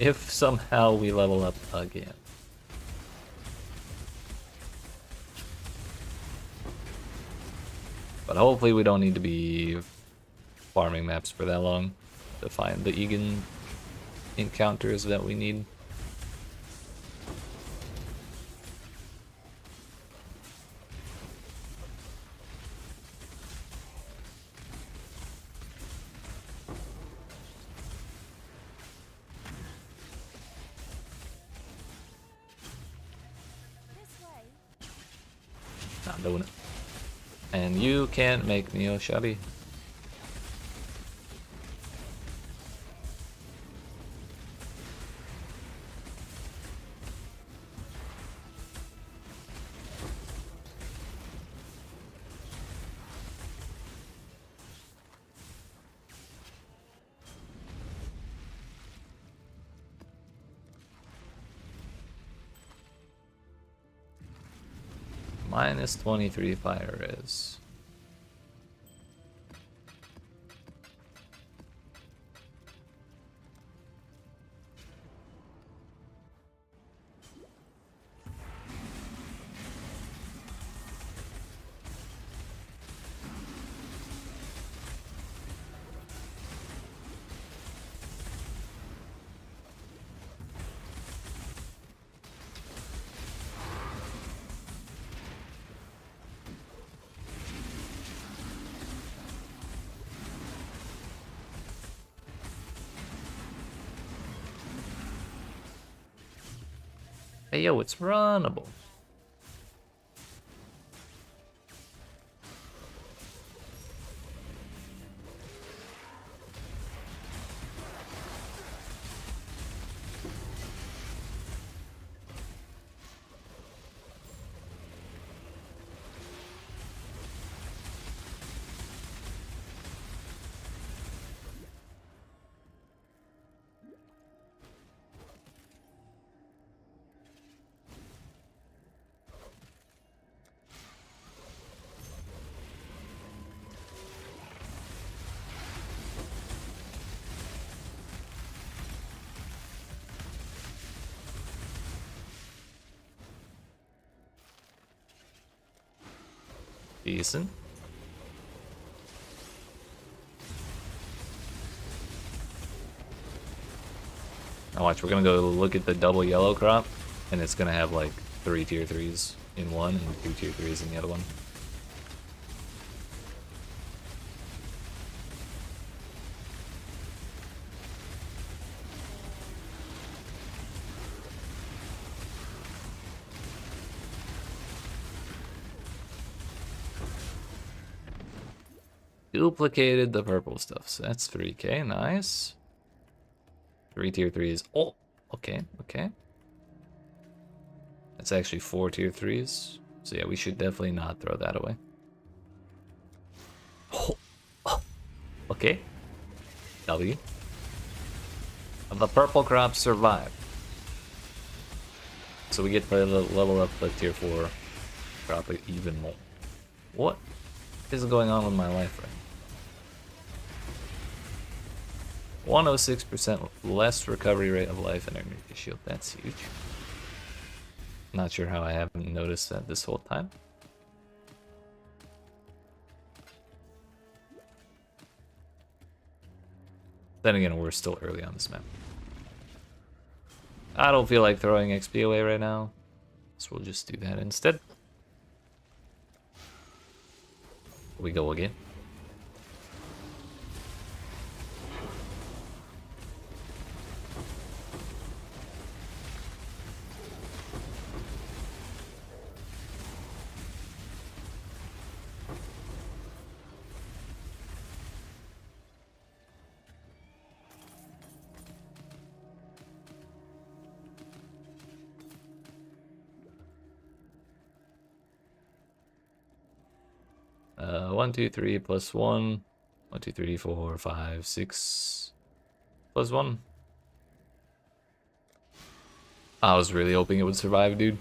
If somehow we level up again. But hopefully we don't need to be farming maps for that long to find the Egan encounters that we need. This way. Not doing it. And you can't make me Oshabi. Minus 23 fire is. Hey yo, it's runnable. Decent. Now watch, we're gonna go look at the double yellow crop, and it's gonna have like 3 tier 3s in one and 2 tier 3s in the other one. Duplicated the purple stuff, so that's 3k, nice. 3 tier 3s. Oh, okay, okay. That's actually 4 tier 3s. So yeah, we should definitely not throw that away. Oh, oh, okay. W. The purple crop survived. So we get to level up the tier 4 crop even more. What is going on with my life right now? 106% less recovery rate of life and energy shield. That's huge. Not sure how I haven't noticed that this whole time. Then again, we're still early on this map. I don't feel like throwing XP away right now, so we'll just do that instead. We go again. One, two, three plus 1. 1, 2, 3, 4, 5, 6 plus 1. I was really hoping it would survive, dude.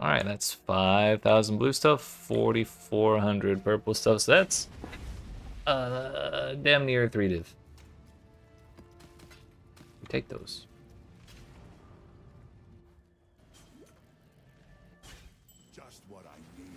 Alright, that's 5,000 blue stuff, 4,400 purple stuff, so that's damn near 3 div. We take those. Just what I need.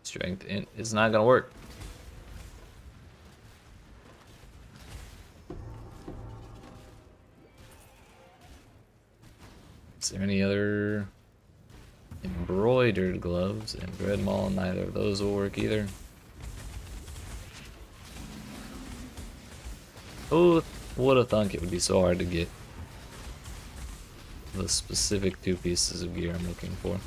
Strength int is not gonna work. Is there any other embroidered gloves and dread maul? Neither of those will work either. Who would have thunk it would be so hard to get the specific 2 pieces of gear I'm looking for?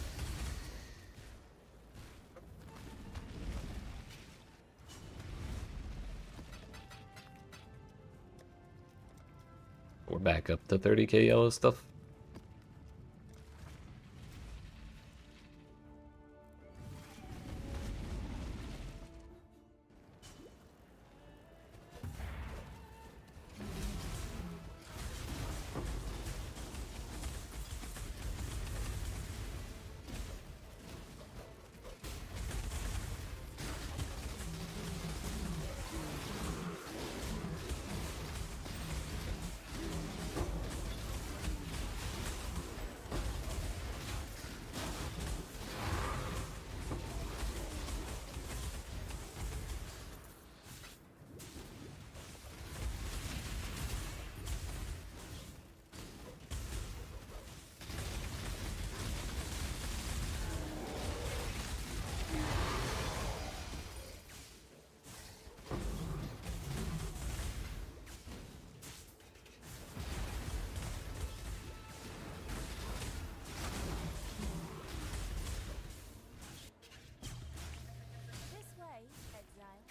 We're back up to 30k yellow stuff. This way, Exile.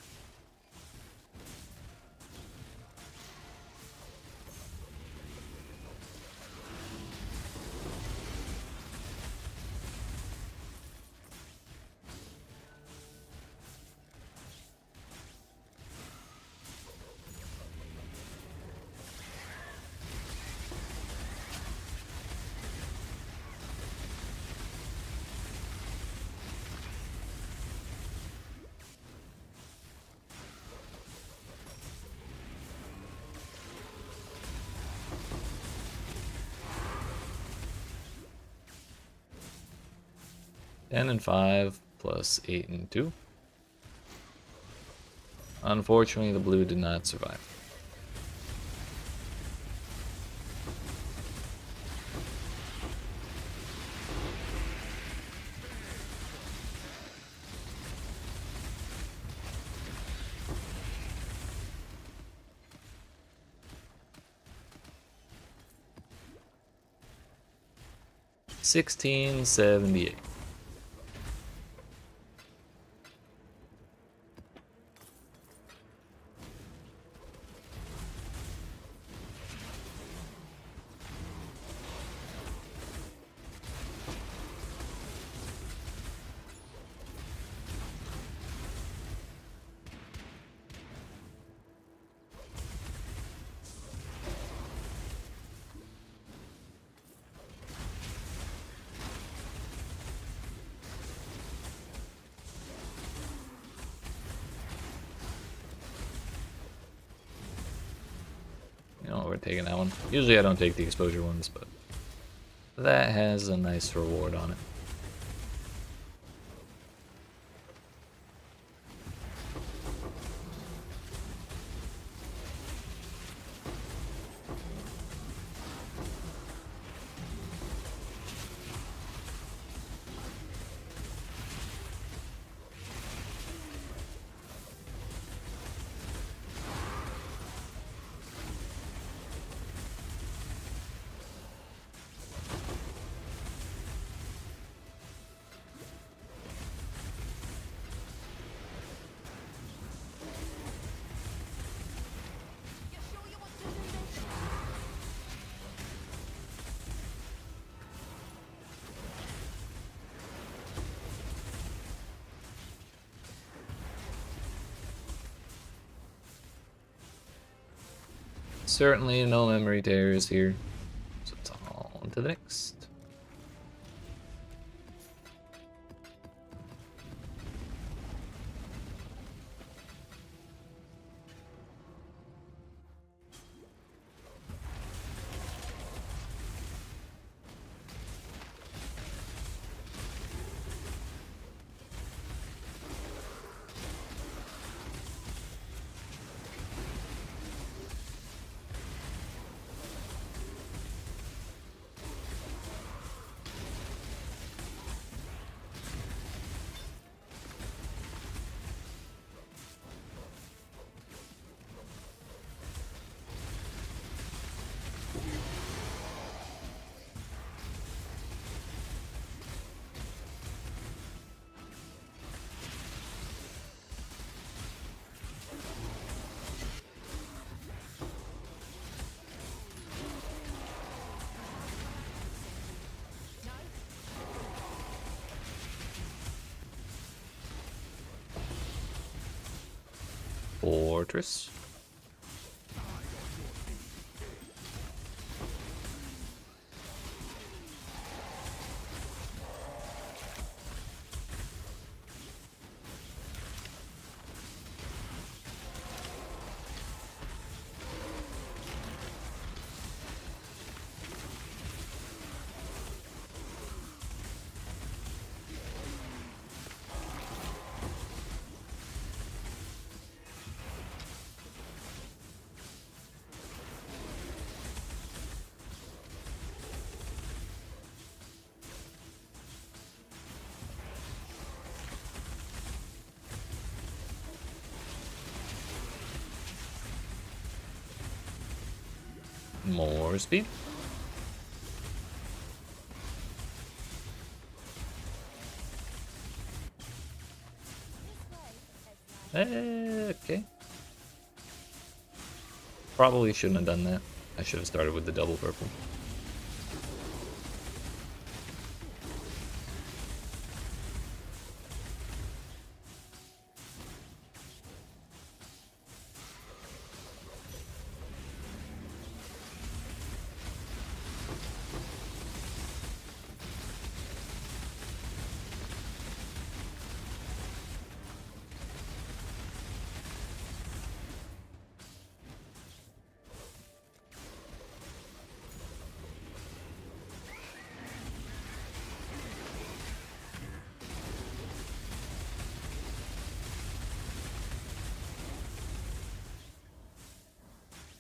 Ten and 5 plus 8 and 2. Unfortunately, the blue did not survive. $16.78. You know, we're taking that one. Usually I don't take the exposure ones, but that has a nice reward on it. You sure you want to do this? Certainly no memory tears here. So it's on to the next. Fortress. More speed. Okay. Probably shouldn't have done that. I should have started with the double purple.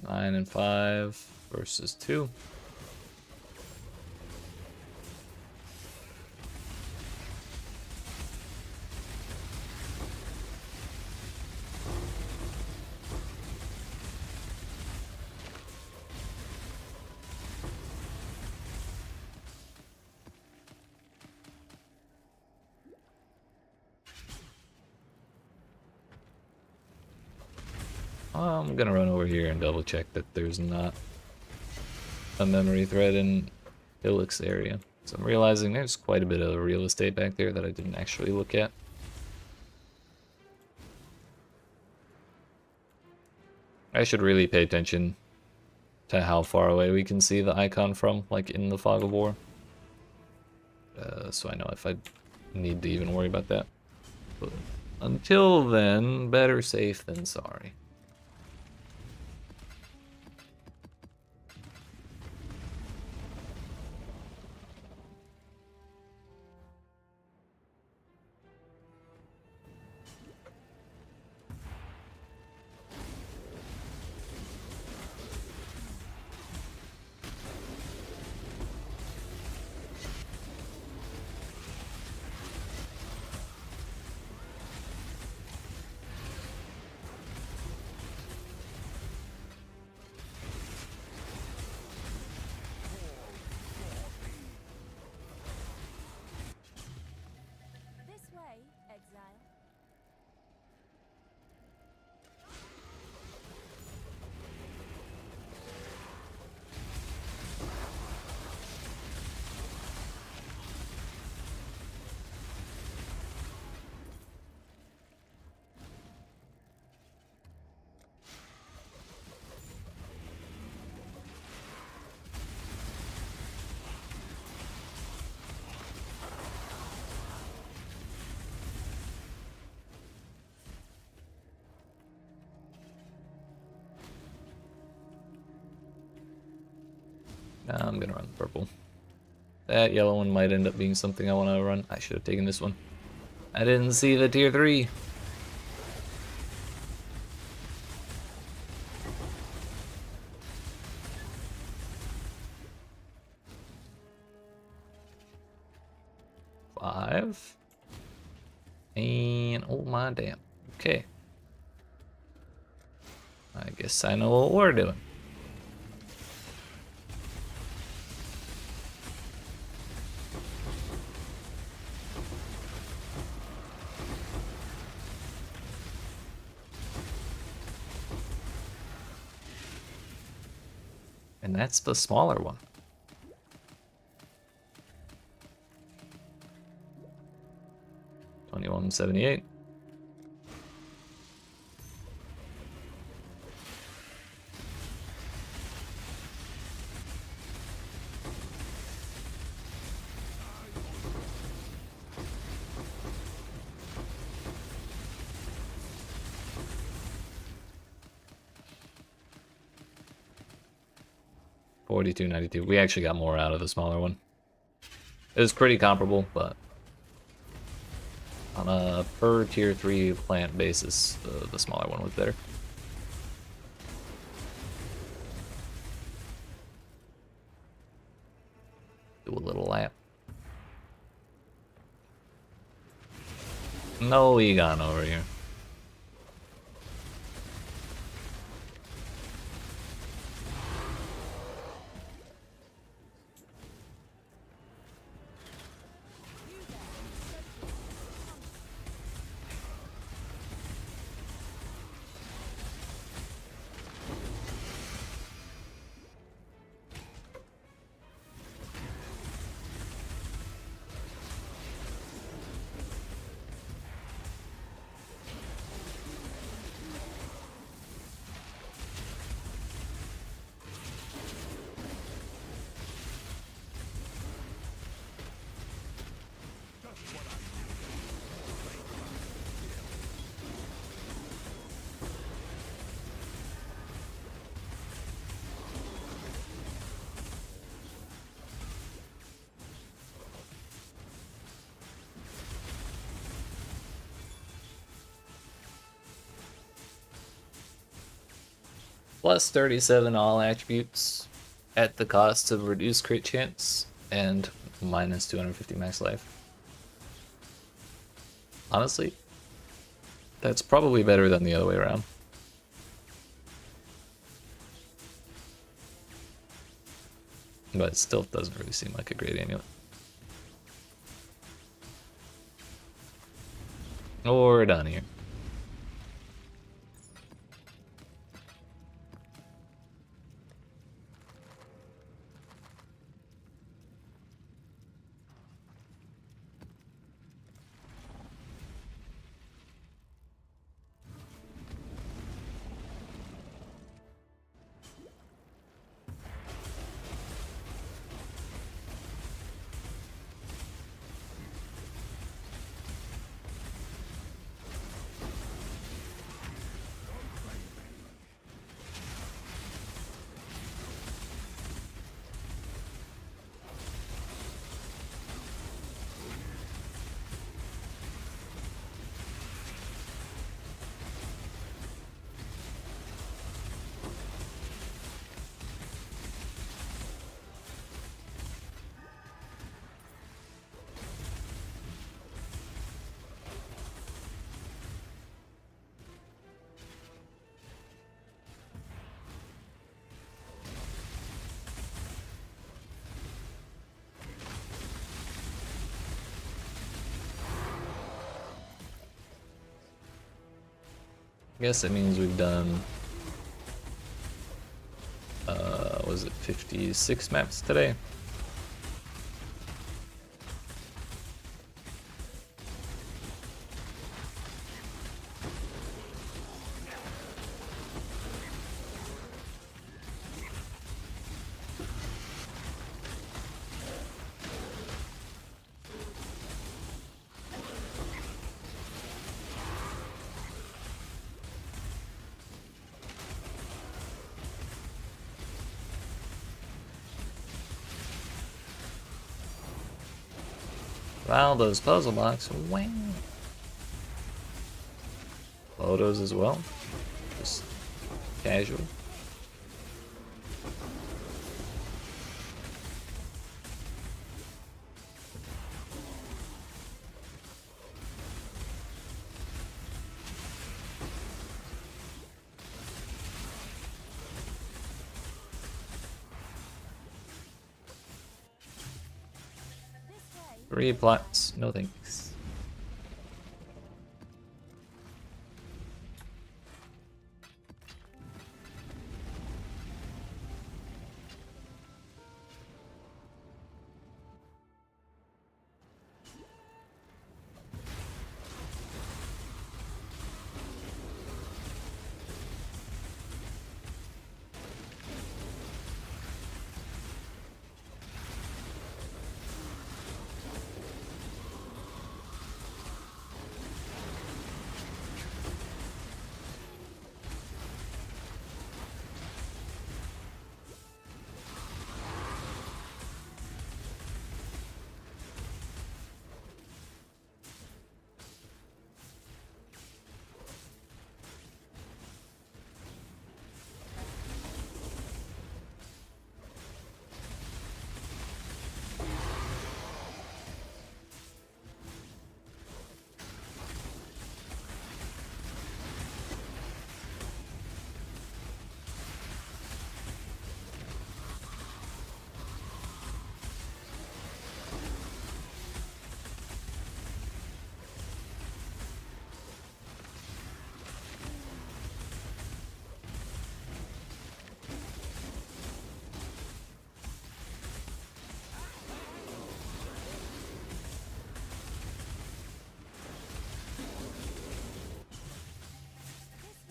Nine and 5 versus 2. I'm gonna run over here and double check that there's not a memory thread in Illick's area. So I'm realizing there's quite a bit of real estate back there that I didn't actually look at. I should really pay attention to how far away we can see the icon from, like in the Fog of War. So I know if I need to even worry about that. But until then, better safe than sorry. This way, Exile. Nah, I'm gonna run the purple. That yellow one might end up being something I want to run. I should have taken this one. I didn't see the tier 3. Five. And oh my damn. Okay. I guess I know what we're doing. And that's the smaller one. $21.78. 42.92. We actually got more out of the smaller one. It was pretty comparable, but on a per tier 3 plant basis, the smaller one was better. Do a little lap. No Egon over here. Plus 37 all attributes at the cost of reduced crit chance and minus 250 max life. Honestly, that's probably better than the other way around. But it still doesn't really seem like a great amulet. Or down here. I guess it means we've done, was it 56 maps today? Wow, those puzzle blocks, wow. Photos as well, just casual. This way. 3 plots, no thanks.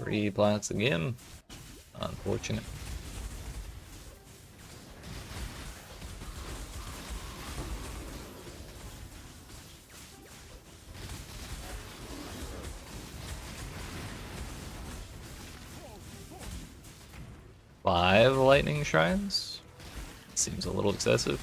3 plants again. Unfortunate. Five lightning shrines? Seems a little excessive.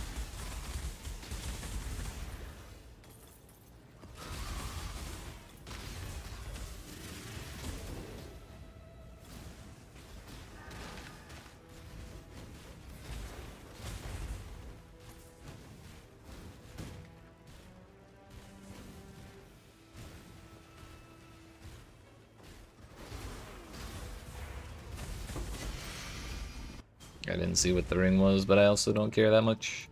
I didn't see what the ring was, but I also don't care that much.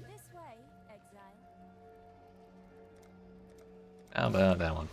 This way, Exile. How about that one?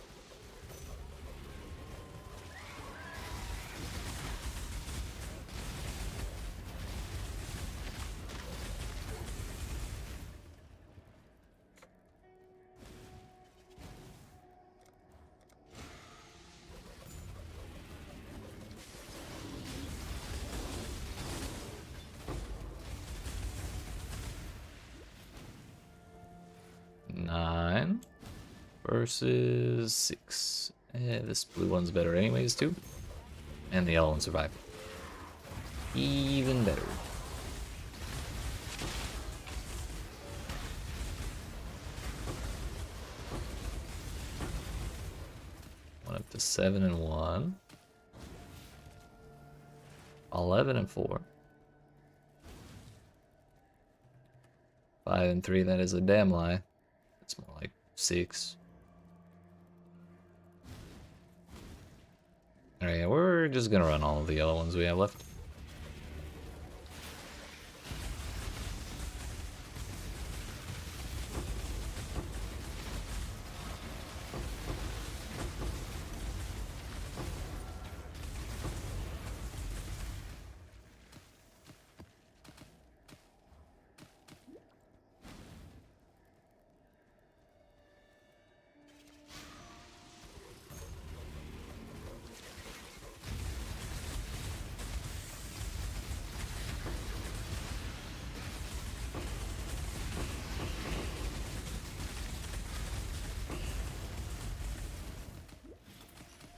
Nine versus 6. This blue one's better anyways too. And the yellow one survived. Even better. One up to 7 and 1. 11 and 4. 5 and 3, that is a damn lie. It's more like 6. Alright, we're just gonna run all of the yellow ones we have left.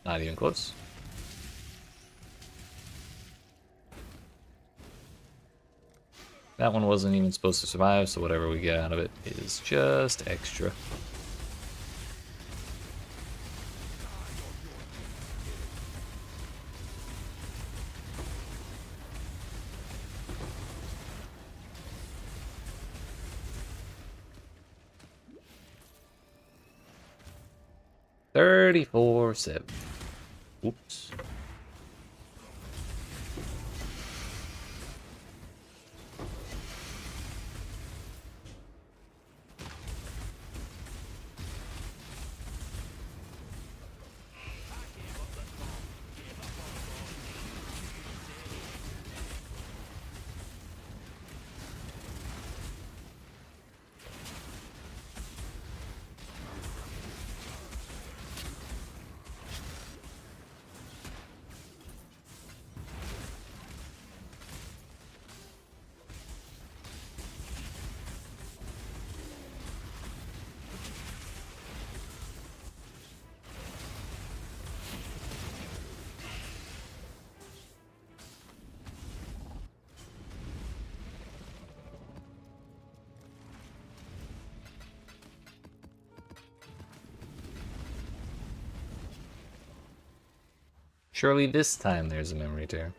Not even close. That one wasn't even supposed to survive, so whatever we get out of it is just extra. 34-7. Oops. Surely this time there's a memory tear.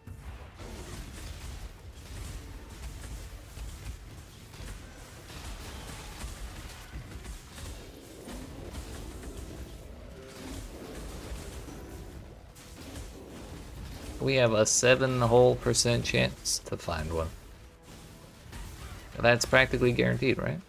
We have a 7% chance to find one. That's practically guaranteed, right?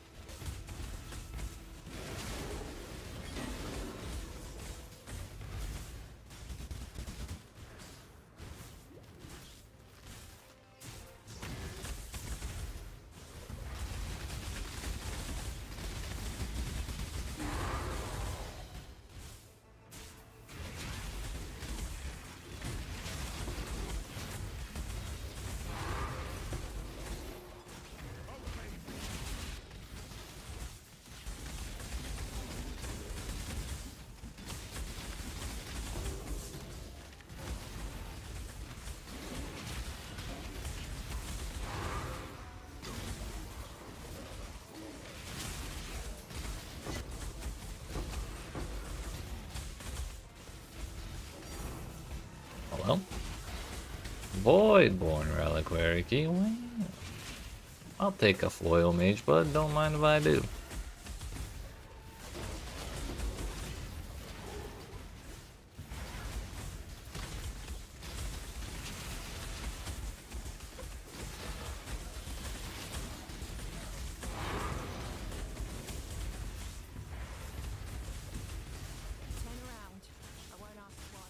Well, Voidborn Reliquary Key. Well, I'll take a foil mage, but don't mind if I do. Turn around. I won't ask twice.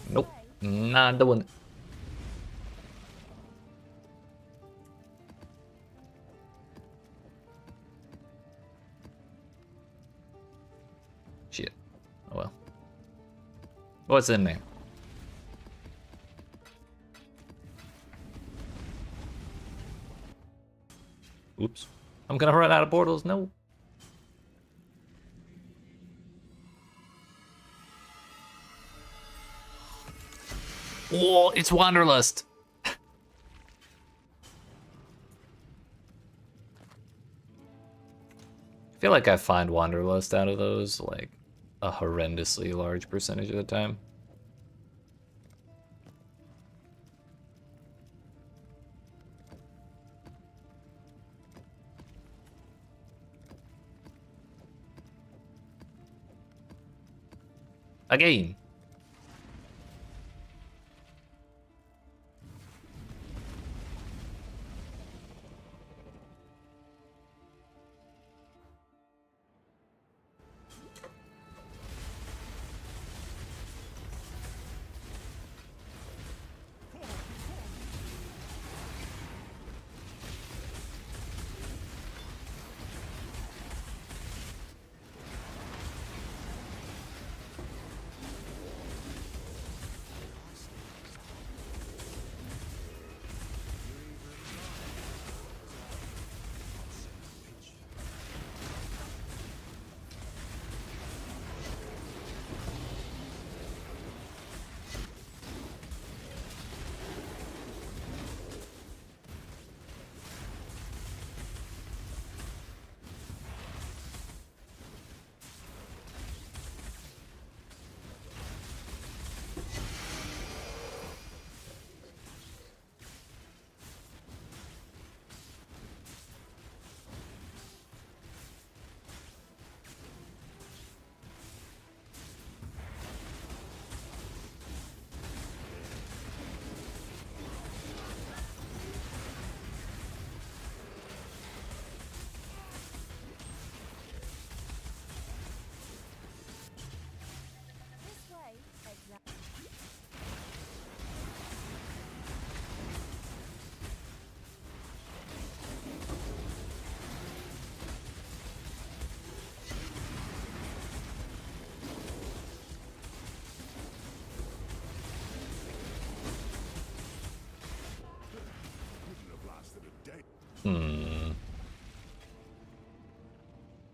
Nope, not doing it. Shit. Oh well. What's in there? Oops. I'm gonna run out of portals. No. Oh, it's Wanderlust. I feel like I find Wanderlust out of those like a horrendously large percentage of the time. Again.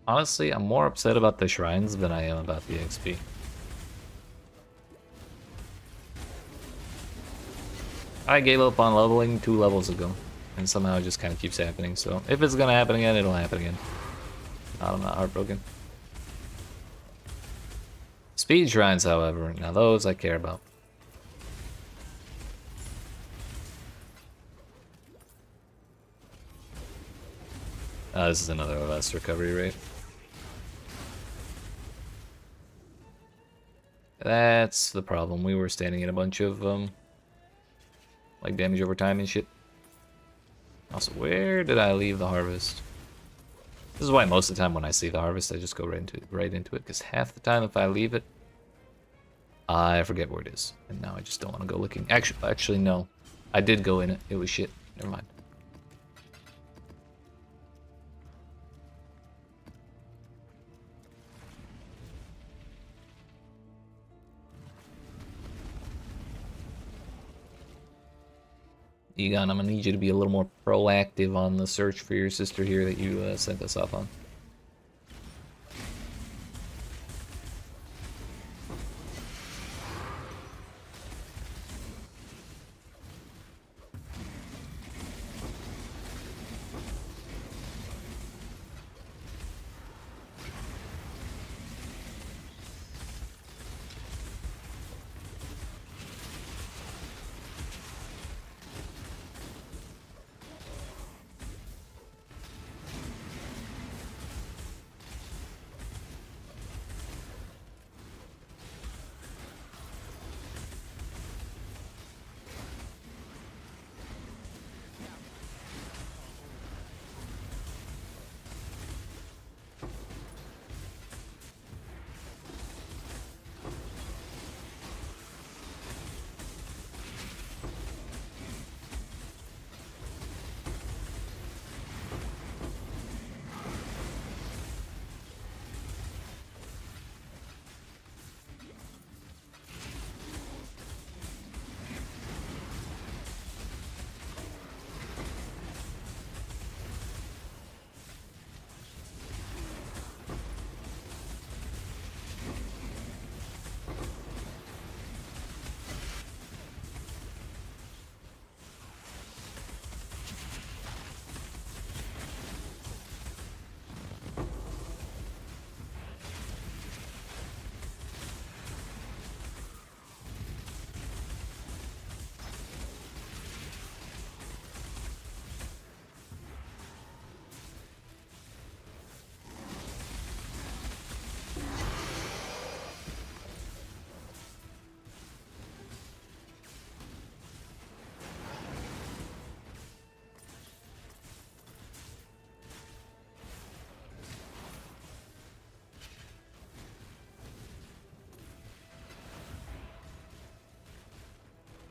Honestly, I'm more upset about the shrines than I am about the XP. I gave up on leveling 2 levels ago, and somehow it just kind of keeps happening, so if it's gonna happen again, it'll happen again. I'm not heartbroken. Speed shrines, however, now those I care about. This is another less recovery rate. That's the problem. We were standing in a bunch of like damage over time and shit. Also, where did I leave the harvest? This is why most of the time when I see the harvest, I just go right into it. Because half the time, if I leave it, I forget where it is, and now I just don't want to go looking. Actually, no, I did go in it. It was shit. Never mind. Egon, I'm gonna need you to be a little more proactive on the search for your sister here that you sent us off on.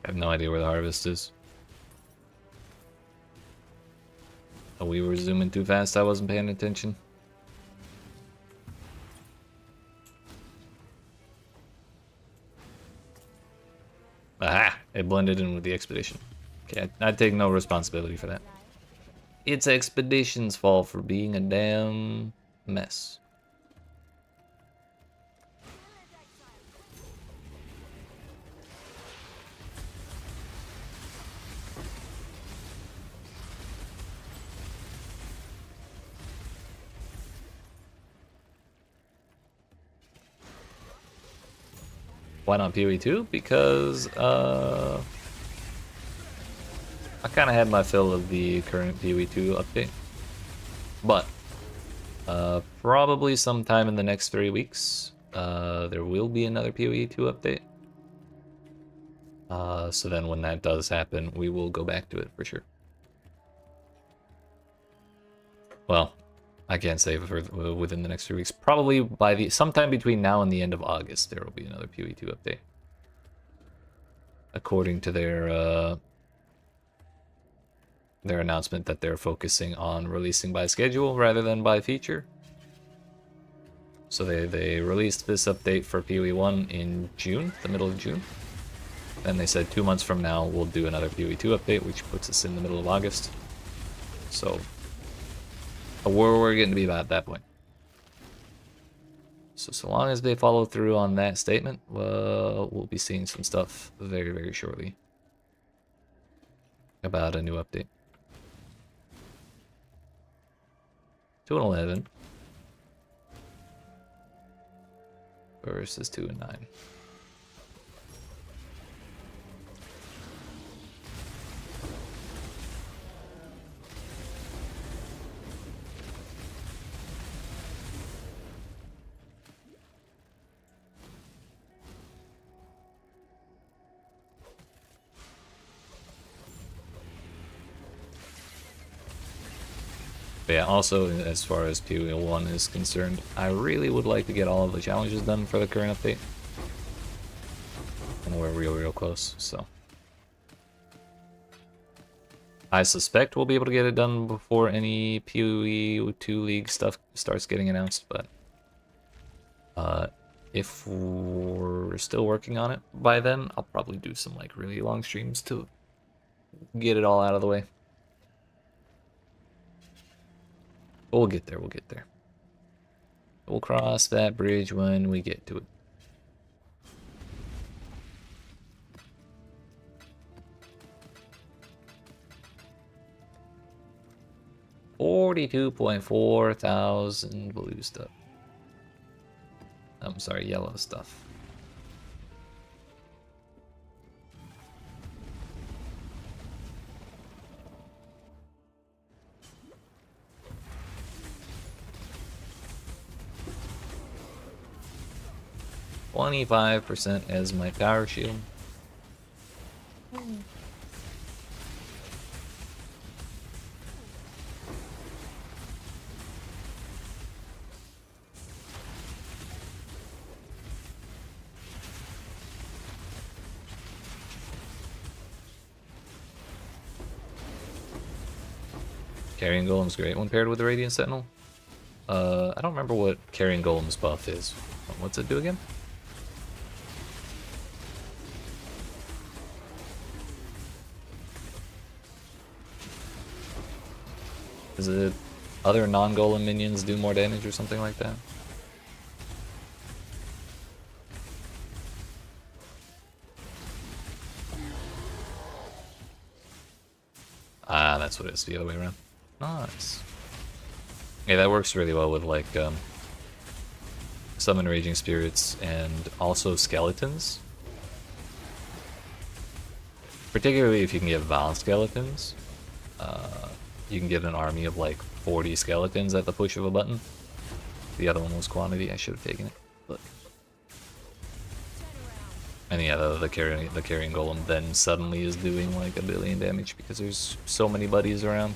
I have no idea where the harvest is. Oh, we were zooming too fast, I wasn't paying attention. Aha! It blended in with the expedition. Okay, I take no responsibility for that. It's Expedition's fault for being a damn mess. Why not PoE 2? Because I kind of had my fill of the current PoE 2 update. But probably sometime in the next 3 weeks, there will be another PoE 2 update. So then when that does happen, we will go back to it for sure. Well, I can't say for within the next 3 weeks. Probably by sometime between now and the end of August, there will be another PoE 2 update. According to their announcement that they're focusing on releasing by schedule rather than by feature. So they released this update for PoE 1 in June, the middle of June. Then they said 2 months from now we'll do another PoE 2 update, which puts us in the middle of August. So we're getting to be about that point. So long as they follow through on that statement, we'll be seeing some stuff very, very shortly about a new update. 2 and 11 versus 2 and 9. But yeah, also, as far as PoE 1 is concerned, I really would like to get all of the challenges done for the current update. And we're real close, so. I suspect we'll be able to get it done before any PoE 2 League stuff starts getting announced, but if we're still working on it by then, I'll probably do some like really long streams to get it all out of the way. But we'll get there, we'll get there. We'll cross that bridge when we get to it. $42.4 thousand blue stuff. I'm sorry, yellow stuff. $25% as my power shield. Carrying Golem's great when paired with the Radiant Sentinel. I don't remember what Carrying Golem's buff is. What's it do again? Is it other non-golem minions do more damage or something like that? Ah, that's what it is, the other way around. Nice. Yeah, that works really well with like summon raging spirits and also skeletons. Particularly if you can get Val skeletons. You can get an army of like 40 skeletons at the push of a button. The other one was quantity, I should have taken it. Look. And yeah, the carrying golem then suddenly is doing like 1 billion damage because there's so many buddies around.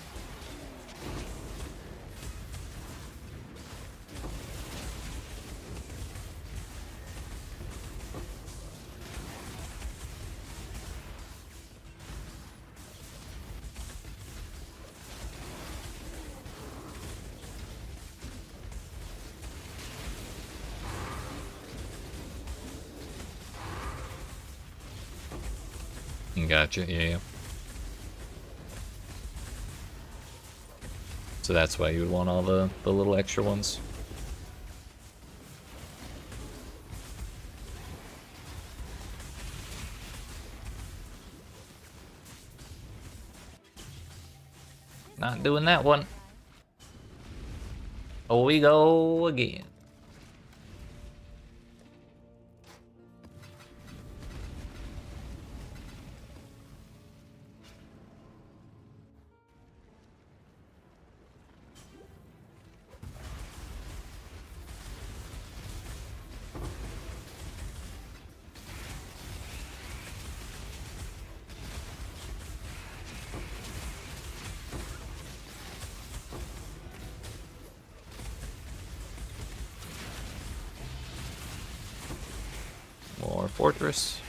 Gotcha, yeah. So that's why you would want all the little extra ones. Not doing that one. Oh, we go again. More fortress.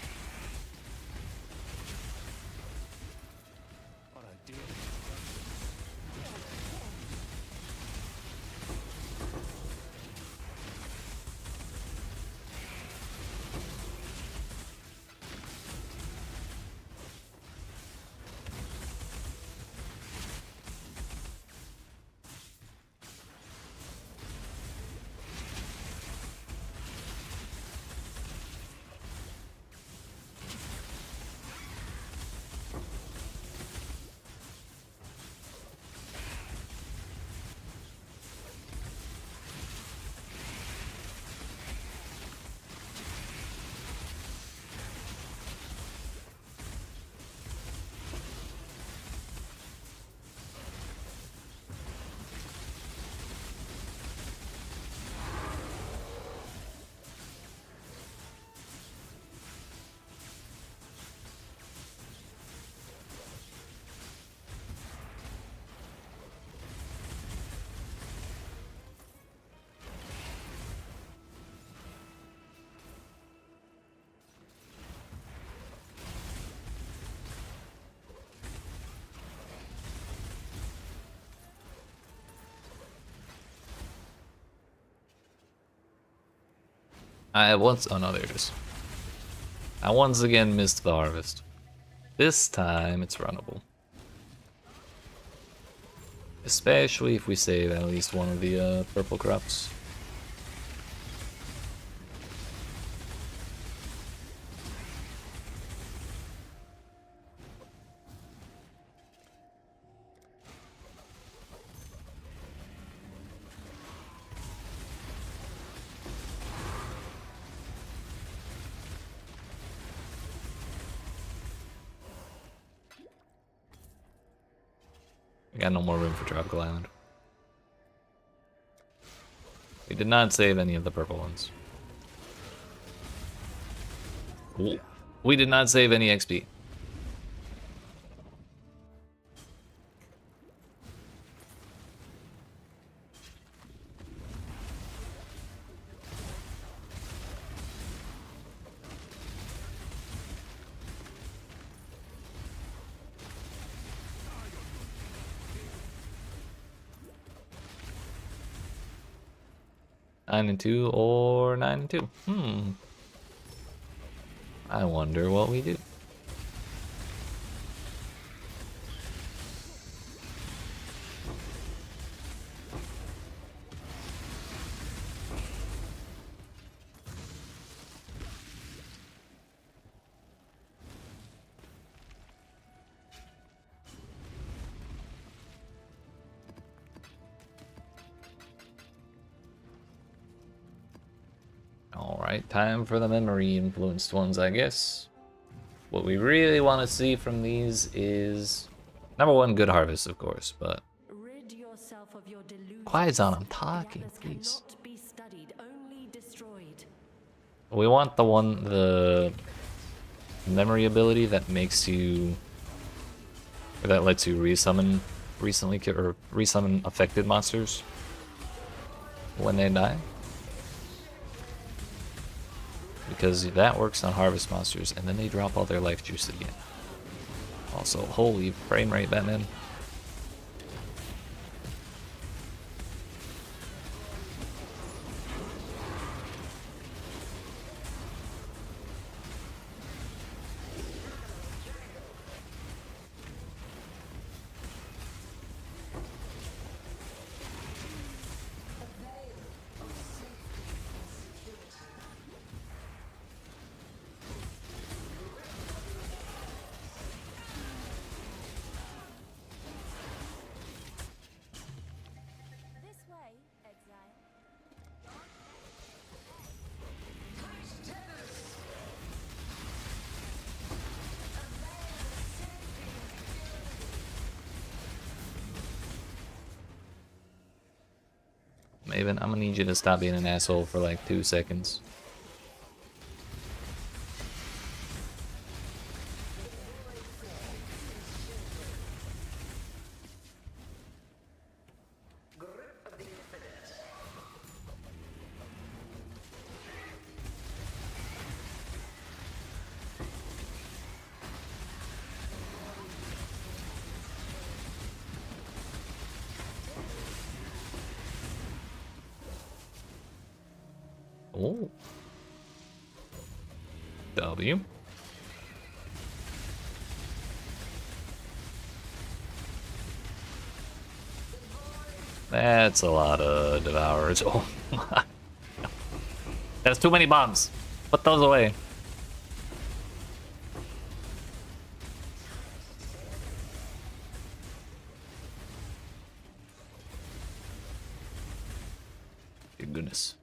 Oh no, there it is. I once again missed the harvest. This time it's runnable. Especially if we save at least one of the purple crops. We got no more room for Tropical Island. We did not save any of the purple ones. Ooh. We did not save any XP. Nine and 2 or 9 and 2. I wonder what we do. Alright, time for the memory influenced ones, I guess. What we really want to see from these is number one, good harvest, of course, but Rid yourself of your delusions. quiet on, I'm The talking, others please. cannot be studied, only destroyed. We want the memory ability that makes you, or that lets you resummon resummon affected monsters when they die. Because that works on harvest monsters, and then they drop all their life juice again. Also, holy frame rate, Batman. This way, Exile. Maven, I'm gonna need you to stop being an asshole for like 2 seconds. Oh. W. That's a lot of devourers. Oh my. That's too many bombs. Put those away. Dear goodness.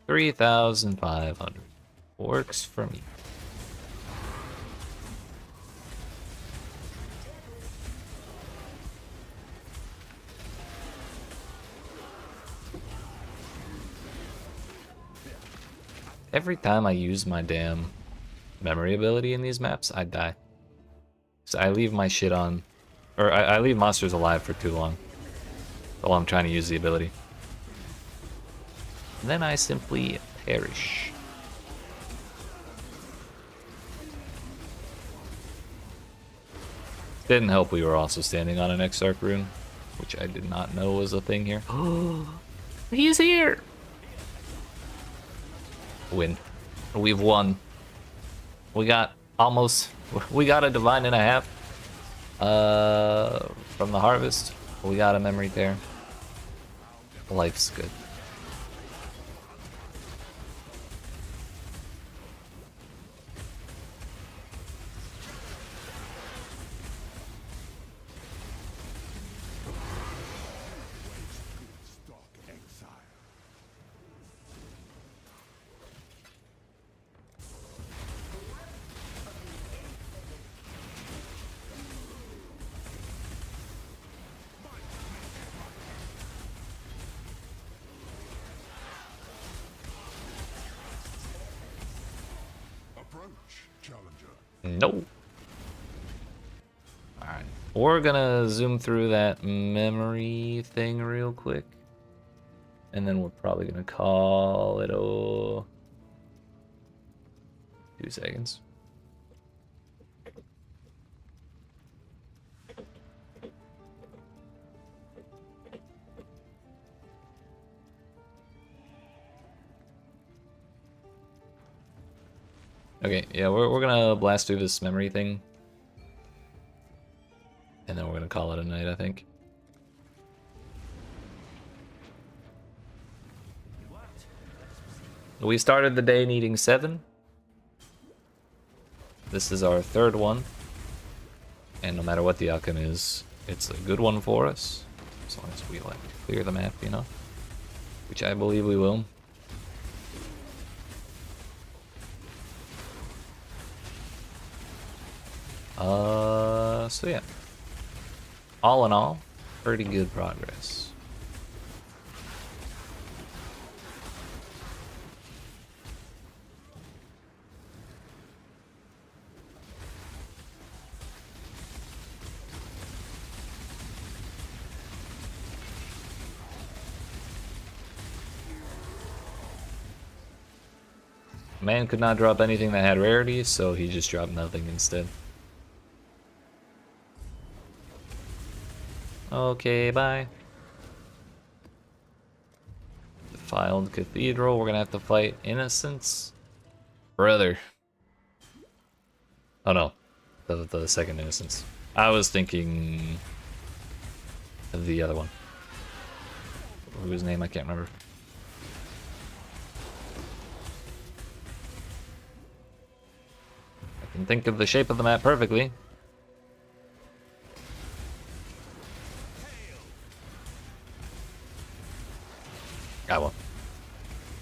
3,500. Works for me. Every time I use my damn memory ability in these maps, I die. So I leave my shit on, or I leave monsters alive for too long while I'm trying to use the ability. And then I simply perish. Didn't help we were also standing on an Exarch rune, which I did not know was a thing here. He's here! Win. We've won. We got we got a divine and a half from the harvest. We got a memory there. Life's good. Stock exile. Approach, challenger. No. Alright. We're gonna zoom through that memory thing real quick. And then we're probably gonna call it 2 seconds. Okay, yeah, we're gonna blast through this memory thing. And then we're gonna call it a night, I think. We started the day needing 7. This is our 3rd one. And no matter what the outcome is, it's a good one for us. As long as we like clear the map, you know? Which I believe we will. So yeah. All in all, pretty good progress. Man could not drop anything that had rarity, so he just dropped nothing instead. Okay, bye. Defiled Cathedral, we're gonna have to fight Innocence. Brother. Oh no, the second Innocence. I was thinking of the other one. Whose name I can't remember. I can think of the shape of the map perfectly. I won't.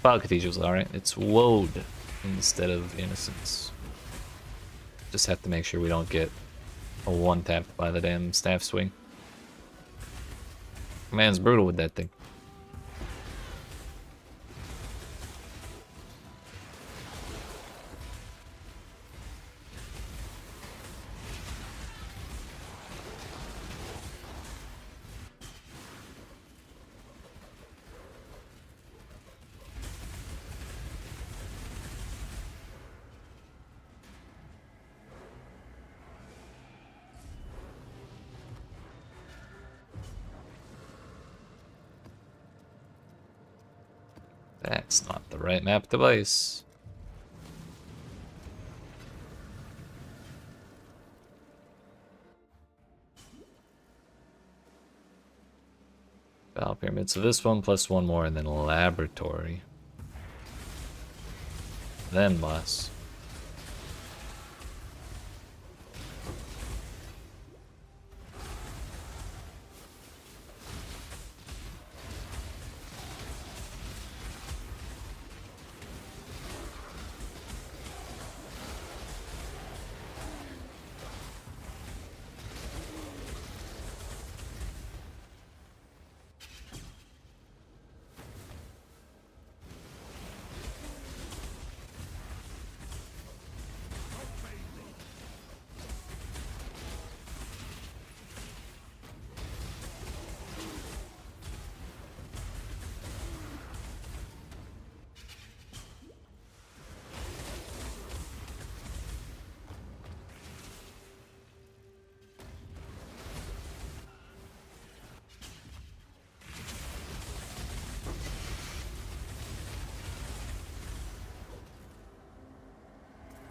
File Cathedral's alright. It's Woad instead of Innocence. Just have to make sure we don't get a one-tapped by the damn staff swing. Man's brutal with that thing. That's not the right map device. Battle Pyramid. So this one plus one more and then Laboratory. Then boss.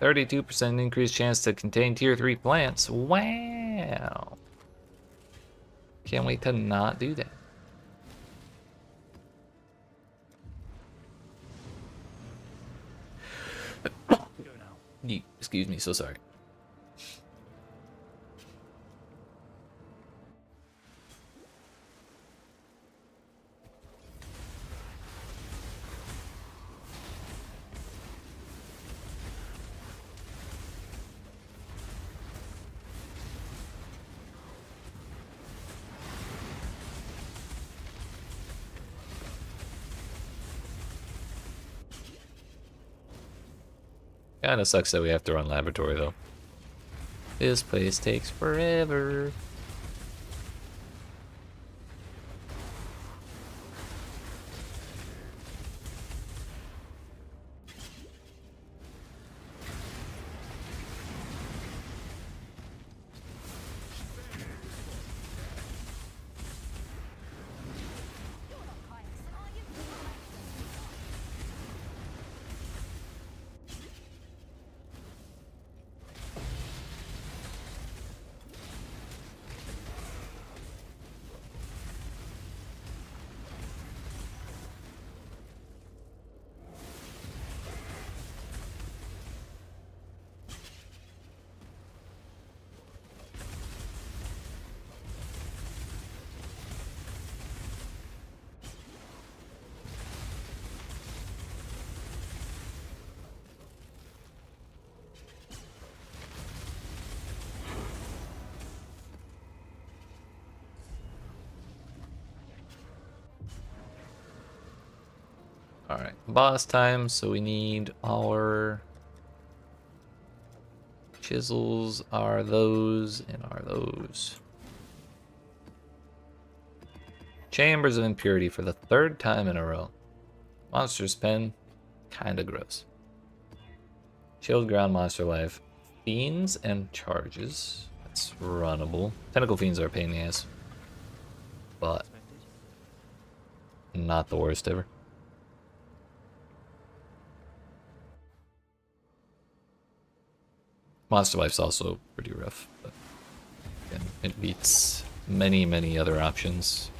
32% increased chance to contain tier 3 plants. Wow. Can't wait to not do that. Excuse me, so sorry. Kinda sucks that we have to run laboratory though. This place takes forever. Alright, boss time, so we need our chisels are those and are those. Chambers of Impurity for the 3rd time in a row. Monster's Pen, kinda gross. Chilled Ground Monster Life. Fiends and Charges. That's runnable. Tentacle Fiends are a pain in the ass. But not the worst ever. Monster Life's also pretty rough, but again, it beats many, many other options.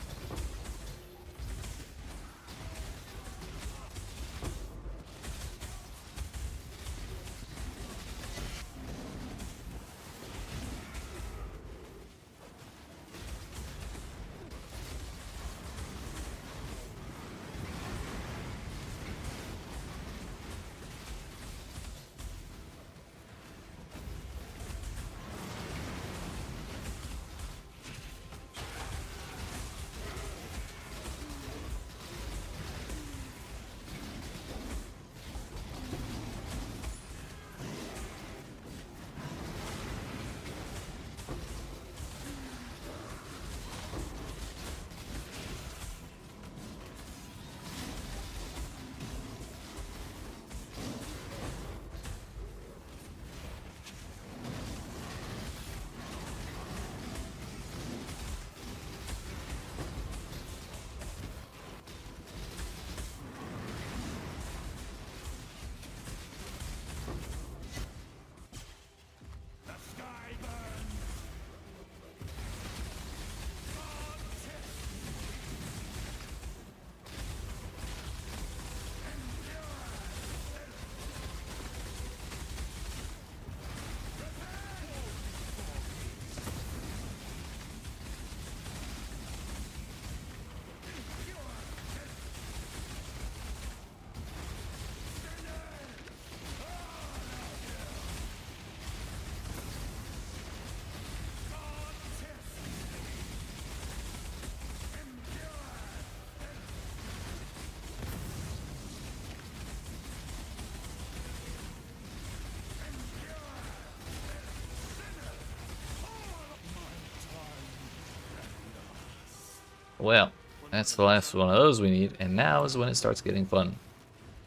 Well, that's the last one of those we need, and now is when it starts getting fun.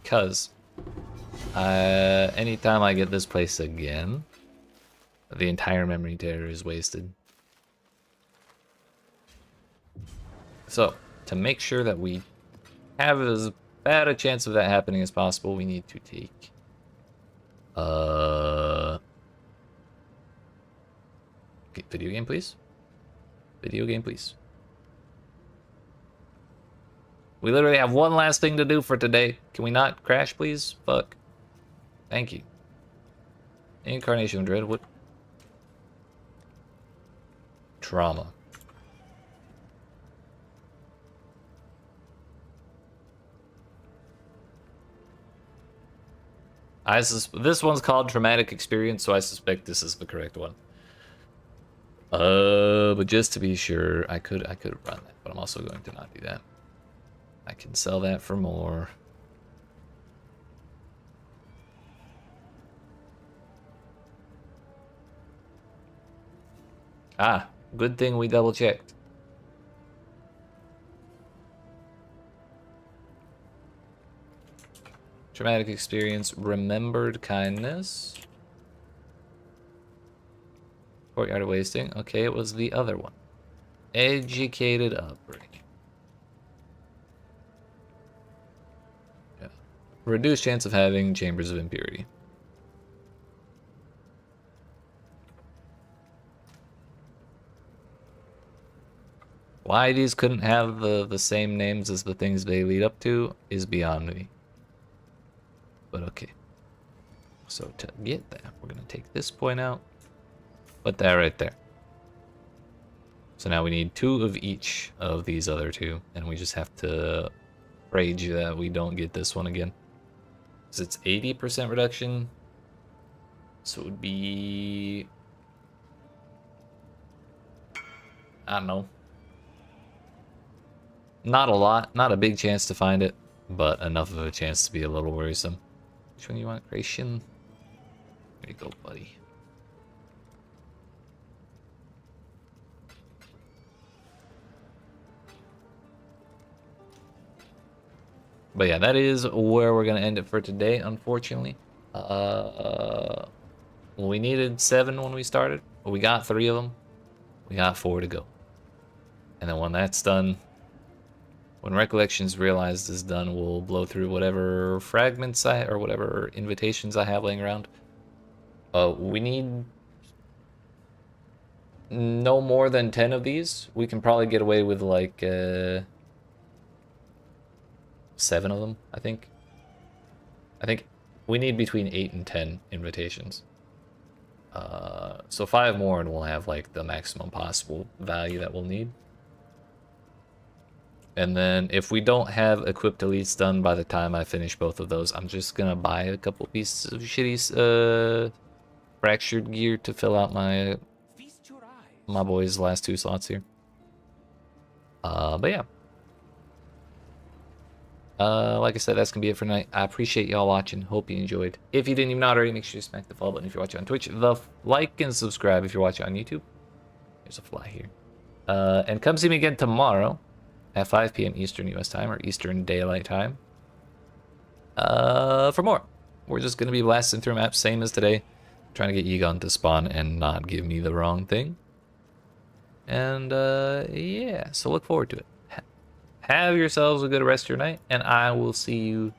Because anytime I get this place again, the entire memory tear is wasted. So, to make sure that we have as bad a chance of that happening as possible, we need to take Video game, please. Video game, please. We literally have one last thing to do for today. Can we not crash, please? Fuck. Thank you. Incarnation of Dread. What? Trauma. This one's called Traumatic Experience, so I suspect this is the correct one. But just to be sure, I could run that, but I'm also going to not do that. I can sell that for more. Ah, good thing we double checked. Traumatic experience, remembered kindness. Courtyard of wasting. Okay, it was the other one. Educated upbringing. Yeah. Reduced chance of having chambers of impurity. Why these couldn't have the same names as the things they lead up to is beyond me. But okay. So to get that, we're going to take this point out. Put that right there. So now we need 2 of each of these other 2. And we just have to rage that we don't get this one again. Because it's 80% reduction. So it would be... I don't know. Not a lot. Not a big chance to find it. But enough of a chance to be a little worrisome. Which one do you want? Creation? There you go, buddy. But yeah, that is where we're gonna end it for today, unfortunately. We needed 7 when we started. We got 3 of them. We got 4 to go. And then when that's done, when Recollections Realized is done, we'll blow through whatever fragments or whatever invitations I have laying around. We need no more than 10 of these. We can probably get away with like 7 of them, I think. I think we need between 8 and 10 invitations. So 5 more and we'll have like the maximum possible value that we'll need. And then if we don't have equipped elites done by the time I finish both of those, I'm just gonna buy a couple pieces of shitty fractured gear to fill out my boys' last 2 slots here. But yeah. Like I said, that's gonna be it for tonight. I appreciate y'all watching. Hope you enjoyed. If you didn't even know already, make sure you smack the follow button if you're watching on Twitch. The like and subscribe if you're watching on YouTube. There's a fly here. And come see me again tomorrow at 5 p.m. Eastern US time, or Eastern Daylight Time. For more. We're just gonna be blasting through maps, same as today. Trying to get Egon to spawn and not give me the wrong thing. And yeah, so look forward to it. Have yourselves a good rest of your night, and I will see you